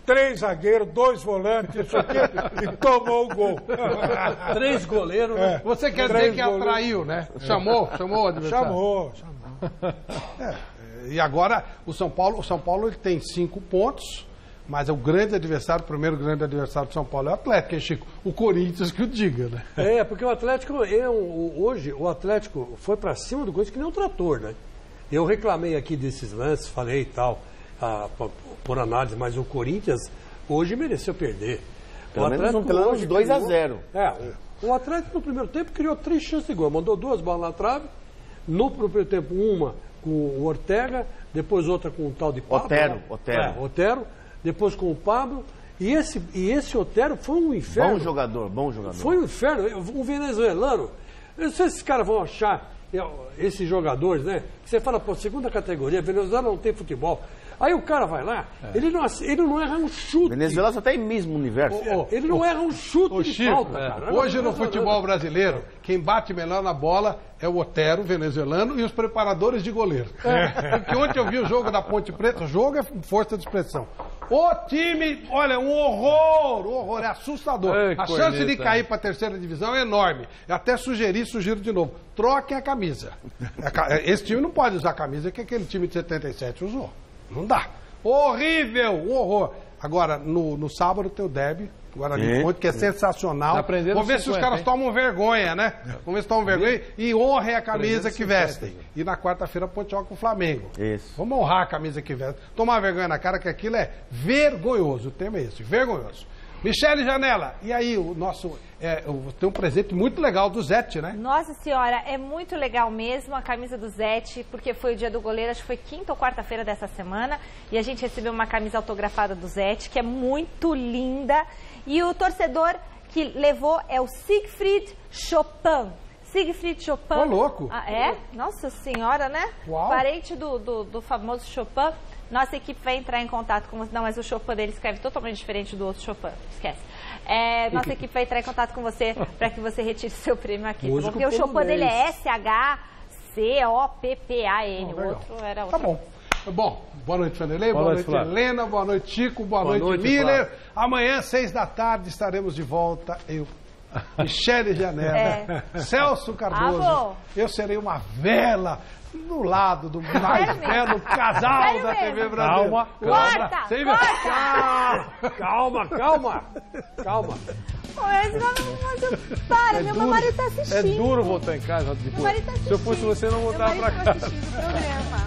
3 zagueiros, 2 volantes, isso aqui, e tomou o gol. 3 goleiros, né? Você quer dizer que atraiu, né? Chamou o adversário. Chamou. E agora o São Paulo ele tem 5 pontos. Mas o grande adversário, o primeiro grande adversário do São Paulo é o Atlético, hein, Chico? O Corinthians que o diga, né? Porque o Atlético, hoje, o Atlético foi pra cima do Corinthians que nem um trator, né? Eu reclamei aqui desses lances, falei e tal, por análise, mas o Corinthians hoje mereceu perder. Pelo menos 2 a 0. O Atlético no primeiro tempo criou 3 chances de gol, mandou 2 bolas na trave, no primeiro tempo uma com o Ortega, depois outra com o tal de Pablo. Otero. Depois com o Pablo. E esse Otero foi um inferno. Bom jogador. Foi um inferno. Um venezuelano. Eu não sei se esses caras vão achar, esses jogadores, né? Você fala, pô, segunda categoria, Venezuela não tem futebol. Aí o cara vai lá, ele não erra um chute. Venezuela só está em mesmo universo. Ele não erra um chute de falta, cara. Hoje no futebol brasileiro, quem bate melhor na bola é o Otero, venezuelano, e os preparadores de goleiro. Porque ontem eu vi o jogo da Ponte Preta, o jogo é força de expressão. O time, olha, um horror, é assustador. A chance de cair para a terceira divisão é enorme. Eu até sugiro de novo, troquem a camisa. Esse time não pode usar a camisa que aquele time de 77 usou. Não dá. Horrível, um horror. Agora, no sábado tem o derby, Guarani Fonte, que é sensacional. Vamos ver se os caras tomam vergonha, né? Vamos ver se tomam vergonha e honrem a camisa que vestem. E na quarta-feira Ponte joga com o Flamengo. Isso. Vamos honrar a camisa que vestem. Tomar vergonha na cara, que aquilo é vergonhoso. O tema é esse, vergonhoso. Michele Janela, e aí o nosso... tem um presente muito legal do Zete, né? Nossa senhora, é muito legal mesmo a camisa do Zete, porque foi o dia do goleiro, acho que foi quinta ou quarta-feira dessa semana, e a gente recebeu uma camisa autografada do Zete, que é muito linda, e o torcedor que levou é o Siegfried Chopin. Siegfried Chopin. Ô, louco! Nossa senhora, né? Uau. Parente do famoso Chopin. Nossa equipe vai entrar em contato com... Não, mas o Chopin dele escreve totalmente diferente do outro Chopin. Esquece. Nossa equipe vai entrar em contato com você para que você retire seu prêmio aqui. Tá bom? Porque o polonês. Chopin dele é S-H-C-O-P-P-A-N. O outro era outro. Tá bom. Bom, boa noite, Vanderlei. Boa noite, Helena. Boa noite, Chico. Boa noite, Miller. Amanhã, 6 da tarde, estaremos de volta. Eu, Michele Janela, Celso Cardoso. Eu serei uma vela no lado do mais belo casal da TV brasileira. Calma. Mas para, meu marido tá assistindo. É duro voltar em casa depois. Se eu fosse você, não voltava pra casa. Meu marido tá assistindo o programa.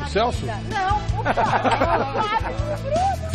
O Celso? Não, o Flávio.